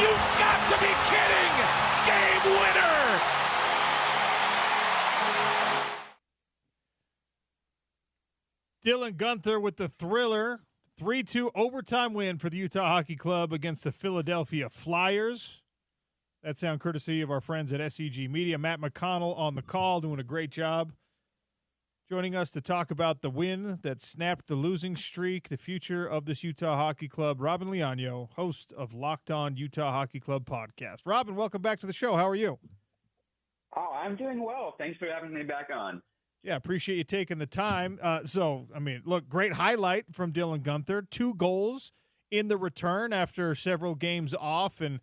You've got to be kidding! Game winner! Dylan Gunther with the thriller. 3-2 overtime win for the Utah Hockey Club against the Philadelphia Flyers. That sound courtesy of our friends at SEG Media. Matt McConnell on the call, doing a great job. joining us to talk about the win that snapped the losing streak, the future of this Utah Hockey Club. Robin Leano, host of Locked On Utah Hockey Club podcast. Robin, welcome back to the show. How are you? Oh, I'm doing well. Thanks for having me back on. Yeah, appreciate you taking the time. Look, great highlight from Dylan Guenther. 2 goals in the return after several games off, and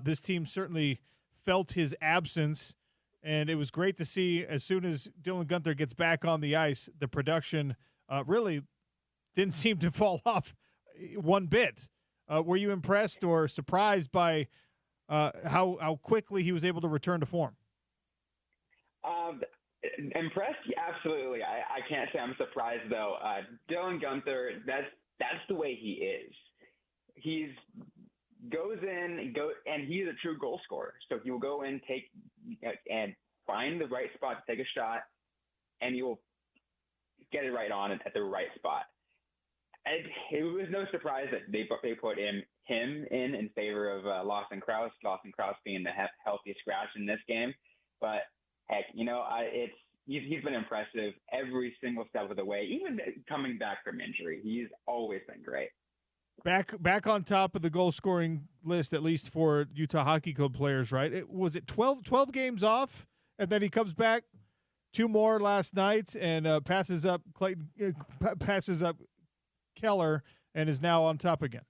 this team certainly felt his absence. And it was great to see as soon as Dylan Guenther gets back on the ice, the production really didn't seem to fall off one bit. Were you impressed or surprised by how quickly he was able to return to form? Impressed? Yeah, absolutely. I can't say I'm surprised, though. Dylan Guenther, that's the way he is. He's goes in, and he's a true goal scorer. So he will go in, take and find the right spot to take a shot, and he will get it right on at the right spot. And it was no surprise that they put him in favor of Lawson Krause. Lawson Krause being the healthiest scratch in this game, but heck, he's been impressive every single step of the way, even coming back from injury. He's always been great. Back on top of the goal scoring list, at least for Utah Hockey Club players, right? Was it 12 games off, and then he comes back 2 more last night and passes up Keller, and is now on top again.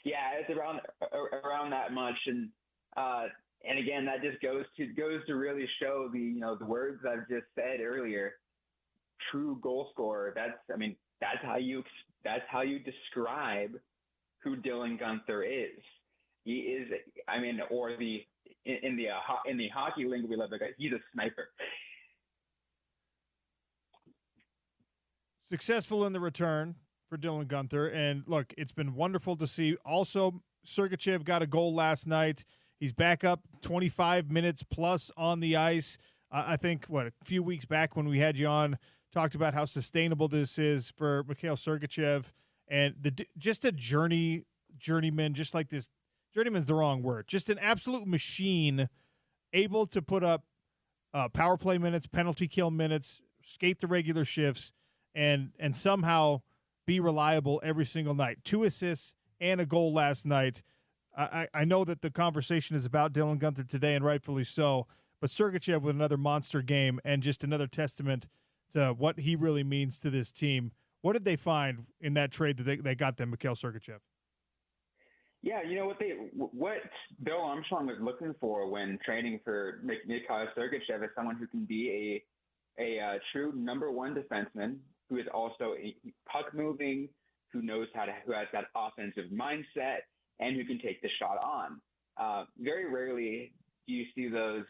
Yeah, it's around that much, and again, that just goes to really show the words I've just said earlier. True goal scorer. That's how you describe who Dylan Guenther is. He is, in the hockey lingo we love, he's a sniper. Successful in the return for Dylan Guenther, and look, it's been wonderful to see. Also, Sergachev got a goal last night. He's back up 25 minutes plus on the ice. I think, a few weeks back when we had you on, talked about how sustainable this is for Mikhail Sergachev, and just a journeyman, just like this. Journeyman's the wrong word. Just an absolute machine, able to put up power play minutes, penalty kill minutes, skate the regular shifts, and somehow be reliable every single night. 2 assists and a goal last night. I know that the conversation is about Dylan Guenther today, and rightfully so, but Sergachev with another monster game and just another testament to what he really means to this team. What did they find in that trade that they got them, Mikhail Sergachev? Yeah, what Bill Armstrong was looking for when trading for Mikhail Sergachev is someone who can be a true number 1 defenseman, who is also a puck moving, who has that offensive mindset, and who can take the shot on. Very rarely do you see those,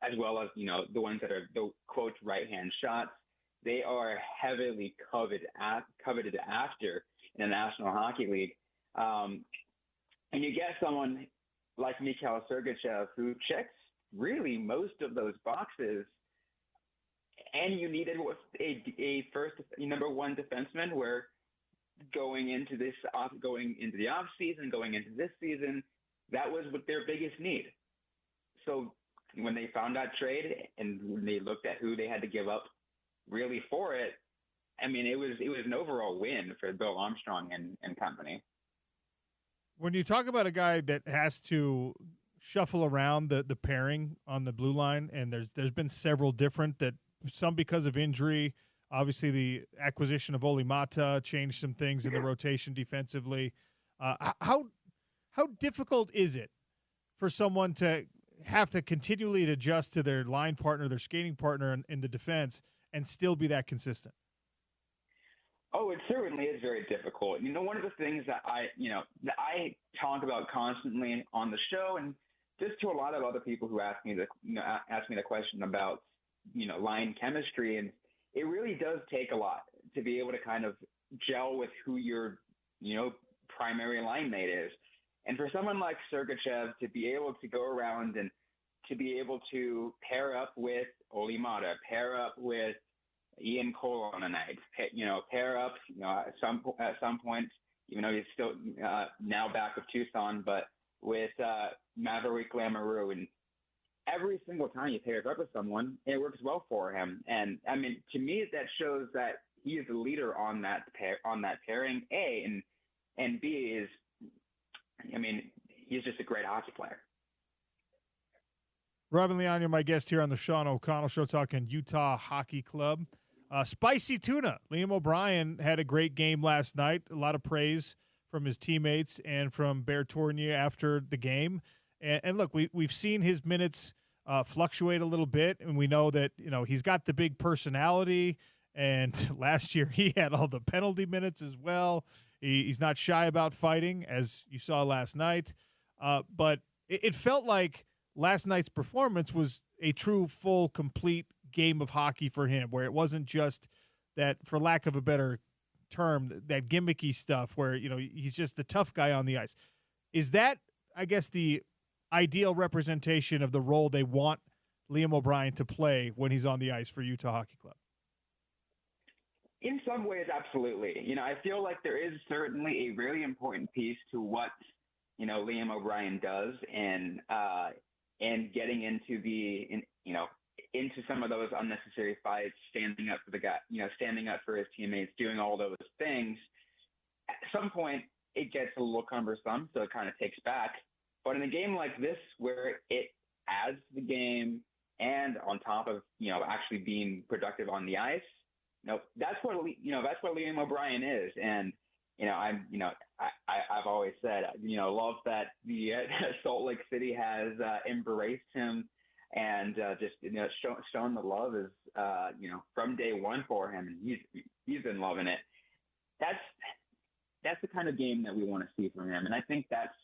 as well as the ones that are the quote right-hand shots. They are heavily coveted after in the National Hockey League. And you get someone like Mikhail Sergachev who checks really most of those boxes, and you needed a first number 1 defenseman. Where going into the off season, going into this season, that was what their biggest need. So when they found that trade and when they looked at who they had to give up really for it, it was an overall win for Bill Armstrong and company. When you talk about a guy that has to shuffle around the pairing on the blue line, and there's been several different, that some because of injury, obviously the acquisition of Olli Mata changed some things in the rotation defensively. How difficult is it for someone to have to continually adjust to their line partner, their skating partner in the defense, and still be that consistent? Oh, it certainly is very difficult. One of the things that I talk about constantly on the show, and just to a lot of other people who ask me the question about, line chemistry, and it really does take a lot to be able to kind of gel with who your, primary line mate is. And for someone like Sergachev to be able to go around and to be able to pair up with Olli Mata, pair up with Ian Cole on a night, pair up, at some point, even though he's still now back with Tucson, but with Maverick Lamoureux. And every single time he pairs up with someone, it works well for him. And I mean, to me, that shows that he is the leader on that pairing. And B is, I mean, he's just a great hockey player. Robin Leano, my guest here on the Sean O'Connell Show, talking Utah Hockey Club. Spicy tuna. Liam O'Brien had a great game last night. A lot of praise from his teammates and from Bear Tournier after the game. And look, we've seen his minutes fluctuate a little bit, and we know that he's got the big personality. And last year he had all the penalty minutes as well. He's not shy about fighting, as you saw last night. But it felt like last night's performance was a true, full, complete game of hockey for him, where it wasn't just that, for lack of a better term, that gimmicky stuff where, he's just the tough guy on the ice. Is that, I guess, the ideal representation of the role they want Liam O'Brien to play when he's on the ice for Utah Hockey Club? In some ways, absolutely. I feel like there is certainly a really important piece to what, Liam O'Brien does and getting into some of those unnecessary fights, standing up for the guy, standing up for his teammates, doing all those things. At some point, it gets a little cumbersome, so it kind of takes back. But in a game like this, where it adds to the game and on top of, actually being productive on the ice, that's what Liam O'Brien is. And, I've always said, love that the Salt Lake City has embraced him and just shown the love is from day one for him, and he's been loving it. That's the kind of game that we want to see from him, and I think that's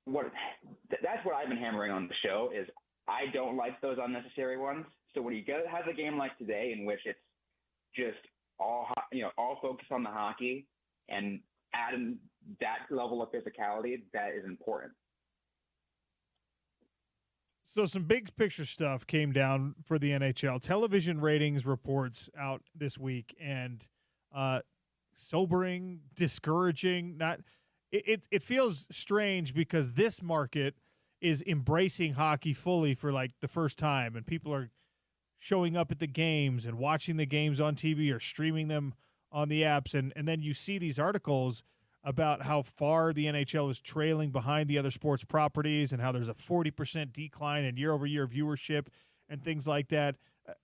what I've been hammering on the show is I don't like those unnecessary ones. So when he has a game like today in which it's just all focused on the hockey and adding that level of physicality, that is important. So some big picture stuff came down for the NHL. Television ratings reports out this week, and sobering, discouraging. It feels strange because this market is embracing hockey fully for like the first time, and people are showing up at the games and watching the games on TV or streaming them on the apps, and then you see these articles about how far the NHL is trailing behind the other sports properties and how there's a 40% decline in year-over-year viewership and things like that.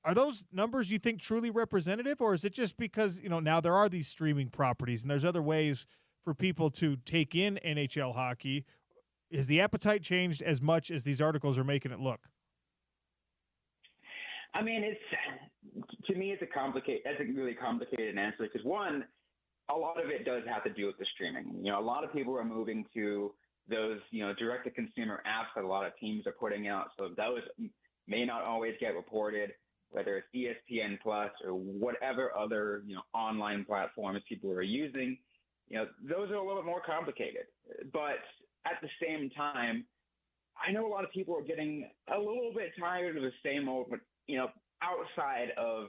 Are those numbers, you think, truly representative, or is it just because, now there are these streaming properties and there's other ways for people to take in NHL hockey? Is the appetite changed as much as these articles are making it look? I mean, to me, it's a really complicated answer because one, a lot of it does have to do with the streaming. A lot of people are moving to those, direct-to-consumer apps that a lot of teams are putting out. So those may not always get reported, whether it's ESPN Plus or whatever other, online platforms people are using. Those are a little bit more complicated. But at the same time, I know a lot of people are getting a little bit tired of the same old, outside of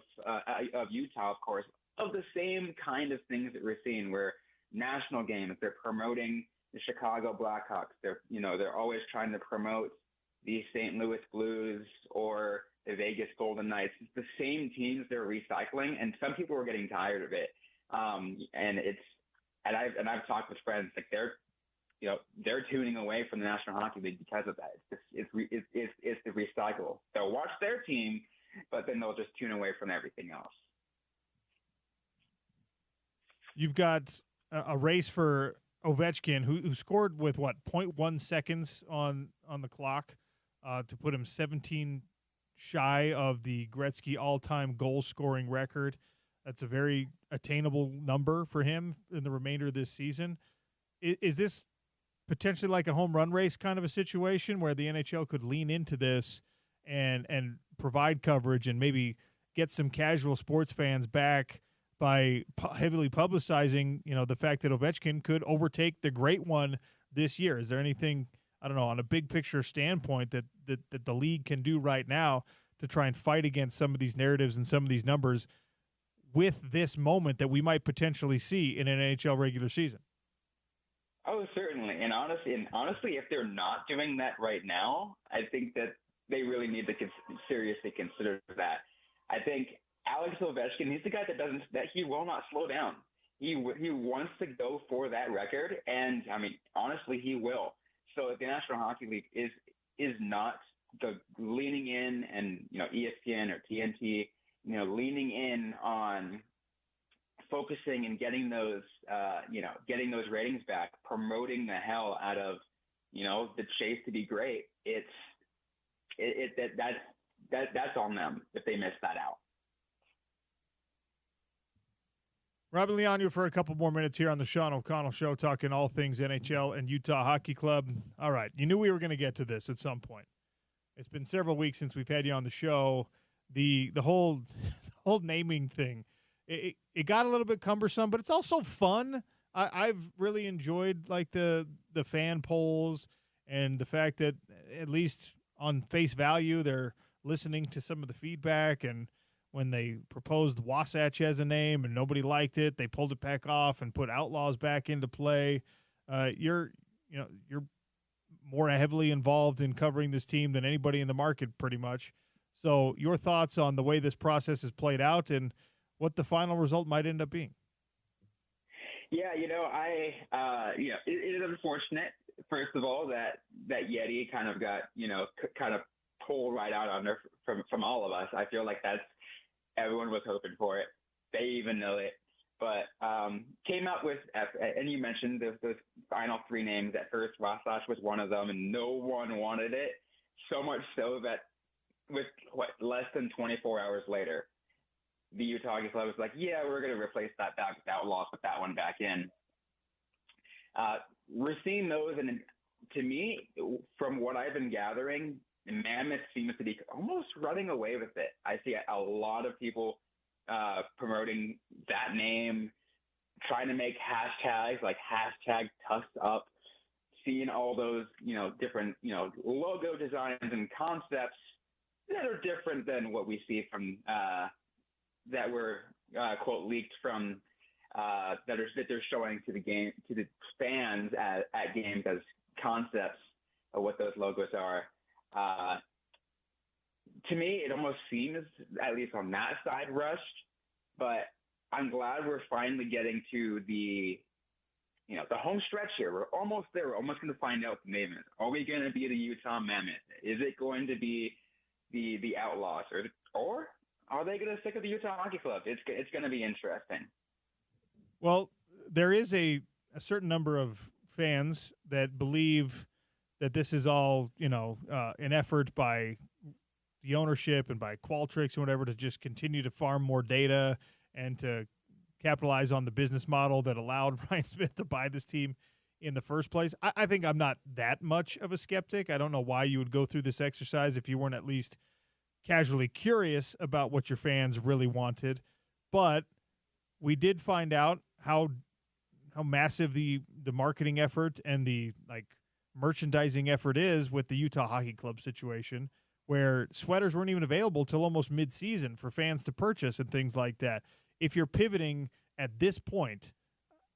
Utah, of course, of the same kind of things that we're seeing where national games, they're promoting the Chicago Blackhawks. They're always trying to promote the St. Louis Blues or the Vegas Golden Knights. It's the same teams they're recycling, and some people are getting tired of it. I've talked with friends, like they're tuning away from the National Hockey League because of that. It's the recycle. They'll watch their team, but then they'll just tune away from everything else. You've got a race for Ovechkin, who scored with 0.1 seconds on the clock to put him 17 shy of the Gretzky all-time goal-scoring record. That's a very attainable number for him in the remainder of this season. Is this potentially like a home run race kind of a situation where the NHL could lean into this and provide coverage and maybe get some casual sports fans back by heavily publicizing, the fact that Ovechkin could overtake the great one this year? Is there anything, I don't know, on a big picture standpoint that the league can do right now to try and fight against some of these narratives and some of these numbers with this moment that we might potentially see in an NHL regular season? Oh, certainly. And honestly, if they're not doing that right now, I think that they really need to seriously consider that. I think Alex Ovechkin, he's the guy that he will not slow down. He wants to go for that record, and I mean, honestly, he will. So if the National Hockey League is not leaning in, and ESPN or TNT, leaning in on focusing and getting those ratings back, promoting the hell out of the chase to be great. That's on them if they miss that out. Robin Leonu for a couple more minutes here on the Sean O'Connell Show, talking all things NHL and Utah Hockey Club. All right, you knew we were going to get to this at some point. It's been several weeks since we've had you on the show. The whole naming thing, it got a little bit cumbersome, but it's also fun. I've really enjoyed like the fan polls and the fact that at least on face value they're listening to some of the feedback. And when they proposed Wasatch as a name and nobody liked it, they pulled it back off and put Outlaws back into play. You're more heavily involved in covering this team than anybody in the market, pretty much. So your thoughts on the way this process has played out and what the final result might end up being? Yeah, it is unfortunate, first of all, that Yeti kind of got, kind of pulled right out under from all of us. I feel like everyone was hoping for it. They even know it. But came out with, and you mentioned those final three names. At first, Wasatch was one of them, and no one wanted it. So much so that with less than 24 hours later, the Utah Hockey Club was like, yeah, we're going to replace that back with Outlaws, put that one back in. We're seeing those, and to me, from what I've been gathering, Mammoth seems to be almost running away with it. I see a lot of people promoting that name, trying to make hashtags like #TussUp, seeing all those, different, logo designs and concepts that are different than what we see from that were quote leaked from that they're showing to the fans at games as concepts of what those logos are. To me, it almost seems, at least on that side, rushed. But I'm glad we're finally getting to the home stretch here. We're almost there. We're almost going to find out the name is. Are we going to be the Utah Mammoth? Is it going to be the Outlaws, or are they going to stick with the Utah Hockey Club? It's going to be interesting. Well, there is a certain number of fans that believe that this is all, an effort by the ownership and by Qualtrics and whatever to just continue to farm more data and to capitalize on the business model that allowed Ryan Smith to buy this team in the first place. I think I'm not that much of a skeptic. I don't know why you would go through this exercise if you weren't at least casually curious about what your fans really wanted. But we did find out how massive the marketing effort and the merchandising effort is with the Utah Hockey Club situation, where sweaters weren't even available till almost mid-season for fans to purchase and things like that. If you're pivoting at this point,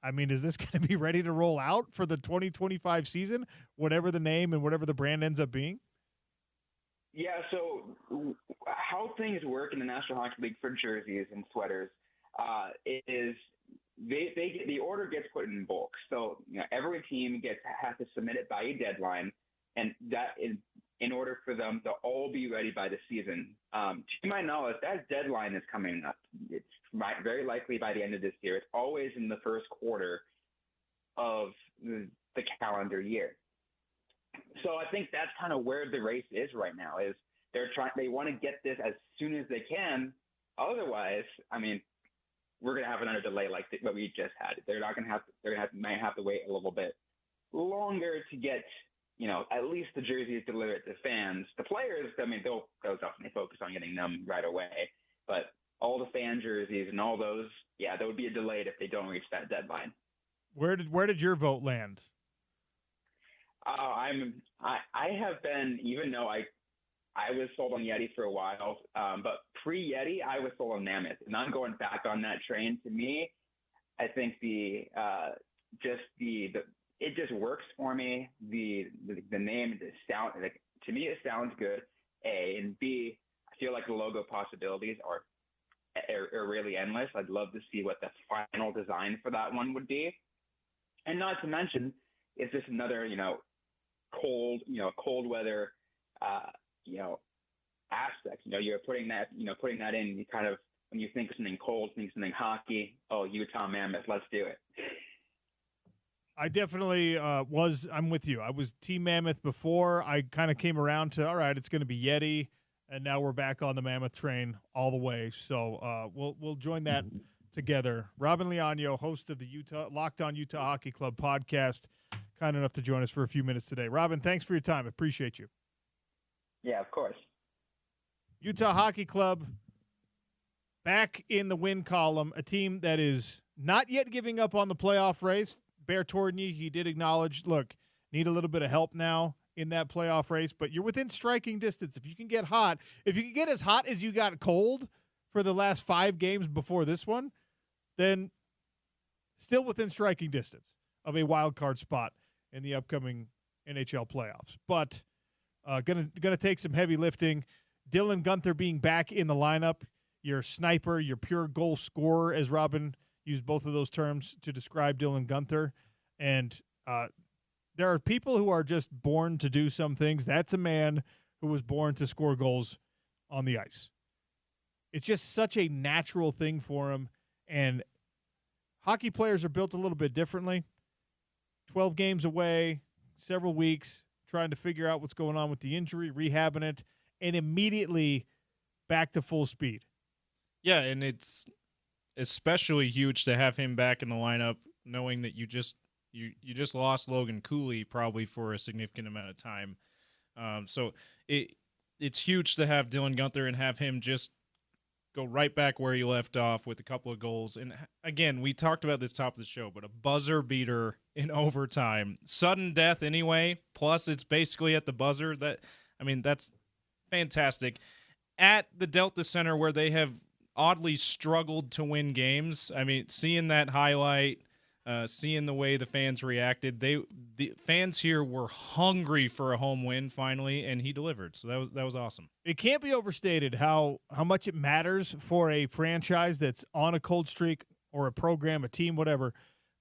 I mean, is this going to be ready to roll out for the 2025 season, whatever the name and whatever the brand ends up being? Yeah, so how things work in the National Hockey League for jerseys and sweaters is the order gets put in bulk. So every team has to submit it by a deadline, and that in order for them to all be ready by the season. To my knowledge, that deadline is coming up. It's very likely by the end of this year. It's always in the first quarter of the calendar year. So I think that's kind of where the race is right now. Is they want to get this as soon as they can. Otherwise, I mean, we're going to have another delay like what we just had. Might have to wait a little bit longer to get, at least the jerseys delivered to fans. The players, I mean, they'll definitely focus on getting them right away. But all the fan jerseys and all those, yeah, there would be a delay if they don't reach that deadline. Where did your vote land? I have been, even though I was sold on Yeti for a while, but pre-Yeti, I was sold on Mammoth, and I'm going back on that train. To me, I think it just works for me. The name, the sound, to me, it sounds good. A, and B, I feel like the logo possibilities are really endless. I'd love to see what the final design for that one would be. And not to mention, it's just another, cold weather, aspect. You're putting that in. You kind of, when you think of something cold, think something hockey. Oh, Utah Mammoth, let's do it. I definitely I'm with you. I was Team Mammoth before. I kind of came around to, all right, it's going to be Yeti, and now we're back on the Mammoth train all the way. So we'll join that together. Robin Leonio, host of the Locked On Utah Hockey Club podcast, kind enough to join us for a few minutes today. Robin, thanks for your time. Appreciate you. Yeah, of course. Utah Hockey Club back in the win column, a team that is not yet giving up on the playoff race. Bear Torgny, he did acknowledge, look, need a little bit of help now in that playoff race, but you're within striking distance. If you can get hot, if you can get as hot as you got cold for the last 5 games before this one, then still within striking distance of a wild card spot in the upcoming NHL playoffs. But gonna take some heavy lifting. Dylan Guenther being back in the lineup, your sniper, your pure goal scorer, as Robin used both of those terms to describe Dylan Guenther. And there are people who are just born to do some things. That's a man who was born to score goals on the ice. It's just such a natural thing for him. And hockey players are built a little bit differently. 12 games away, several weeks, trying to figure out what's going on with the injury, rehabbing it, and immediately back to full speed. Yeah, and it's especially huge to have him back in the lineup, knowing that you just lost Logan Cooley probably for a significant amount of time. So it's huge to have Dylan Guenther and have him just go right back where you left off with a couple of goals. And again, we talked about this top of the show, but a buzzer beater in overtime, sudden death anyway, plus it's basically at the buzzer. That's fantastic. At the Delta Center, where they have oddly struggled to win games, seeing that highlight, seeing the way the fans reacted, the fans here were hungry for a home win finally, and he delivered. So that was awesome. It can't be overstated how much it matters for a franchise that's on a cold streak, or a program, a team, whatever,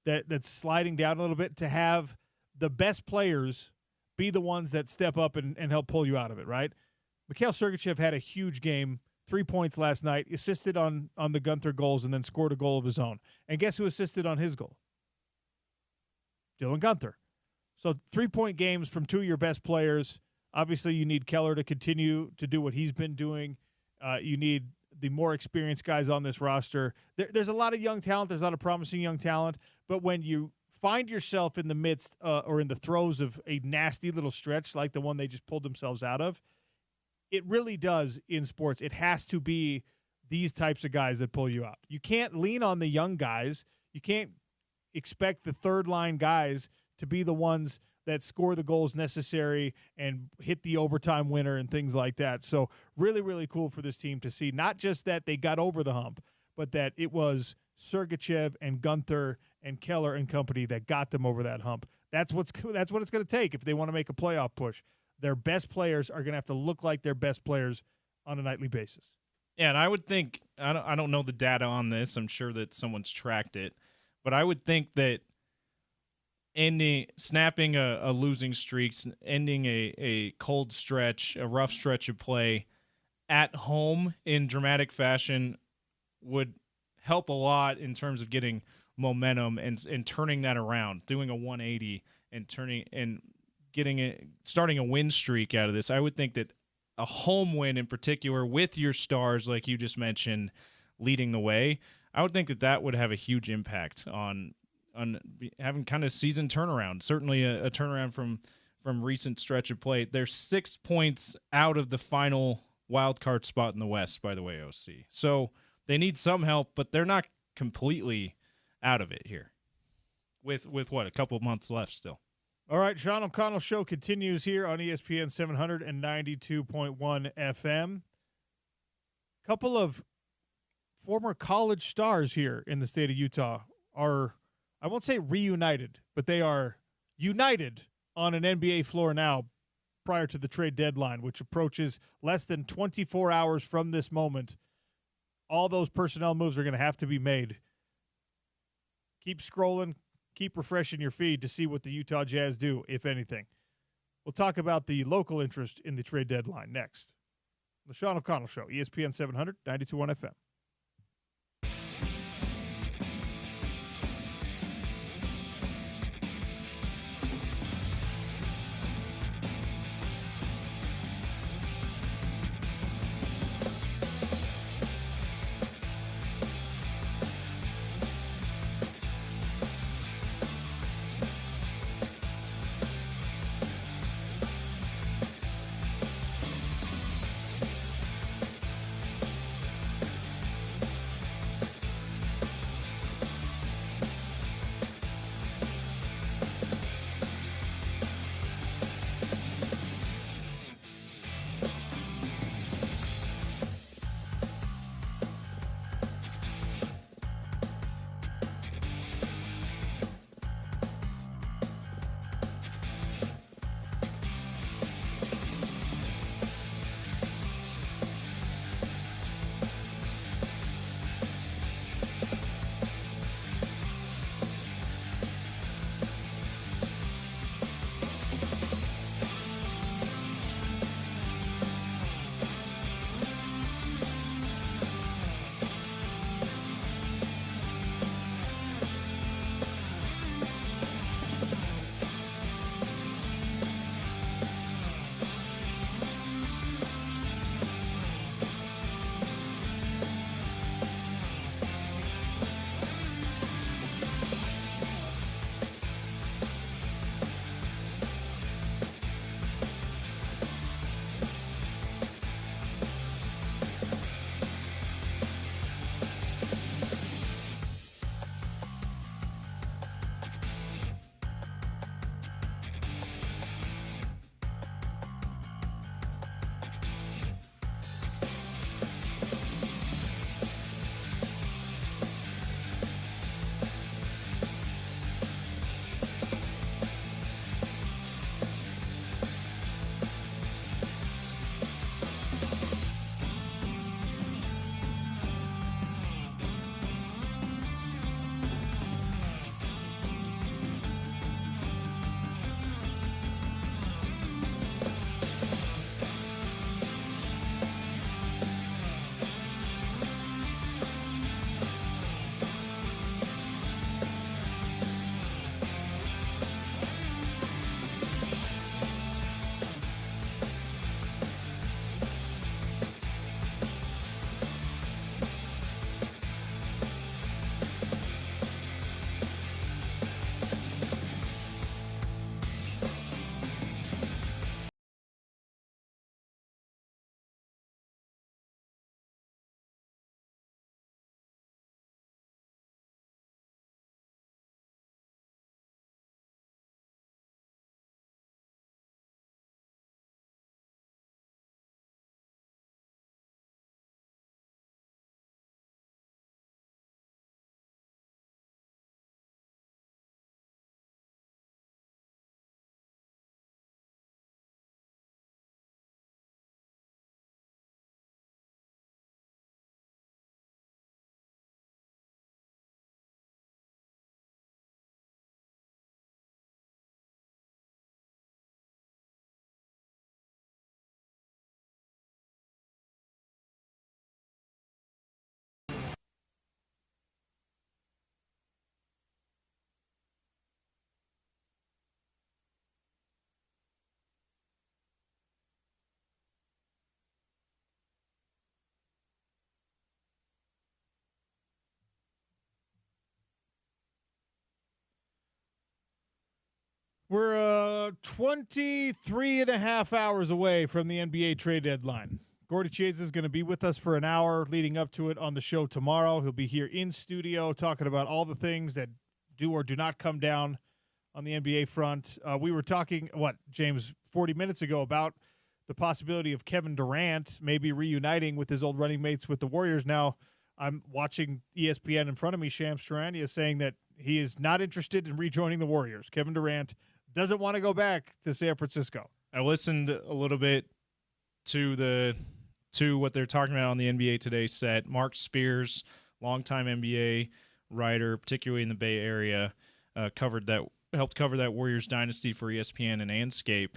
that's sliding down a little bit, to have the best players be the ones that step up and help pull you out of it, right? Mikhail Sergachev had a huge game, 3 points last night, assisted on the Guenther goals, and then scored a goal of his own. And guess who assisted on his goal? Dylan Guenther. So 3-point games from 2 of your best players. Obviously, you need Keller to continue to do what he's been doing. You need the more experienced guys on this roster. There's a lot of young talent. There's a lot of promising young talent. But when you find yourself in the midst or in the throes of a nasty little stretch like the one they just pulled themselves out of, it really does in sports. It has to be these types of guys that pull you out. You can't lean on the young guys. You can't expect the third-line guys to be the ones that score the goals necessary and hit the overtime winner and things like that. So really, really cool for this team to see not just that they got over the hump, but that it was Sergachev and Guenther and Keller and company that got them over that hump. That's what it's going to take if they want to make a playoff push. Their best players are going to have to look like their best players on a nightly basis. Yeah, and I would think, I don't know the data on this. I'm sure that someone's tracked it. But I would think that snapping a losing streak, ending a cold stretch, a rough stretch of play at home in dramatic fashion would help a lot in terms of getting momentum and turning that around, doing a 180 and starting a win streak out of this. I would think that a home win in particular with your stars, like you just mentioned, leading the way, I would think that would have a huge impact on having kind of season turnaround. Certainly a turnaround from recent stretch of play. They're 6 points out of the final wild card spot in the West, by the way, OC. So they need some help, but they're not completely out of it here with what, a couple of months left still. All right, Sean O'Connell Show continues here on ESPN 792.1 FM. Couple of former college stars here in the state of Utah are, I won't say reunited, but they are united on an NBA floor now prior to the trade deadline, which approaches less than 24 hours from this moment, all those personnel moves are going to have to be made. Keep scrolling, keep refreshing your feed to see what the Utah Jazz do, if anything. We'll talk about the local interest in the trade deadline next. The Sean O'Connell Show, ESPN 700, 92.1 FM. We're 23 and a half hours away from the NBA trade deadline. Gordy Chiesa is going to be with us for an hour leading up to it on the show tomorrow. He'll be here in studio talking about all the things that do or do not come down on the NBA front. We were talking, James, 40 minutes ago about the possibility of Kevin Durant maybe reuniting with his old running mates with the Warriors. Now I'm watching ESPN in front of me. Shams Charania is saying that he is not interested in rejoining the Warriors. Kevin Durant doesn't want to go back to San Francisco. I listened a little bit to what they're talking about on the NBA Today set. Mark Spears, longtime NBA writer, particularly in the Bay Area, helped cover that Warriors dynasty for ESPN and Anscape.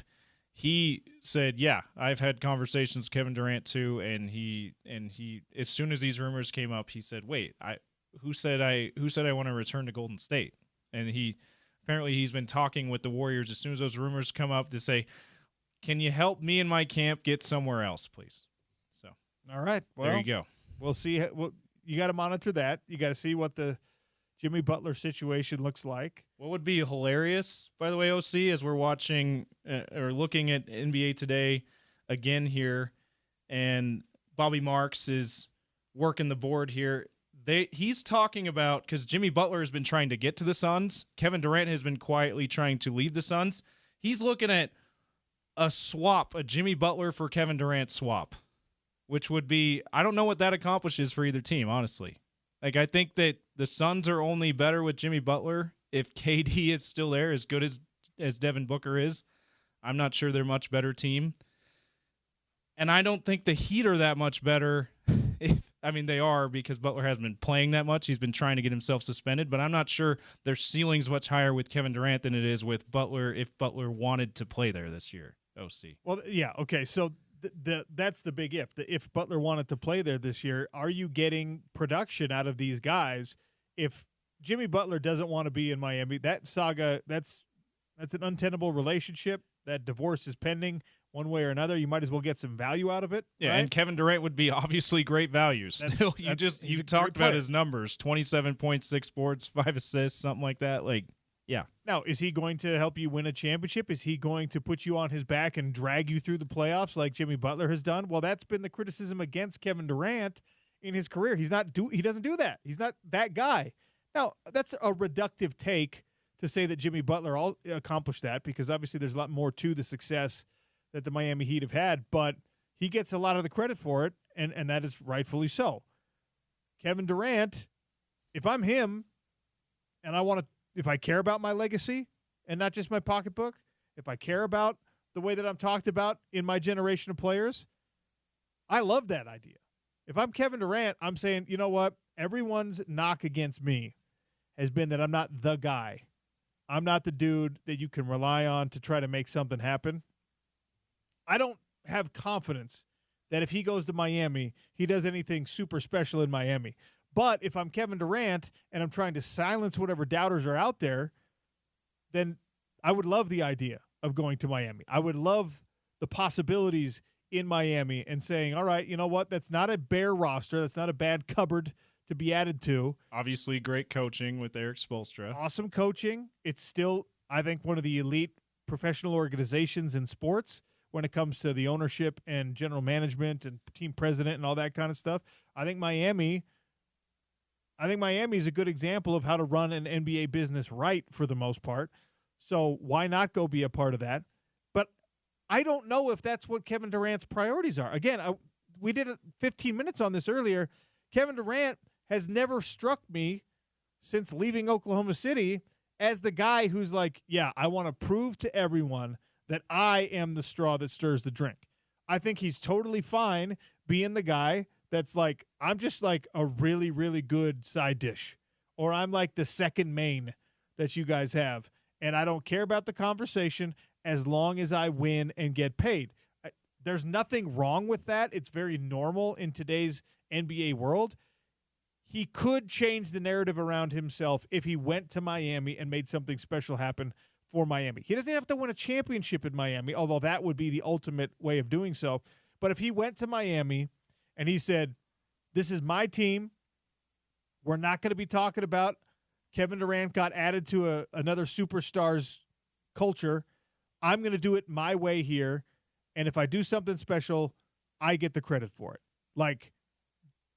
He said, "Yeah, I've had conversations with Kevin Durant too," and he as soon as these rumors came up, he said, "Wait, who said I want to return to Golden State?" And he's been talking with the Warriors as soon as those rumors come up to say, "Can you help me and my camp get somewhere else, please?" So, all right, well, there you go. We'll see. You got to monitor that. You got to see what the Jimmy Butler situation looks like. What would be hilarious, by the way, OC, as we're watching or looking at NBA Today again here, and Bobby Marks is working the board here. He's talking about, because Jimmy Butler has been trying to get to the Suns. Kevin Durant has been quietly trying to leave the Suns. He's looking at a Jimmy Butler for Kevin Durant swap, which would be, I don't know what that accomplishes for either team, honestly. Like, I think that the Suns are only better with Jimmy Butler if KD is still there, as good as Devin Booker is. I'm not sure they're a much better team. And I don't think the Heat are that much better. They are, because Butler hasn't been playing that much. He's been trying to get himself suspended, but I'm not sure their ceiling's much higher with Kevin Durant than it is with Butler if Butler wanted to play there this year, OC. Well, yeah, okay, so that's the big if. If Butler wanted to play there this year, are you getting production out of these guys? If Jimmy Butler doesn't want to be in Miami, that saga, that's an untenable relationship. That divorce is pending one way or another. You might as well get some value out of it. Yeah, right? And Kevin Durant would be obviously great value. Still, you talked about his numbers, 27.6 boards, 5 assists, something like that. Like, yeah. Now, is he going to help you win a championship? Is he going to put you on his back and drag you through the playoffs like Jimmy Butler has done? Well, that's been the criticism against Kevin Durant in his career. He doesn't do that. He's not that guy. Now, that's a reductive take to say that Jimmy Butler accomplished that, because obviously there's a lot more to the success that the Miami Heat have had, but he gets a lot of the credit for it, and that is rightfully so. Kevin Durant, if I'm him and if I care about my legacy and not just my pocketbook, if I care about the way that I'm talked about in my generation of players, I love that idea. If I'm Kevin Durant, I'm saying, you know what? Everyone's knock against me has been that I'm not the guy. I'm not the dude that you can rely on to try to make something happen. I don't have confidence that if he goes to Miami, he does anything super special in Miami. But if I'm Kevin Durant and I'm trying to silence whatever doubters are out there, then I would love the idea of going to Miami. I would love the possibilities in Miami and saying, all right, you know what? That's not a bare roster. That's not a bad cupboard to be added to. Obviously, great coaching with Eric Spoelstra. Awesome coaching. It's still, I think, one of the elite professional organizations in sports when it comes to the ownership and general management and team president and all that kind of stuff. I think Miami is a good example of how to run an NBA business right for the most part. So why not go be a part of that? But I don't know if that's what Kevin Durant's priorities are. Again, we did 15 minutes on this earlier. Kevin Durant has never struck me since leaving Oklahoma City as the guy who's like, yeah, I want to prove to everyone that I am the straw that stirs the drink. I think he's totally fine being the guy that's like, I'm just like a really, really good side dish, or I'm like the second main that you guys have, and I don't care about the conversation as long as I win and get paid. There's nothing wrong with that. It's very normal in today's NBA world. He could change the narrative around himself if he went to Miami and made something special happen for Miami. He doesn't have to win a championship in Miami, although that would be the ultimate way of doing so. But if he went to Miami and he said, this is my team, we're not going to be talking about Kevin Durant got added to another superstar's culture. I'm going to do it my way here, and if I do something special, I get the credit for it. Like,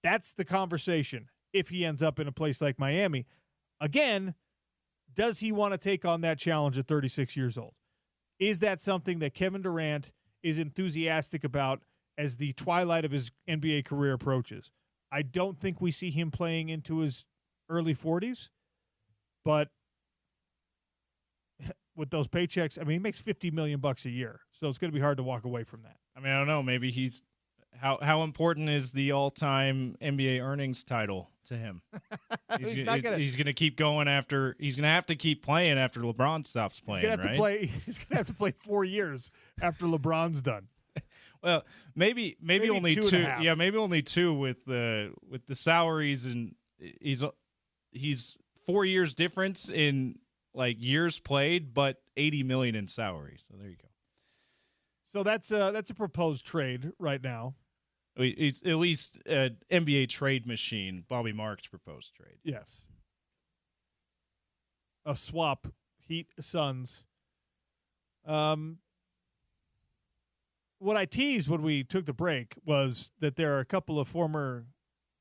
that's the conversation if he ends up in a place like Miami. Again, does he want to take on that challenge at 36 years old? Is that something that Kevin Durant is enthusiastic about as the twilight of his NBA career approaches? I don't think we see him playing into his early 40s, but with those paychecks, I mean, he makes $50 million a year, so it's going to be hard to walk away from that. I mean, I don't know. Maybe he's how important is the all-time NBA earnings title to him? He's going to keep going after. He's going to have to keep playing after LeBron stops playing. He's going to have to play 4 years after LeBron's done. Well, maybe only two. Yeah, maybe only two with the salaries, and he's 4 years difference in like years played, but $80 million in salary. So there you go. So that's a proposed trade right now. It's at least an NBA trade machine. Bobby Marks proposed trade. Yes. A swap, Heat Suns. What I teased when we took the break was that there are a couple of former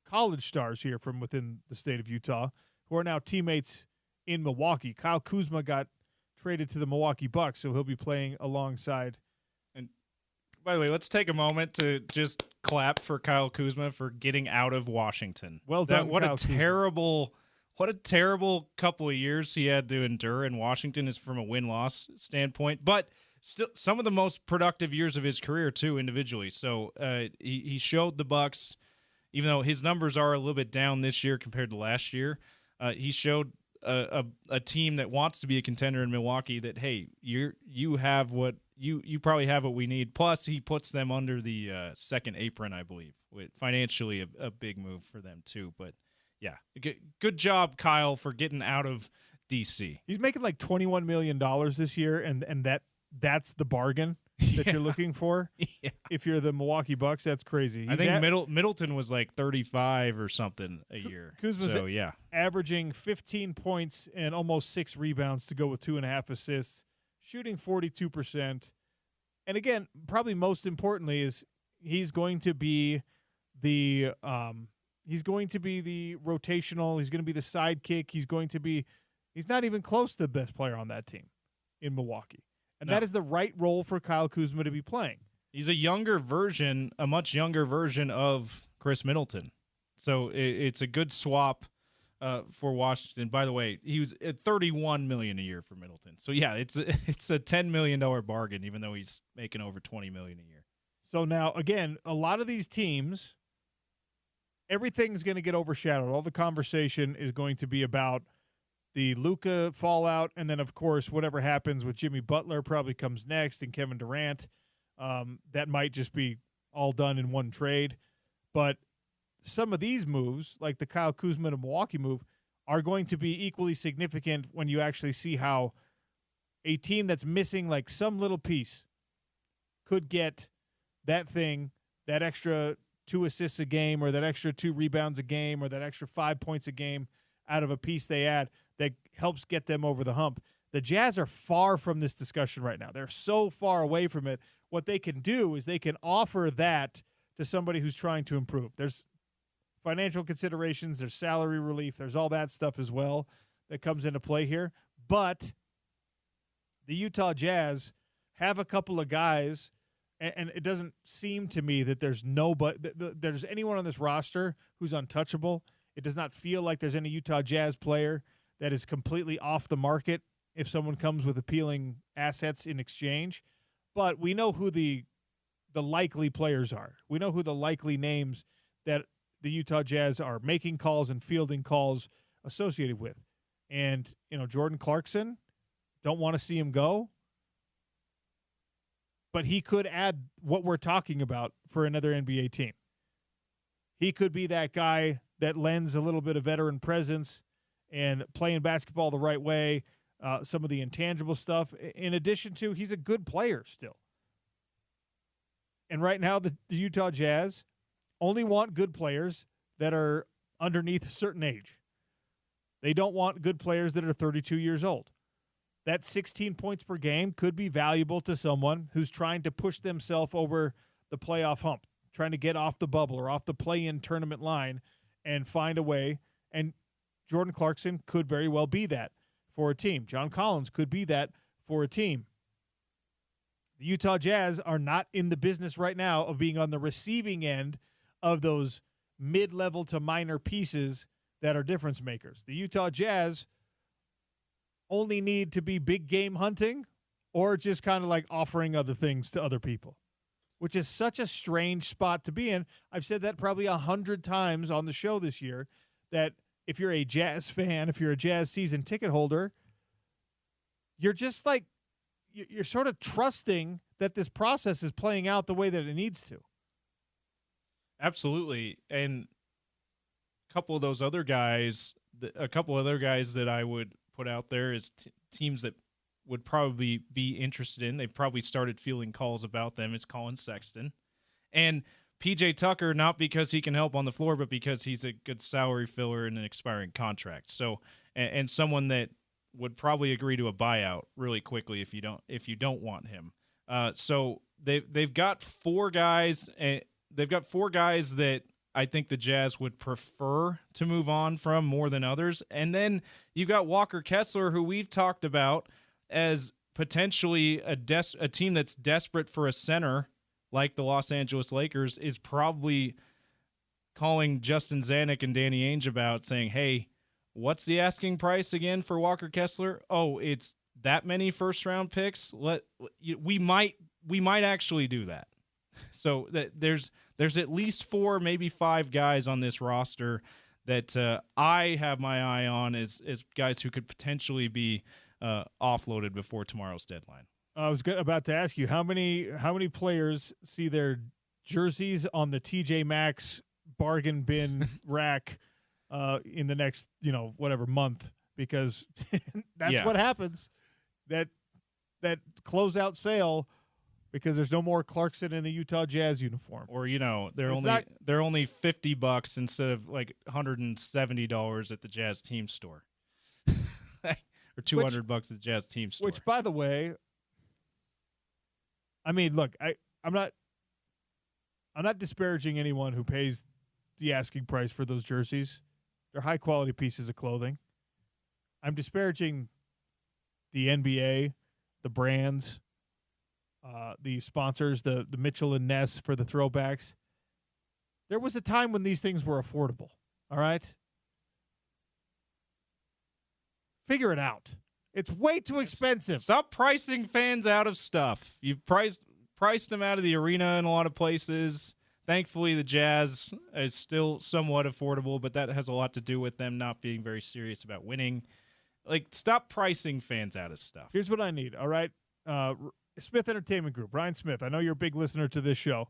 college stars here from within the state of Utah who are now teammates in Milwaukee. Kyle Kuzma got traded to the Milwaukee Bucks, so he'll be playing alongside. And by the way, let's take a moment to just clap for Kyle Kuzma for getting out of Washington. Well done, What Kyle a Kuzma. terrible couple of years he had to endure in Washington is from a win-loss standpoint, but still some of the most productive years of his career too individually. So he showed the Bucks, even though his numbers are a little bit down this year compared to last year, he showed a team that wants to be a contender in Milwaukee that, hey, you have what you probably have what we need. Plus, he puts them under the second apron, I believe. Financially, a big move for them too. But yeah, good job, Kyle, for getting out of DC. He's making like $21 million this year, and that's the bargain that you're looking for. Yeah. If you're the Milwaukee Bucks, that's crazy. I think Middleton was like 35 or something a year. Kuzma's so, yeah, averaging 15 points and almost 6 rebounds to go with 2.5 assists, shooting 42%. And again, probably most importantly is he's going to be the rotational. He's going to be the sidekick. He's not even close to the best player on that team in Milwaukee. And that is the right role for Kyle Kuzma to be playing. He's a much younger version of Chris Middleton. So it's a good swap for Washington. By the way, he was at $31 million a year for Middleton. So yeah, it's a $10 million bargain, even though he's making over $20 million a year. So now again, a lot of these teams, everything's going to get overshadowed. All the conversation is going to be about the Luka fallout, and then, of course, whatever happens with Jimmy Butler probably comes next, and Kevin Durant. That might just be all done in one trade. But some of these moves, like the Kyle Kuzma to Milwaukee move, are going to be equally significant when you actually see how a team that's missing like some little piece could get that thing, that extra 2 assists a game, or that extra 2 rebounds a game, or that extra 5 points a game out of a piece they add that helps get them over the hump. The Jazz are far from this discussion right now. They're so far away from it. What they can do is they can offer that to somebody who's trying to improve. There's financial considerations, there's salary relief, there's all that stuff as well that comes into play here. But the Utah Jazz have a couple of guys, and it doesn't seem to me that there's anyone on this roster who's untouchable. It does not feel like there's any Utah Jazz player that is completely off the market if someone comes with appealing assets in exchange. But we know who the likely players are. We know who the likely names that the Utah Jazz are making calls and fielding calls associated with. And, Jordan Clarkson, don't want to see him go. But he could add what we're talking about for another NBA team. He could be that guy that lends a little bit of veteran presence and playing basketball the right way, some of the intangible stuff, in addition to he's a good player still. And right now, the Utah Jazz only want good players that are underneath a certain age. They don't want good players that are 32 years old. That 16 points per game could be valuable to someone who's trying to push themselves over the playoff hump, trying to get off the bubble or off the play-in tournament line and find a way. And Jordan Clarkson could very well be that for a team. John Collins could be that for a team. The Utah Jazz are not in the business right now of being on the receiving end of those mid-level to minor pieces that are difference makers. The Utah Jazz only need to be big game hunting or just kind of like offering other things to other people, which is such a strange spot to be in. I've said that probably 100 times on the show this year, that if you're a Jazz fan, if you're a Jazz season ticket holder, you're just like, you're sort of trusting that this process is playing out the way that it needs to. Absolutely. And a couple of other guys that I would put out there is teams that would probably be interested in. They've probably started fielding calls about them. It's Colin Sexton. And PJ Tucker, not because he can help on the floor, but because he's a good salary filler in an expiring contract. So, and someone that would probably agree to a buyout really quickly if you don't want him. So they've got four guys. They've got four guys that I think the Jazz would prefer to move on from more than others. And then you've got Walker Kessler, who we've talked about as potentially a team that's desperate for a center, like the Los Angeles Lakers, is probably calling Justin Zanuck and Danny Ainge about, saying, hey, what's the asking price again for Walker Kessler? Oh, it's that many first-round picks? We might actually do that. So there's at least 4, maybe 5 guys on this roster that I have my eye on as guys who could potentially be offloaded before tomorrow's deadline. I was about to ask you, how many players see their jerseys on the TJ Maxx bargain bin rack in the next, month, because that's what happens. That closeout sale, because there's no more Clarkson in the Utah Jazz uniform. Or, they're only $50 instead of like $170 at the Jazz team store. Or $200 at the Jazz team store. Which, by the way, I mean, look, I'm not disparaging anyone who pays the asking price for those jerseys. They're high quality pieces of clothing. I'm disparaging the NBA, the brands, the sponsors, the Mitchell and Ness for the throwbacks. There was a time when these things were affordable. All right? Figure it out. It's way too expensive. Stop pricing fans out of stuff. You've priced them out of the arena in a lot of places. Thankfully, the Jazz is still somewhat affordable, but that has a lot to do with them not being very serious about winning. Like, stop pricing fans out of stuff. Here's what I need, all right? Smith Entertainment Group, Ryan Smith. I know you're a big listener to this show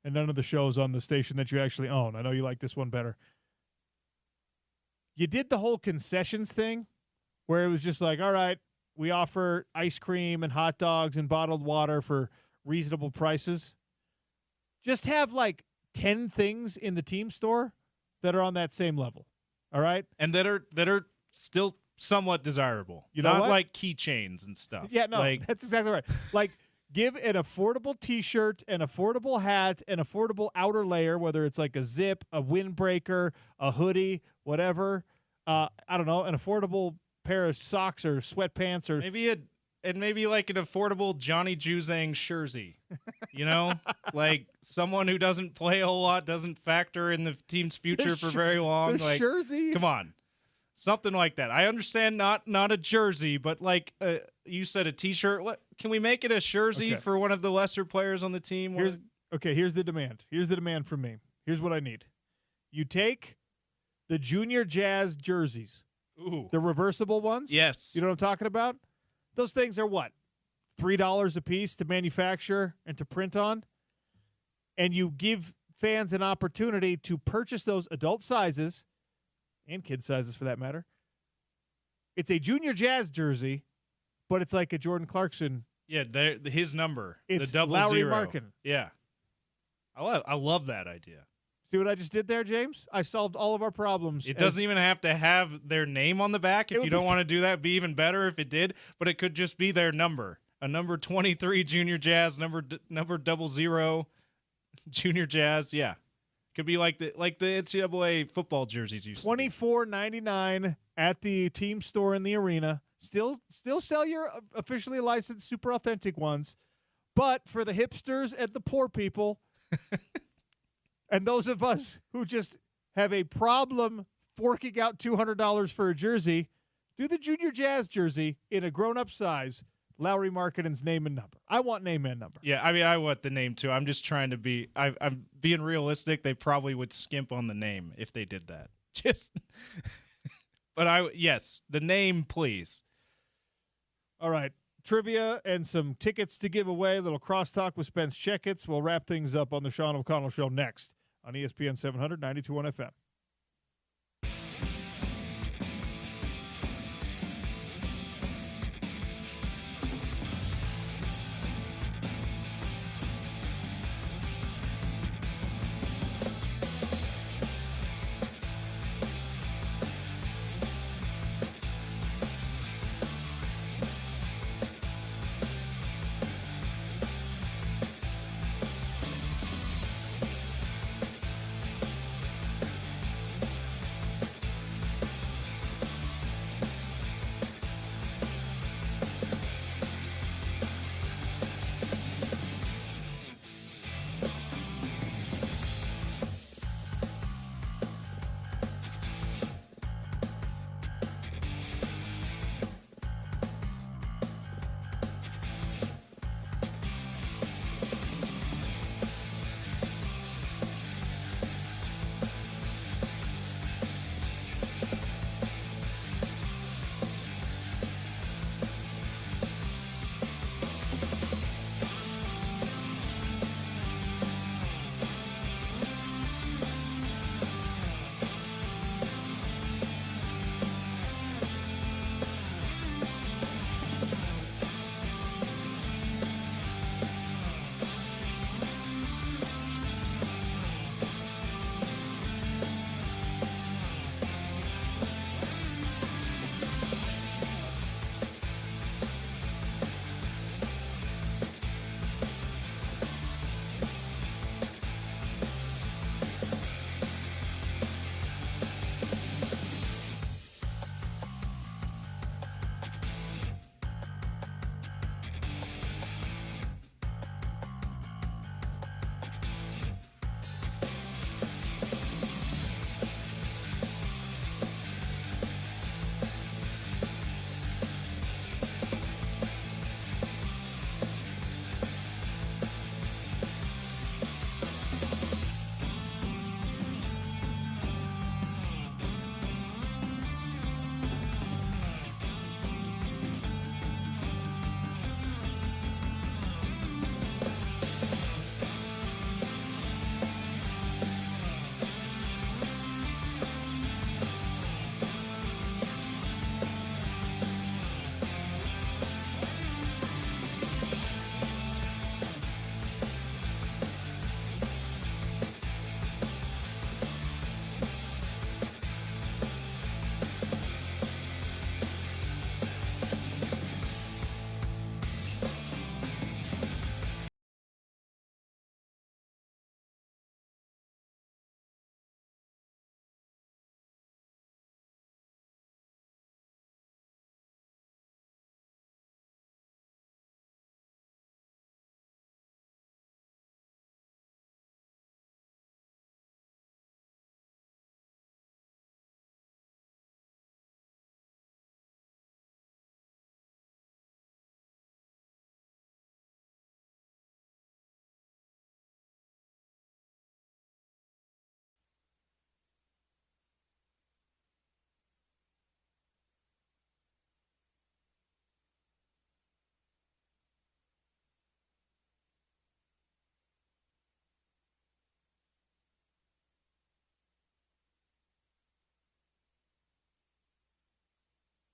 and none of the shows on the station that you actually own. I know you like this one better. You did the whole concessions thing where it was just like, all right, we offer ice cream and hot dogs and bottled water for reasonable prices. Just have like 10 things in the team store that are on that same level. All right? And that are still somewhat desirable. Not like keychains and stuff. Yeah, no, that's exactly right. Like, give an affordable T-shirt, an affordable hat, an affordable outer layer, whether it's like a zip, a windbreaker, a hoodie, whatever. I don't know, an affordable pair of socks or sweatpants, or maybe like an affordable Johnny Juzang jersey. Like someone who doesn't play a whole lot, doesn't factor in the team's future for very long. Like, jersey? Come on. Something like that. I understand not a jersey, but like you said, a T-shirt. Can we make it a jersey for one of the lesser players on the team? Here's the demand. Here's the demand from me. Here's what I need. You take the Junior Jazz jerseys. Ooh. The reversible ones? Yes. You know what I'm talking about? Those things are what? $3 a piece to manufacture and to print on? And you give fans an opportunity to purchase those adult sizes, and kid sizes for that matter. It's a Junior Jazz jersey, but it's like a Jordan Clarkson. Yeah, his number. It's the Lowry 00. Markin. Yeah. I love that idea. See what I just did there, James? I solved all of our problems. It doesn't even have to have their name on the back. If you don't want to do that, it'd be even better if it did. But it could just be their number. A number 23 Junior Jazz, number 00 Junior Jazz. Yeah. Could be like the NCAA football jerseys used to be. $24.99 at the team store in the arena. Still sell your officially licensed super authentic ones. But for the hipsters and the poor people and those of us who just have a problem forking out $200 for a jersey, Do the Junior Jazz jersey in a grown-up size, Lowry Markkanen's name and number. I want name and number. Yeah, I mean, I want the name too. I'm just trying to be. I'm being realistic. They probably would skimp on the name if they did that. But yes, the name, please. All right. Trivia and some tickets to give away. A little crosstalk with Spence Checketts. We'll wrap things up on the Sean O'Connell Show next on ESPN 700, 92.1 FM.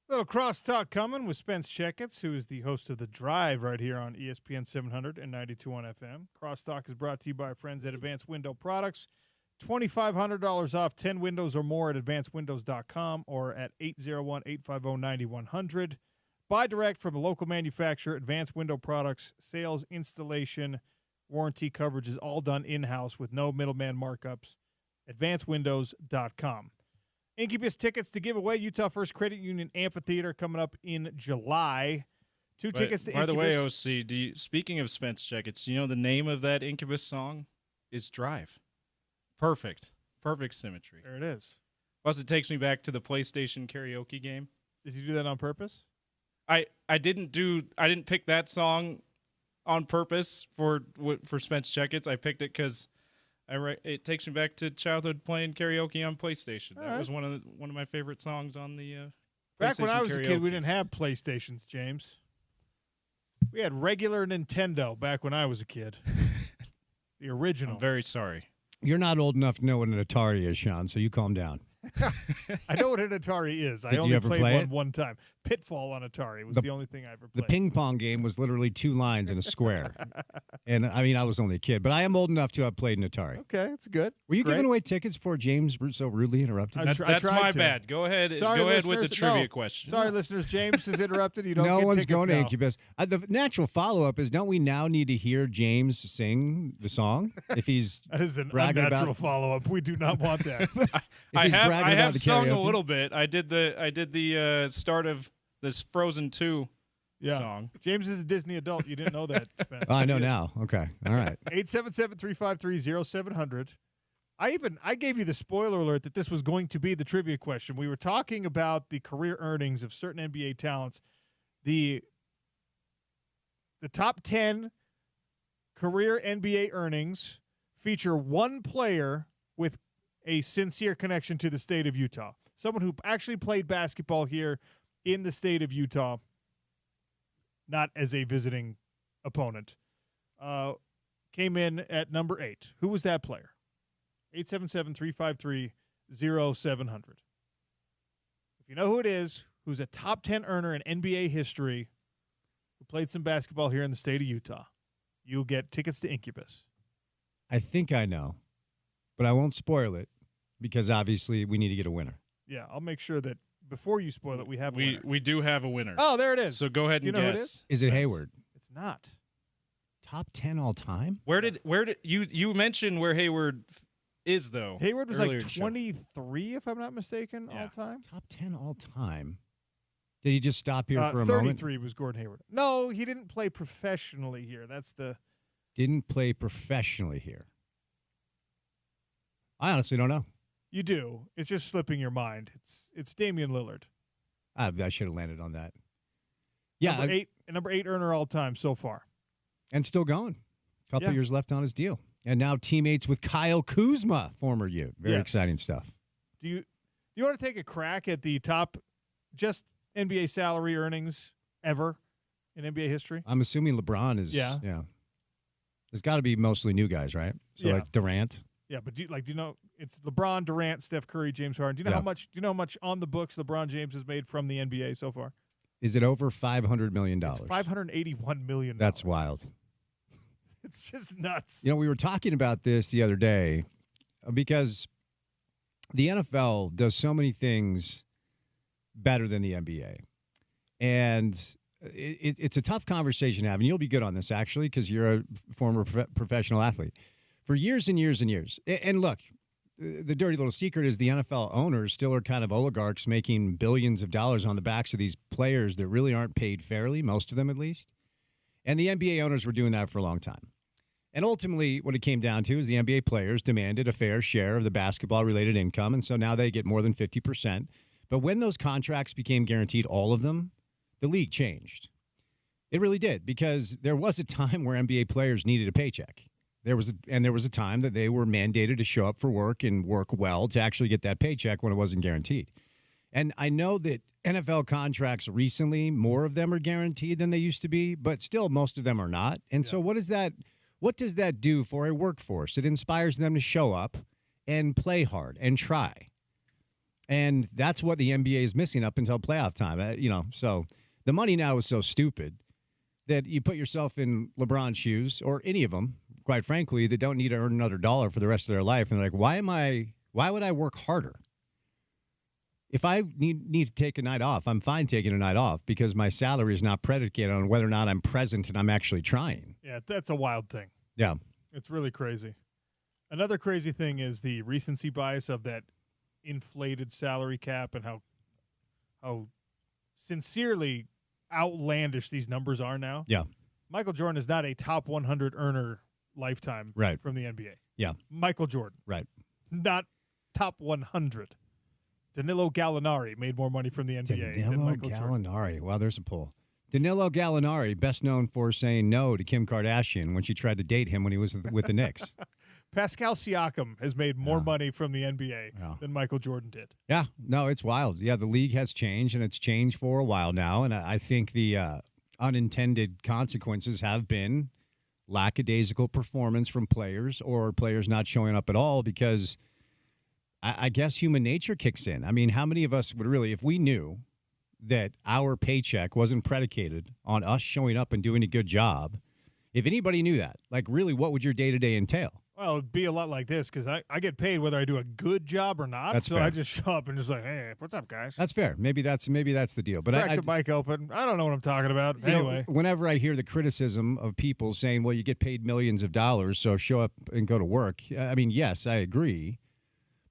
Little crosstalk coming with Spence Checketts, who is the host of The Drive right here on ESPN 700 and 92.1 FM. Crosstalk is brought to you by our friends at Advanced Window Products. $2,500 off 10 windows or more at advancedwindows.com or at 801-850-9100. Buy direct from a local manufacturer. Advanced Window Products. Sales, installation, warranty coverage is all done in-house with no middleman markups. advancedwindows.com. Incubus tickets to give away. Utah First Credit Union Amphitheater coming up in July. Tickets to By Incubus. the way, OC, speaking of Spence Checketts, you know the name of that Incubus song is Drive. Perfect. Perfect symmetry. There it is. Plus, it takes me back to the PlayStation karaoke game. Did you do that on purpose? I didn't pick that song on purpose for Spence Checketts. I picked it because it takes me back to childhood playing karaoke on PlayStation. That was one of my favorite songs on the Back when I was karaoke. a kid, we didn't have PlayStations, James. We had regular Nintendo back when I was a kid. The original. I'm very sorry. You're not old enough to know what an Atari is, Sean, so you calm down. I know what an Atari is. I you only ever played play one it? one time. Pitfall on Atari was the only thing I ever The played. ping pong game was literally 2 lines in a square. And, I mean, I was only a kid, but I am old enough to have played an Atari. Okay, that's good. Were you Great. giving away tickets before James so rudely interrupted? I That's tried my to. bad. Go ahead. Sorry, go ahead with the listeners. trivia No. question. Sorry, listeners. James is interrupted. You don't no get one's tickets going to now. Incubus. The natural follow-up is, don't we now need to hear James sing the song? If he's That is an bragging unnatural about- follow-up. We do not want that. I he's have bragging about the sung a karaoke. little bit. I did the start of this Frozen 2 Yeah. song. James is a Disney adult. You didn't know that, Spence. Oh, I know He is. now. Okay. All right. 877-353-0700. I gave you the spoiler alert that this was going to be the trivia question. We were talking about the career earnings of certain NBA talents. The top 10 career NBA earnings feature one player with a sincere connection to the state of Utah. Someone who actually played basketball here in the state of Utah, not as a visiting opponent. Came in at number 8. Who was that player? 877-353-0700. If you know who it is, who's a top 10 earner in NBA history, who played some basketball here in the state of Utah, you'll get tickets to Incubus. I think I know, but I won't spoil it because obviously we need to get a winner. Yeah, I'll make sure that before you spoil it, we have a winner. We do have a winner. Oh, there it is. So go ahead Do you and know who it guess. Is it Spence? Hayward? It's not. Top 10 all time? Where did you mentioned where Hayward is though? Hayward was earlier like in the show. 23, if I'm not mistaken, Yeah. all time. Top 10 all time. Did he just stop here for a 33 moment? was Gordon Hayward. No, he didn't play professionally here. That's the Didn't play professionally here. I honestly don't know. you do. It's just slipping your mind. It's Damian Lillard. I should have landed on that. Yeah, Number 8 earner all time so far. and still going. Couple Yeah. years left on his deal. And now teammates with Kyle Kuzma, former Ute. Very Yes. exciting stuff. Do you want to take a crack at the top just NBA salary earnings ever in NBA history? I'm assuming LeBron is. Yeah. There's got to be mostly new guys, right? So Yeah. like Durant. Yeah, but do you know it's LeBron, Durant, Steph Curry, James Harden. Do you know Yeah. how much on the books LeBron James has made from the NBA so far? Is it over $500 million? It's $581 million. That's wild. It's just nuts. You know, we were talking about this the other day because the NFL does so many things better than the NBA. And it's a tough conversation to have. And you'll be good on this, actually, because you're a former professional athlete. For years and years and years. And look, the dirty little secret is the NFL owners still are kind of oligarchs making billions of dollars on the backs of these players that really aren't paid fairly, most of them at least. And the NBA owners were doing that for a long time. And ultimately, what it came down to is the NBA players demanded a fair share of the basketball-related income, and so now they get more than 50%. But when those contracts became guaranteed, all of them, the league changed. It really did, because there was a time where NBA players needed a paycheck. There was a time that they were mandated to show up for work and work well to actually get that paycheck when it wasn't guaranteed. And I know that NFL contracts recently, more of them are guaranteed than they used to be, but still most of them are not. And so what does that do for a workforce? It inspires them to show up and play hard and try. And that's what the NBA is missing up until playoff time. So the money now is so stupid that you put yourself in LeBron's shoes, or any of them, quite frankly, that don't need to earn another dollar for the rest of their life. And they're like, why would I work harder? If I need to take a night off, I'm fine taking a night off because my salary is not predicated on whether or not I'm present and I'm actually trying. Yeah, that's a wild thing. Yeah. It's really crazy. Another crazy thing is the recency bias of that inflated salary cap and how sincerely outlandish these numbers are now. Yeah. Michael Jordan is not a top 100 earner lifetime Right. from the NBA. Yeah. Michael Jordan. Right. Not top 100. Danilo Gallinari made more money from the NBA than Danilo Michael Jordan. Gallinari. Wow, there's a poll. Danilo Gallinari, best known for saying no to Kim Kardashian when she tried to date him when he was with the Knicks. Pascal Siakam has made more money from the NBA than Michael Jordan did. Yeah, no, it's wild. Yeah, the league has changed, and it's changed for a while now. And I think the unintended consequences have been lackadaisical performance from players or players not showing up at all because I guess human nature kicks in. I mean, how many of us would really, if we knew that our paycheck wasn't predicated on us showing up and doing a good job, if anybody knew that, like really what would your day-to-day entail? Well, it'd be a lot like this because I get paid whether I do a good job or not. That's so fair. I just show up and just like, hey, what's up, guys? That's fair. Maybe that's the deal. But Crack the mic open. I don't know what I'm talking about. Anyway. Whenever I hear the criticism of people saying, well, you get paid millions of dollars, so show up and go to work. I mean, yes, I agree.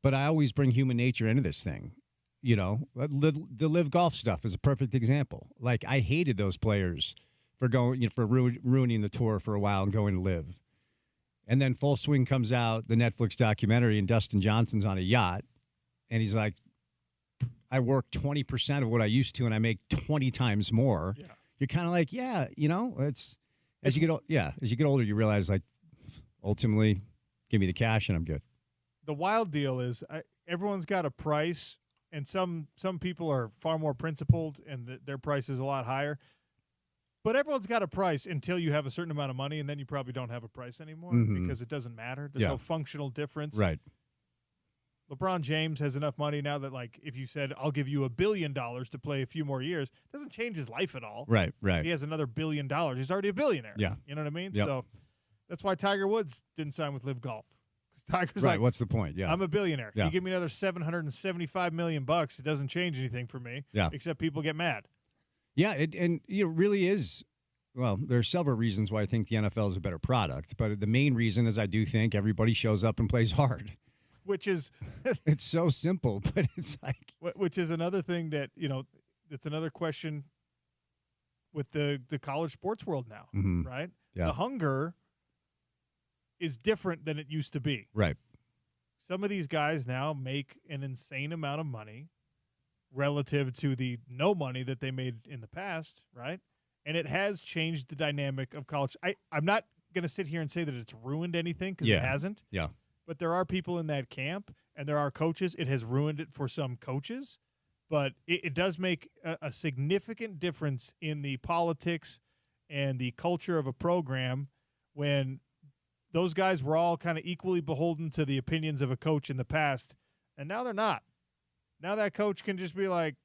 But I always bring human nature into this thing. You know, the live golf stuff is a perfect example. Like, I hated those players for going, for ruining the tour for a while and going to live. And then Full Swing comes out, the Netflix documentary, and Dustin Johnson's on a yacht. And he's like, I work 20% of what I used to, and I make 20 times more. Yeah. You're kind of like, yeah, as you get older, you realize, like, ultimately, give me the cash and I'm good. The wild deal is everyone's got a price, and some people are far more principled, and their price is a lot higher. But everyone's got a price until you have a certain amount of money, and then you probably don't have a price anymore because it doesn't matter. There's no functional difference. Right. LeBron James has enough money now that, like, if you said, I'll give you $1 billion to play a few more years, it doesn't change his life at all. Right. He has another $1 billion. He's already a billionaire. Yeah. You know what I mean? Yep. So that's why Tiger Woods didn't sign with Live Golf. Because Tiger's right. like, What's the point? Yeah. I'm a billionaire. Yeah. You give me another $775 million, it doesn't change anything for me. Yeah. Except people get mad. Yeah, it really is. Well, there are several reasons why I think the NFL is a better product, but the main reason is I do think everybody shows up and plays hard. Which is it's so simple, but it's like which is another thing that, it's another question with the college sports world now, right? Yeah. The hunger is different than it used to be. Right. Some of these guys now make an insane amount of money relative to the no money that they made in the past, right? And it has changed the dynamic of college. I'm not going to sit here and say that it's ruined anything because it hasn't. Yeah. But there are people in that camp, and there are coaches. It has ruined it for some coaches. But it does make a significant difference in the politics and the culture of a program when those guys were all kind of equally beholden to the opinions of a coach in the past, and now they're not. Now that coach can just be like,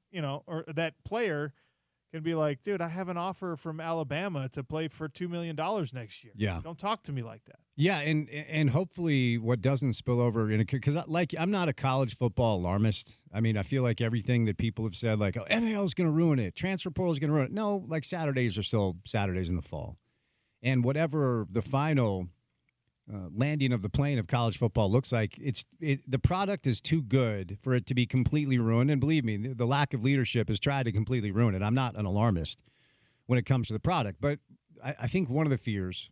or that player can be like, dude, I have an offer from Alabama to play for $2 million next year. Yeah. Don't talk to me like that. Yeah, and hopefully what doesn't spill over in because I'm not a college football alarmist. I mean, I feel like everything that people have said, like, oh, NIL is going to ruin it, transfer portal is going to ruin it. No, like Saturdays are still Saturdays in the fall, and whatever the final landing of the plane of college football looks like, the product is too good for it to be completely ruined. And believe me, the lack of leadership has tried to completely ruin it. I'm not an alarmist when it comes to the product, but I think one of the fears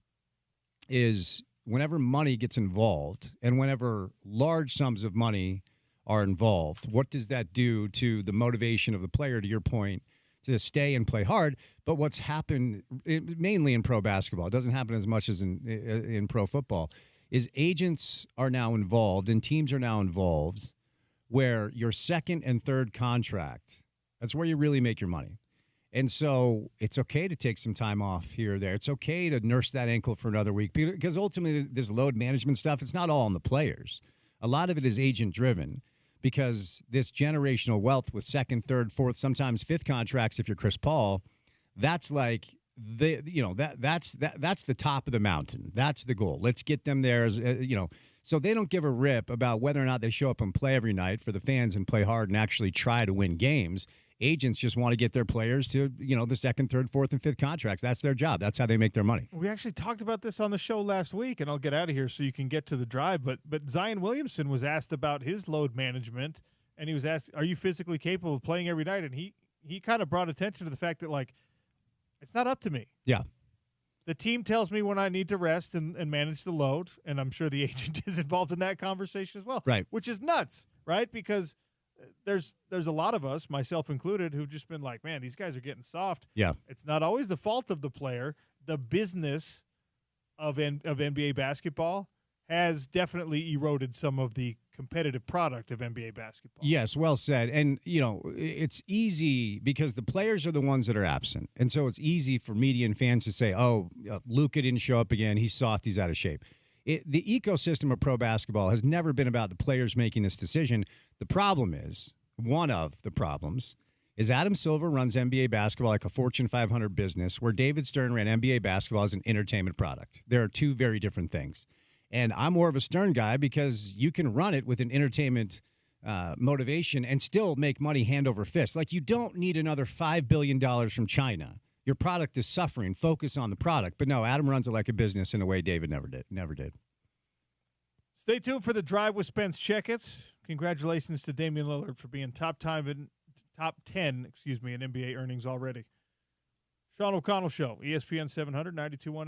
is whenever money gets involved and whenever large sums of money are involved, what does that do to the motivation of the player, to your point, to stay and play hard? But what's happened mainly in pro basketball, it doesn't happen as much as in pro football, is agents are now involved and teams are now involved where your second and third contract, that's where you really make your money. And so it's okay to take some time off here or there. It's okay to nurse that ankle for another week because ultimately this load management stuff, it's not all on the players. A lot of it is agent driven because this generational wealth with second, third, fourth, sometimes fifth contracts, if you're Chris Paul, that's like that's the top of the mountain. That's the goal. Let's get them there, so they don't give a rip about whether or not they show up and play every night for the fans and play hard and actually try to win games. Agents just want to get their players to, the second, third, fourth, and fifth contracts. That's their job. That's how they make their money. We actually talked about this on the show last week, and I'll get out of here so you can get to the drive. But Zion Williamson was asked about his load management, and he was asked, are you physically capable of playing every night? And he kind of brought attention to the fact that, like, it's not up to me. Yeah. The team tells me when I need to rest and manage the load, and I'm sure the agent is involved in that conversation as well. Right. Which is nuts, right? Because there's a lot of us, myself included, who've just been like, man, these guys are getting soft. Yeah. It's not always the fault of the player. The business of NBA basketball has definitely eroded some of the competitive product of NBA basketball. Yes, well said. And, it's easy because the players are the ones that are absent. And so it's easy for media and fans to say, oh, Luka didn't show up again. He's soft. He's out of shape. The ecosystem of pro basketball has never been about the players making this decision. The problem is, one of the problems, is Adam Silver runs NBA basketball like a Fortune 500 business, where David Stern ran NBA basketball as an entertainment product. There are two very different things. And I'm more of a Stern guy because you can run it with an entertainment motivation and still make money hand over fist. Like, you don't need another $5 billion from China. Your product is suffering. Focus on the product. But no, Adam runs it like a business in a way David never did. Stay tuned for the Drive with Spence Checketts. Congratulations to Damian Lillard for being top 10 in NBA earnings already. Sean O'Connell Show, ESPN 700, 92.1